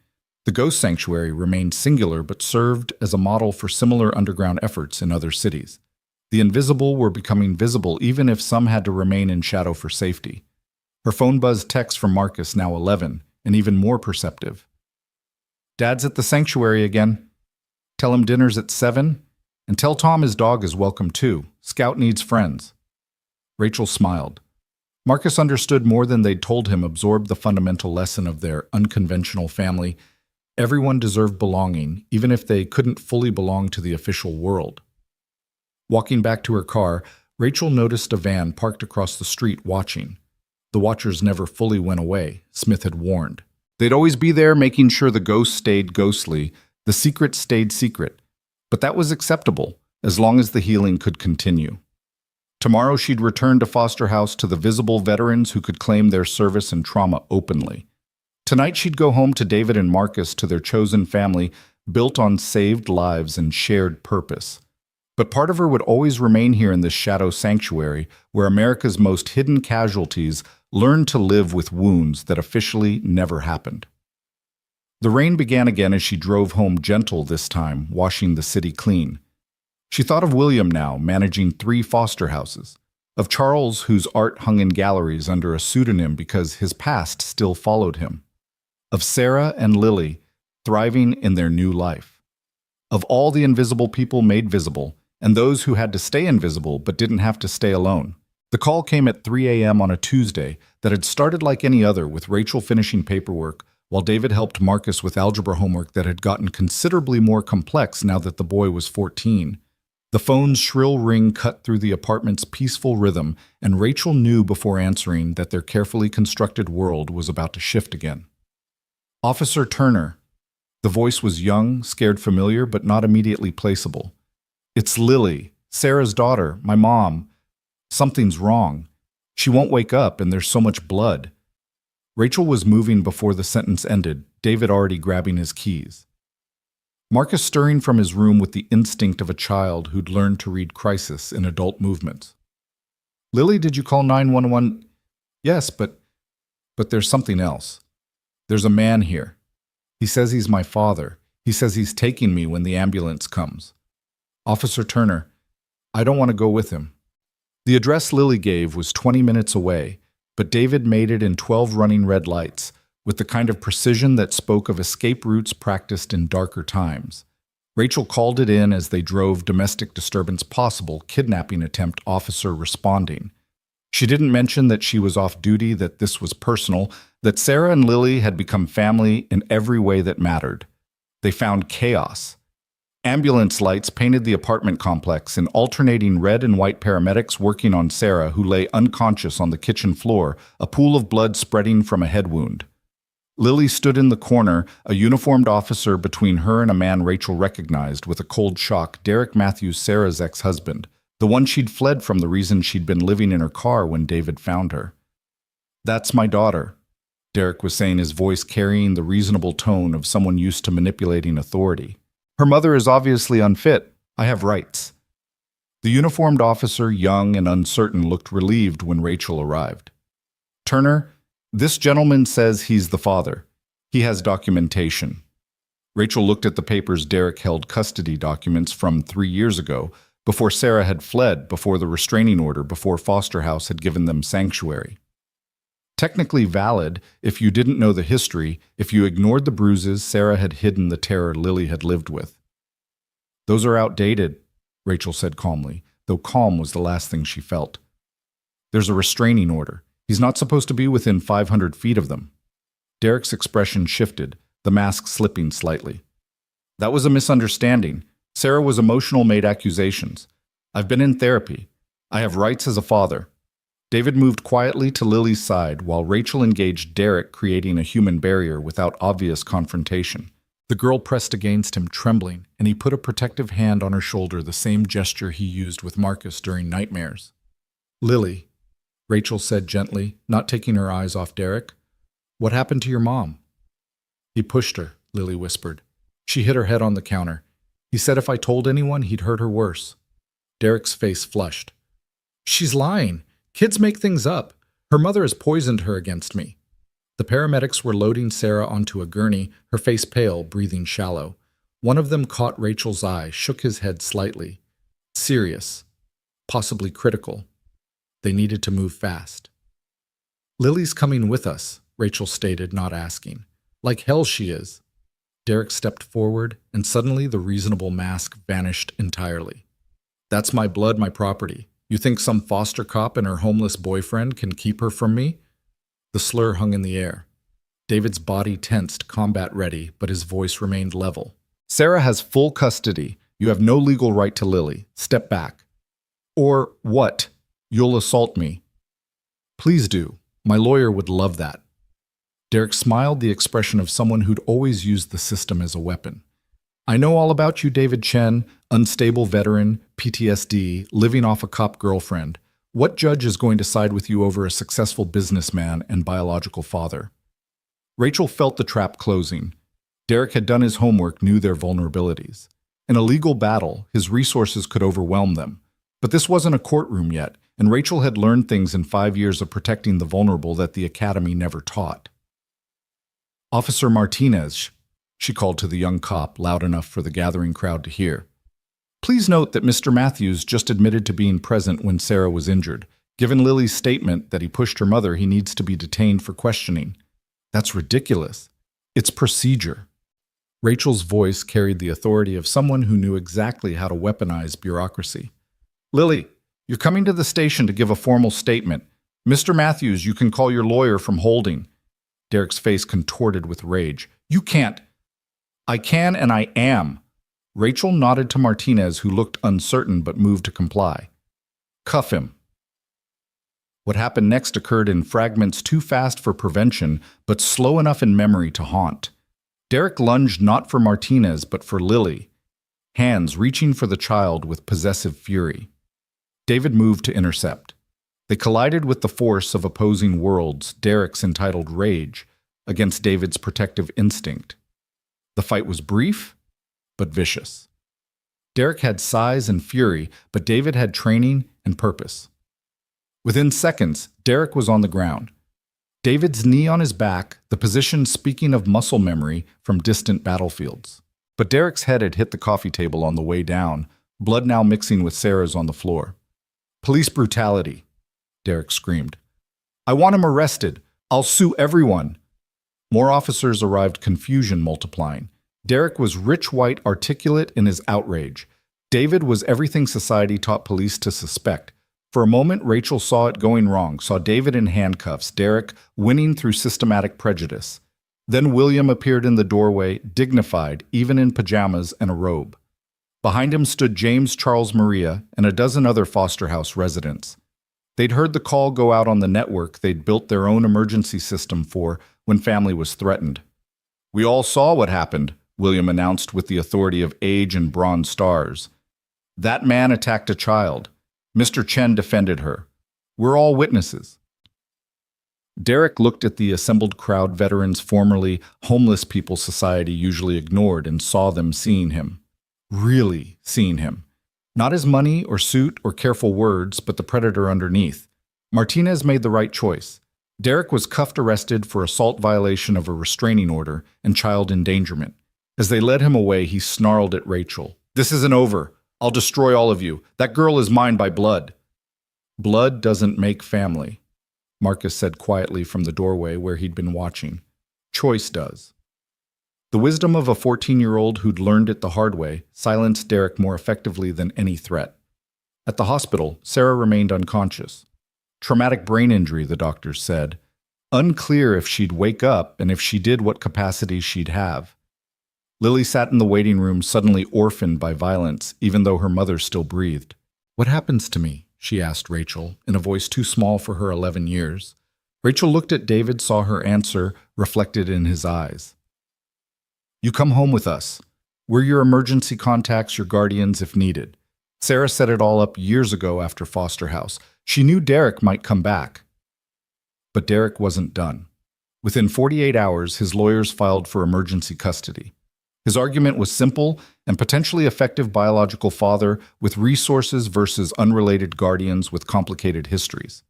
The Ghost Sanctuary remained singular but served as a model for similar underground efforts in other cities. The invisible were becoming visible even if some had to remain in shadow for safety. Her phone buzzed text from Marcus, now 11, and even more perceptive. "Dad's at the sanctuary again. Tell him dinner's at 7, and tell Tom his dog is welcome too. Scout needs friends." Rachel smiled. Marcus understood more than they'd told him, absorbed the fundamental lesson of their unconventional family. Everyone deserved belonging, even if they couldn't fully belong to the official world. Walking back to her car, Rachel noticed a van parked across the street watching. The watchers never fully went away, Smith had warned. They'd always be there making sure the ghosts stayed ghostly, the secret stayed secret. But that was acceptable, as long as the healing could continue. Tomorrow she'd return to Foster House to the visible veterans who could claim their service and trauma openly. Tonight she'd go home to David and Marcus, to their chosen family, built on saved lives and shared purpose. But part of her would always remain here in this shadow sanctuary, where America's most hidden casualties learned to live with wounds that officially never happened. The rain began again as she drove home, gentle this time, washing the city clean. She thought of William now, managing 3 foster houses, of Charles, whose art hung in galleries under a pseudonym because his past still followed him, of Sarah and Lily, thriving in their new life, of all the invisible people made visible, and those who had to stay invisible but didn't have to stay alone. The call came at 3 a.m. on a Tuesday that had started like any other, with Rachel finishing paperwork, while David helped Marcus with algebra homework that had gotten considerably more complex now that the boy was 14. The phone's shrill ring cut through the apartment's peaceful rhythm, and Rachel knew before answering that their carefully constructed world was about to shift again. "Officer Turner." The voice was young, scared familiar, but not immediately placeable. "It's Lily, Sarah's daughter, my mom. Something's wrong. She won't wake up, and there's so much blood." Rachel was moving before the sentence ended, David already grabbing his keys. Marcus stirring from his room with the instinct of a child who'd learned to read crisis in adult movements. "Lily, did you call 911? "Yes, but there's something else. There's a man here. He says he's my father. He says he's taking me when the ambulance comes. Officer Turner, I don't want to go with him." The address Lily gave was 20 minutes away, but David made it in 12 running red lights, with the kind of precision that spoke of escape routes practiced in darker times. Rachel called it in as they drove. "Domestic disturbance possible, kidnapping attempt, officer responding." She didn't mention that she was off duty, that this was personal, that Sarah and Lily had become family in every way that mattered. They found chaos. Ambulance lights painted the apartment complex in alternating red and white, paramedics working on Sarah, who lay unconscious on the kitchen floor, a pool of blood spreading from a head wound. Lily stood in the corner, a uniformed officer between her and a man Rachel recognized with a cold shock, Derek Matthews, Sarah's ex-husband, the one she'd fled from, the reason she'd been living in her car when David found her. "That's my daughter," Derek was saying, his voice carrying the reasonable tone of someone used to manipulating authority. "Her mother is obviously unfit. I have rights." The uniformed officer, young and uncertain, looked relieved when Rachel arrived. "Turner, this gentleman says he's the father. He has documentation." Rachel looked at the papers. Derek held custody documents from 3 years ago, before Sarah had fled, before the restraining order, before Foster House had given them sanctuary. Technically valid if you didn't know the history, if you ignored the bruises Sarah had hidden, the terror Lily had lived with. "Those are outdated," Rachel said calmly, though calm was the last thing she felt. "There's a restraining order. He's not supposed to be within 500 feet of them." Derek's expression shifted, the mask slipping slightly. "That was a misunderstanding. Sarah was emotional, made accusations. I've been in therapy. I have rights as a father." David moved quietly to Lily's side while Rachel engaged Derek, creating a human barrier without obvious confrontation. The girl pressed against him, trembling, and he put a protective hand on her shoulder, the same gesture he used with Marcus during nightmares. "Lily," Rachel said gently, not taking her eyes off Derek, "what happened to your mom?" "He pushed her," Lily whispered. "She hit her head on the counter. He said if I told anyone, he'd hurt her worse." Derek's face flushed. "She's lying. Kids make things up. Her mother has poisoned her against me." The paramedics were loading Sarah onto a gurney, her face pale, breathing shallow. One of them caught Rachel's eye, shook his head slightly. Serious. Possibly critical. They needed to move fast. "Lily's coming with us," Rachel stated, not asking. "Like hell she is." Derek stepped forward, and suddenly the reasonable mask vanished entirely. "That's my blood, my property. You think some foster cop and her homeless boyfriend can keep her from me?" The slur hung in the air. David's body tensed, combat ready, but his voice remained level. "Sarah has full custody. You have no legal right to Lily. Step back." "Or what? You'll assault me." "Please do. My lawyer would love that." Derek smiled, the expression of someone who'd always used the system as a weapon. "I know all about you, David Chen, unstable veteran, PTSD, living off a cop girlfriend. What judge is going to side with you over a successful businessman and biological father?" Rachel felt the trap closing. Derek had done his homework, knew their vulnerabilities. In a legal battle, his resources could overwhelm them. But this wasn't a courtroom yet, and Rachel had learned things in 5 years of protecting the vulnerable that the academy never taught. "Officer Martinez," she called to the young cop, loud enough for the gathering crowd to hear. "Please note that Mr. Matthews just admitted to being present when Sarah was injured. Given Lily's statement that he pushed her mother, he needs to be detained for questioning." "That's ridiculous. It's procedure." Rachel's voice carried the authority of someone who knew exactly how to weaponize bureaucracy. "Lily, you're coming to the station to give a formal statement. Mr. Matthews, you can call your lawyer from holding." Derek's face contorted with rage. "You can't." "I can and I am." Rachel nodded to Martinez, who looked uncertain but moved to comply. "Cuff him." What happened next occurred in fragments too fast for prevention, but slow enough in memory to haunt. Derek lunged not for Martinez, but for Lily, hands reaching for the child with possessive fury. David moved to intercept. They collided with the force of opposing worlds, Derek's entitled rage against David's protective instinct. The fight was brief, but vicious. Derek had size and fury, but David had training and purpose. Within seconds, Derek was on the ground. David's knee on his back, the position speaking of muscle memory from distant battlefields. But Derek's head had hit the coffee table on the way down, blood now mixing with Sarah's on the floor. "Police brutality," Derek screamed. "I want him arrested. I'll sue everyone." More officers arrived, confusion multiplying. Derek was rich, white, articulate in his outrage. David was everything society taught police to suspect. For a moment, Rachel saw it going wrong, saw David in handcuffs, Derek winning through systematic prejudice. Then William appeared in the doorway, dignified, even in pajamas and a robe. Behind him stood James Charles Maria and a dozen other foster house residents. They'd heard the call go out on the network they'd built their own emergency system for when family was threatened. "We all saw what happened," William announced with the authority of age and bronze stars. "That man attacked a child. Mr. Chen defended her. We're all witnesses." Derek looked at the assembled crowd, veterans formerly Homeless People Society usually ignored, and saw them seeing him. Really seeing him. Not his money or suit or careful words, but the predator underneath. Martinez made the right choice. Derek was cuffed, arrested for assault, violation of a restraining order, and child endangerment. As they led him away, he snarled at Rachel. "This isn't over. I'll destroy all of you. That girl is mine by blood." "Blood doesn't make family," Marcus said quietly from the doorway where he'd been watching. "Choice does." The wisdom of a 14-year-old who'd learned it the hard way silenced Derek more effectively than any threat. At the hospital, Sarah remained unconscious. Traumatic brain injury, the doctors said. Unclear if she'd wake up, and if she did, what capacity she'd have. Lily sat in the waiting room, suddenly orphaned by violence, even though her mother still breathed. "What happens to me?" she asked Rachel, in a voice too small for her 11 years. Rachel looked at David, saw her answer reflected in his eyes. You come home with us. We're your emergency contacts, your guardians if needed. Sarah set it all up years ago after Foster House. She knew Derek might come back. But Derek wasn't done. Within 48 hours, his lawyers filed for emergency custody. His argument was simple and potentially effective biological father with resources versus unrelated guardians with complicated histories.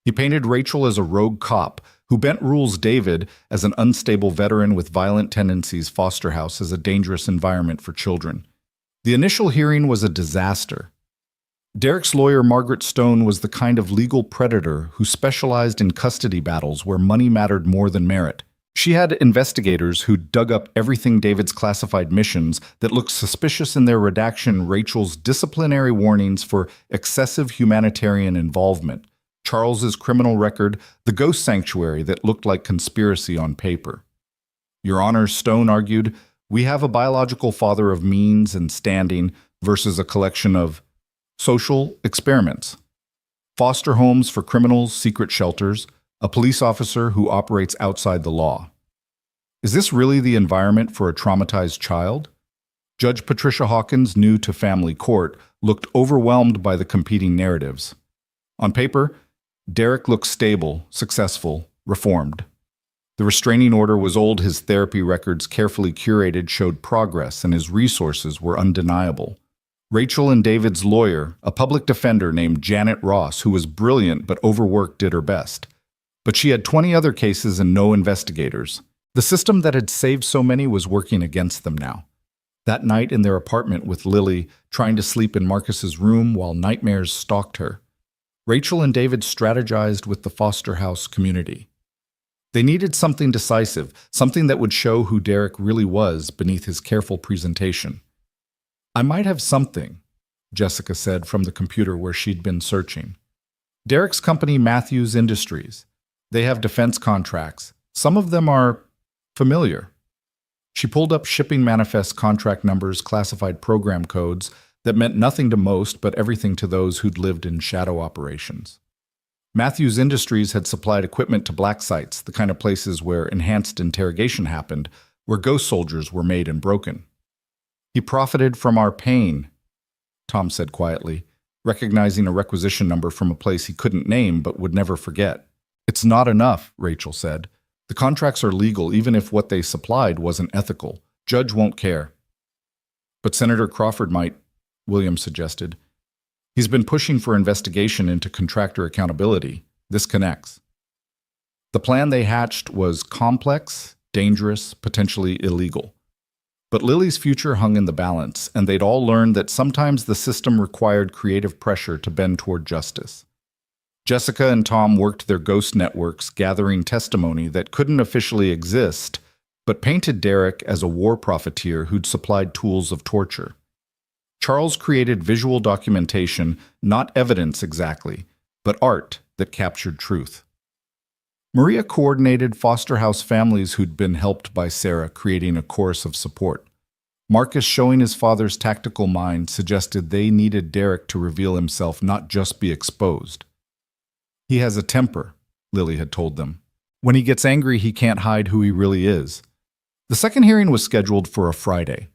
He painted Rachel as a rogue cop who bent rules David as an unstable veteran with violent tendencies, Foster House as a dangerous environment for children. The initial hearing was a disaster. Derek's lawyer, Margaret Stone, was the kind of legal predator who specialized in custody battles where money mattered more than merit. She had investigators who dug up everything David's classified missions that looked suspicious in their redaction, Rachel's disciplinary warnings for excessive humanitarian involvement, Charles's criminal record, the ghost sanctuary that looked like conspiracy on paper. Your Honor, Stone argued, we have a biological father of means and standing versus a collection of social experiments. Foster homes for criminals, secret shelters, a police officer who operates outside the law. Is this really the environment for a traumatized child? Judge Patricia Hawkins, new to family court, looked overwhelmed by the competing narratives. On paper, Derek looked stable, successful, reformed. The restraining order was old, his therapy records carefully curated showed progress, and his resources were undeniable. Rachel and David's lawyer, a public defender named Janet Ross, who was brilliant but overworked, did her best. But she had 20 other cases and no investigators. The system that had saved so many was working against them now. That night in their apartment with Lily, trying to sleep in Marcus's room while nightmares stalked her, Rachel and David strategized with the Foster House community. They needed something decisive, something that would show who Derek really was beneath his careful presentation. I might have something, Jessica said from the computer where she'd been searching. Derek's company, Matthews Industries. They have defense contracts. Some of them are familiar. She pulled up shipping manifest contract numbers, classified program codes that meant nothing to most but everything to those who'd lived in shadow operations. Matthews Industries had supplied equipment to black sites, the kind of places where enhanced interrogation happened, where ghost soldiers were made and broken. He profited from our pain, Tom said quietly, recognizing a requisition number from a place he couldn't name but would never forget. It's not enough, Rachel said. The contracts are legal even if what they supplied wasn't ethical. Judge won't care. But Senator Crawford might, William suggested. He's been pushing for investigation into contractor accountability. This connects. The plan they hatched was complex, dangerous, potentially illegal. But Lily's future hung in the balance, and they'd all learned that sometimes the system required creative pressure to bend toward justice. Jessica and Tom worked their ghost networks, gathering testimony that couldn't officially exist, but painted Derek as a war profiteer who'd supplied tools of torture. Charles created visual documentation, not evidence exactly, but art that captured truth. Maria coordinated foster house families who'd been helped by Sarah, creating a chorus of support. Marcus, showing his father's tactical mind, suggested they needed Derek to reveal himself, not just be exposed. He has a temper, Lily had told them. When he gets angry, he can't hide who he really is. The second hearing was scheduled for a Friday.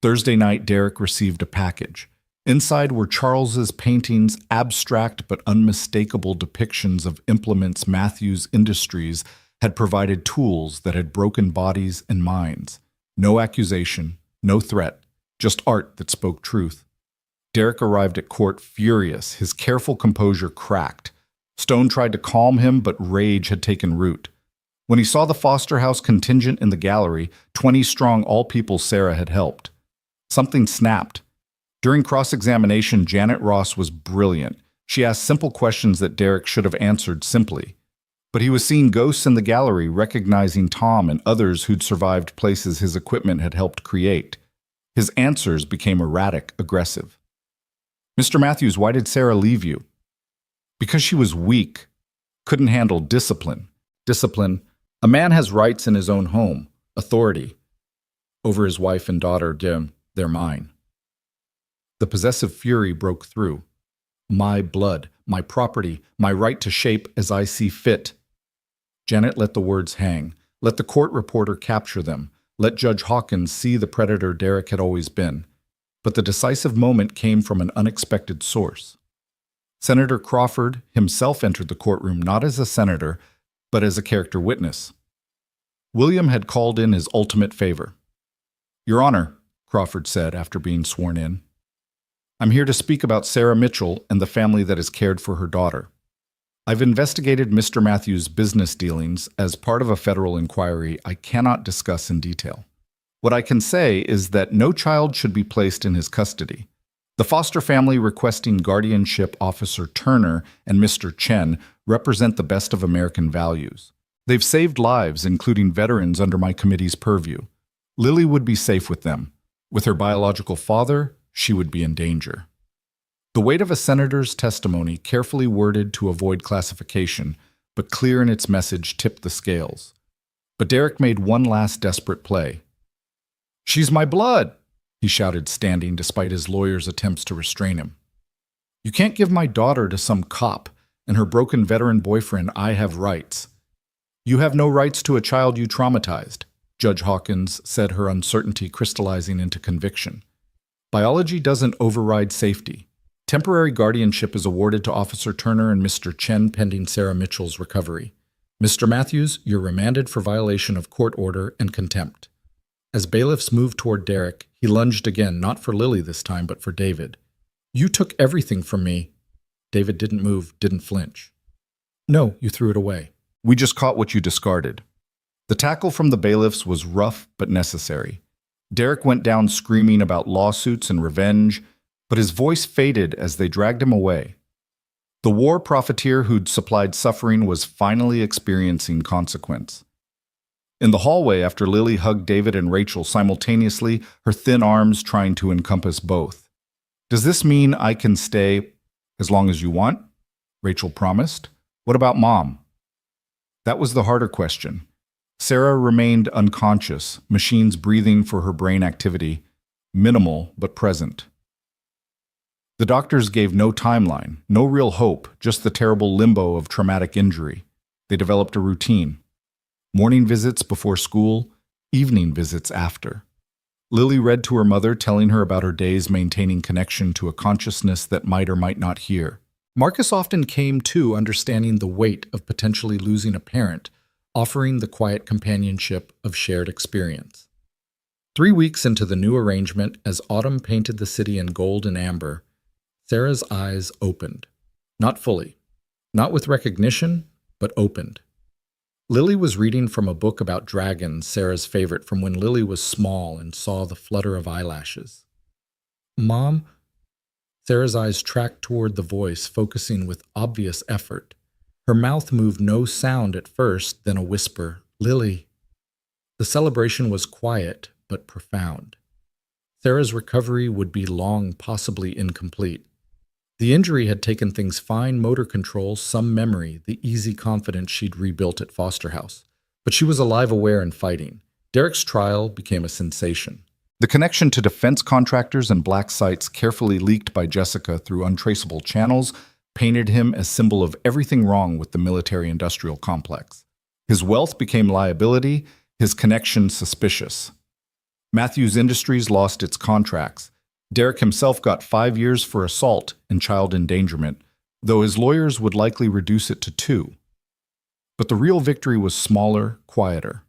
Thursday night, Derek received a package. Inside were Charles's paintings, abstract but unmistakable depictions of implements Matthews Industries had provided tools that had broken bodies and minds. No accusation, no threat, just art that spoke truth. Derek arrived at court furious, his careful composure cracked. Stone tried to calm him, but rage had taken root. When he saw the Foster House contingent in the gallery, 20 strong, all people Sarah had helped. Something snapped. During cross-examination, Janet Ross was brilliant. She asked simple questions that Derek should have answered simply. But he was seeing ghosts in the gallery, recognizing Tom and others who'd survived places his equipment had helped create. His answers became erratic, aggressive. Mr. Matthews, why did Sarah leave you? Because she was weak, couldn't handle discipline. Discipline. A man has rights in his own home, authority. Over his wife and daughter, they're mine. The possessive fury broke through. My blood, my property, my right to shape as I see fit. Janet let the words hang. Let the court reporter capture them. let Judge Hawkins see the predator Derek had always been. But the decisive moment came from an unexpected source. Senator Crawford himself entered the courtroom not as a senator, but as a character witness. William had called in his ultimate favor. "Your Honor," Crawford said after being sworn in, "I'm here to speak about Sarah Mitchell and the family that has cared for her daughter. I've investigated Mr. Matthews' business dealings as part of a federal inquiry I cannot discuss in detail. What I can say is that no child should be placed in his custody. The foster family requesting guardianship Officer Turner and Mr. Chen represent the best of American values. They've saved lives, including veterans under my committee's purview. Lily would be safe with them. With her biological father, she would be in danger." The weight of a senator's testimony, carefully worded to avoid classification, but clear in its message, tipped the scales. But Derek made one last desperate play. "She's my blood!" he shouted, standing despite his lawyer's attempts to restrain him. "You can't give my daughter to some cop and her broken veteran boyfriend. I have rights." "You have no rights to a child you traumatized," Judge Hawkins said, her uncertainty crystallizing into conviction. "Biology doesn't override safety. Temporary guardianship is awarded to Officer Turner and Mr. Chen pending Sarah Mitchell's recovery. Mr. Matthews, you're remanded for violation of court order and contempt." As bailiffs moved toward Derek, he lunged again, not for Lily this time, but for David. "You took everything from me." David didn't move, didn't flinch. "No, you threw it away. We just caught what you discarded." The tackle from the bailiffs was rough but necessary. Derek went down screaming about lawsuits and revenge, but his voice faded as they dragged him away. The war profiteer who'd supplied suffering was finally experiencing consequence. In the hallway, after Lily hugged David and Rachel simultaneously, her thin arms trying to encompass both. "Does this mean I can stay as long as you want?" Rachel promised. "What about Mom?" That was the harder question. Sarah remained unconscious, machines breathing for her brain activity, minimal but present. The doctors gave no timeline, no real hope, just the terrible limbo of traumatic injury. They developed a routine. Morning visits before school, evening visits after. Lily read to her mother, telling her about her days maintaining connection to a consciousness that might or might not hear. Marcus often came to understanding the weight of potentially losing a parent, offering the quiet companionship of shared experience. 3 weeks into the new arrangement, as autumn painted the city in gold and amber, Sarah's eyes opened. Not fully. Not with recognition, but opened. Lily was reading from a book about dragons, Sarah's favorite from when Lily was small and saw the flutter of eyelashes. "Mom?" Sarah's eyes tracked toward the voice, focusing with obvious effort. Her mouth moved no sound at first, then a whisper, "Lily." The celebration was quiet, but profound. Sarah's recovery would be long, possibly incomplete. The injury had taken things fine motor control, some memory, the easy confidence she'd rebuilt at Foster House. But she was alive, aware, and fighting. Derek's trial became a sensation. The connection to defense contractors and black sites carefully leaked by Jessica through untraceable channels painted him as symbol of everything wrong with the military-industrial complex. His wealth became liability, his connection suspicious. Matthews Industries lost its contracts. Derek himself got 5 years for assault and child endangerment, though his lawyers would likely reduce it to 2. But the real victory was smaller, quieter.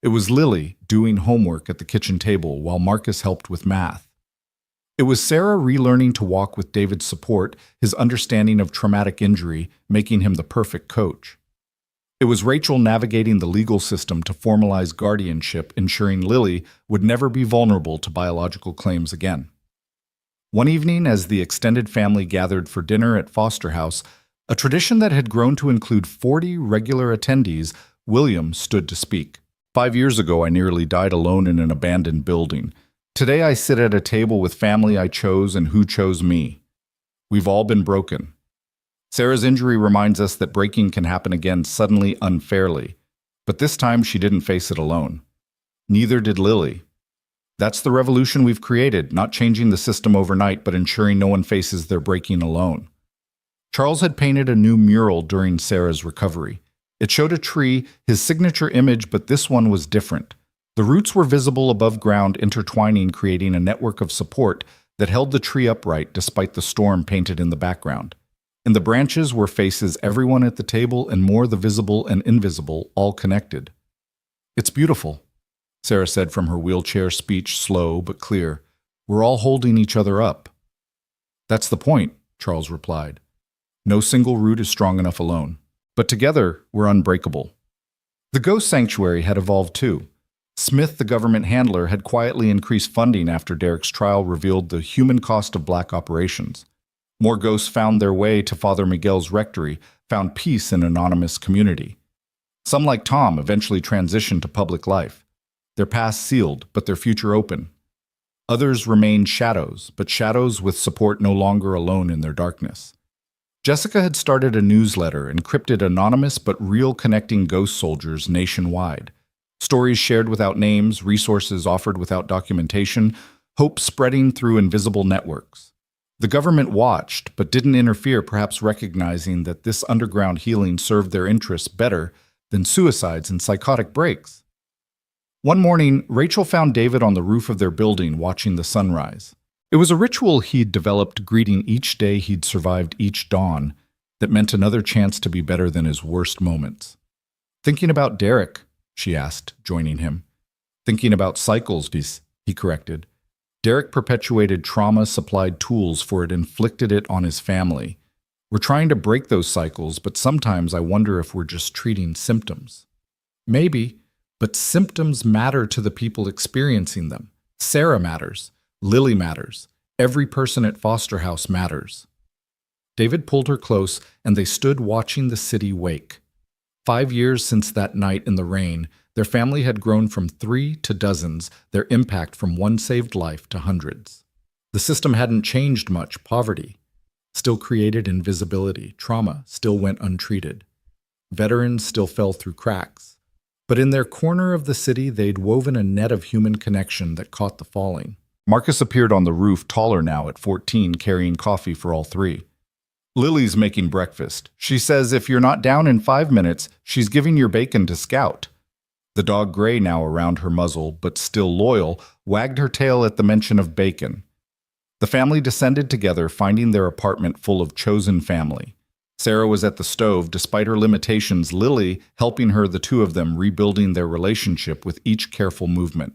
It was Lily doing homework at the kitchen table while Marcus helped with math. It was Sarah relearning to walk with David's support, his understanding of traumatic injury, making him the perfect coach. It was Rachel navigating the legal system to formalize guardianship, ensuring Lily would never be vulnerable to biological claims again. One evening, as the extended family gathered for dinner at Foster House, a tradition that had grown to include 40 regular attendees, William stood to speak. 5 years ago, I nearly died alone in an abandoned building. Today, I sit at a table with family I chose and who chose me. We've all been broken. Sarah's injury reminds us that breaking can happen again suddenly, unfairly. But this time, she didn't face it alone. Neither did Lily. That's the revolution we've created, not changing the system overnight, but ensuring no one faces their breaking alone. Charles had painted a new mural during Sarah's recovery. It showed a tree, his signature image, but this one was different. The roots were visible above ground, intertwining, creating a network of support that held the tree upright despite the storm painted in the background. In the branches were faces, everyone at the table, and more, the visible and invisible, all connected. "It's beautiful," Sarah said from her wheelchair, speech slow but clear. "We're all holding each other up." "That's the point," Charles replied. "No single root is strong enough alone. But together, we're unbreakable." The ghost sanctuary had evolved too. Smith, the government handler, had quietly increased funding after Derek's trial revealed the human cost of black operations. More ghosts found their way to Father Miguel's rectory, found peace in anonymous community. Some, like Tom, eventually transitioned to public life. Their past sealed, but their future open. Others remained shadows, but shadows with support, no longer alone in their darkness. Jessica had started a newsletter, encrypted, anonymous but real, connecting ghost soldiers nationwide. Stories shared without names, resources offered without documentation, hope spreading through invisible networks. The government watched, but didn't interfere, perhaps recognizing that this underground healing served their interests better than suicides and psychotic breaks. One morning, Rachel found David on the roof of their building watching the sunrise. It was a ritual he'd developed, greeting each day he'd survived, each dawn, that meant another chance to be better than his worst moments. "Thinking about Derek?" she asked, joining him. "Thinking about cycles," he corrected. "Derek perpetuated trauma, supplied tools for it, inflicted it on his family. We're trying to break those cycles, but sometimes I wonder if we're just treating symptoms." "Maybe, but symptoms matter to the people experiencing them. Sarah matters. Lily matters. Every person at Foster House matters." David pulled her close, and they stood watching the city wake. 5 years since that night in the rain, their family had grown from 3 to dozens, their impact from one saved life to hundreds. The system hadn't changed much. Poverty still created invisibility. Trauma still went untreated. Veterans still fell through cracks. But in their corner of the city, they'd woven a net of human connection that caught the falling. Marcus appeared on the roof, taller now at 14, carrying coffee for all three. "Lily's making breakfast. She says if you're not down in 5 minutes, she's giving your bacon to Scout." The dog, gray now around her muzzle, but still loyal, wagged her tail at the mention of bacon. The family descended together, finding their apartment full of chosen family. Sarah was at the stove, despite her limitations, Lily helping her, the two of them rebuilding their relationship with each careful movement.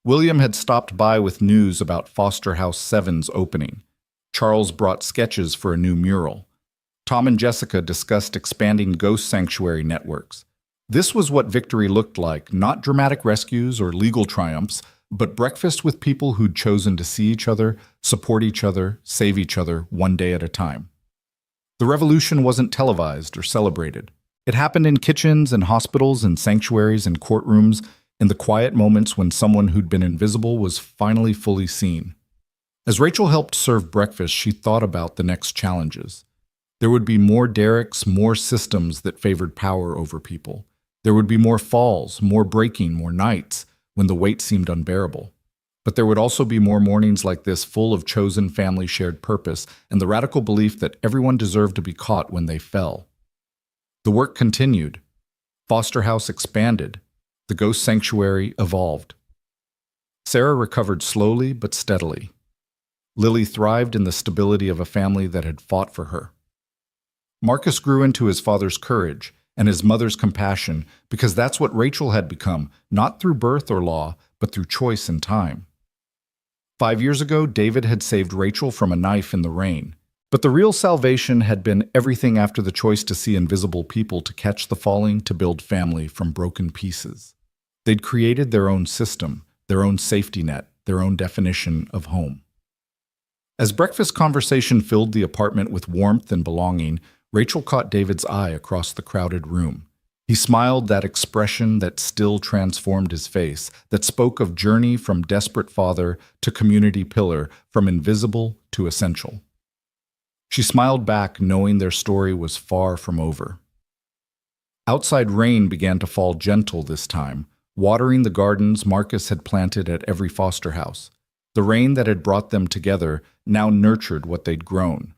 William had stopped by with news about Foster House 7's opening. Charles brought sketches for a new mural. Tom and Jessica discussed expanding ghost sanctuary networks. This was what victory looked like, not dramatic rescues or legal triumphs, but breakfast with people who'd chosen to see each other, support each other, save each other, one day at a time. The revolution wasn't televised or celebrated. It happened in kitchens and hospitals and sanctuaries and courtrooms, in the quiet moments when someone who'd been invisible was finally fully seen. As Rachel helped serve breakfast, she thought about the next challenges. There would be more Dereks, more systems that favored power over people. There would be more falls, more breaking, more nights when the weight seemed unbearable. But there would also be more mornings like this, full of chosen family, shared purpose, and the radical belief that everyone deserved to be caught when they fell. The work continued. Foster House expanded. The ghost sanctuary evolved. Sarah recovered slowly but steadily. Lily thrived in the stability of a family that had fought for her. Marcus grew into his father's courage and his mother's compassion, because that's what Rachel had become, not through birth or law, but through choice and time. 5 years ago, David had saved Rachel from a knife in the rain. But the real salvation had been everything after the choice to see invisible people, to catch the falling, to build family from broken pieces. They'd created their own system, their own safety net, their own definition of home. As breakfast conversation filled the apartment with warmth and belonging, Rachel caught David's eye across the crowded room. He smiled, that expression that still transformed his face, that spoke of journey from desperate father to community pillar, from invisible to essential. She smiled back, knowing their story was far from over. Outside, rain began to fall, gentle this time, watering the gardens Marcus had planted at every foster house. The rain that had brought them together now nurtured what they'd grown.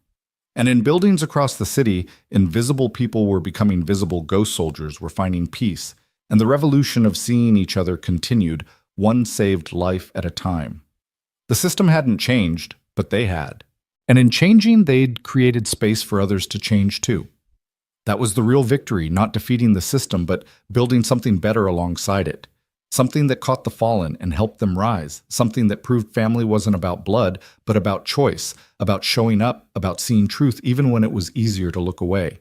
And in buildings across the city, invisible people were becoming visible. Ghost soldiers were finding peace, and the revolution of seeing each other continued, one saved life at a time. The system hadn't changed, but they had. And in changing, they'd created space for others to change too. That was the real victory, not defeating the system, but building something better alongside it. Something that caught the fallen and helped them rise. Something that proved family wasn't about blood, but about choice, about showing up, about seeing truth even when it was easier to look away.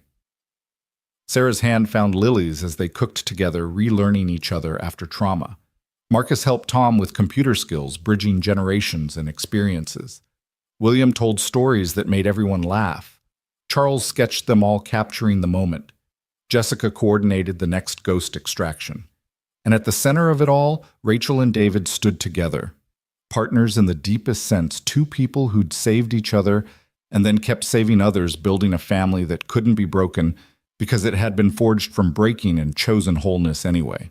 Sarah's hand found Lily's as they cooked together, relearning each other after trauma. Marcus helped Tom with computer skills, bridging generations and experiences. William told stories that made everyone laugh. Charles sketched them all, capturing the moment. Jessica coordinated the next ghost extraction. And at the center of it all, Rachel and David stood together. Partners in the deepest sense, two people who'd saved each other and then kept saving others, building a family that couldn't be broken because it had been forged from breaking and chosen wholeness anyway.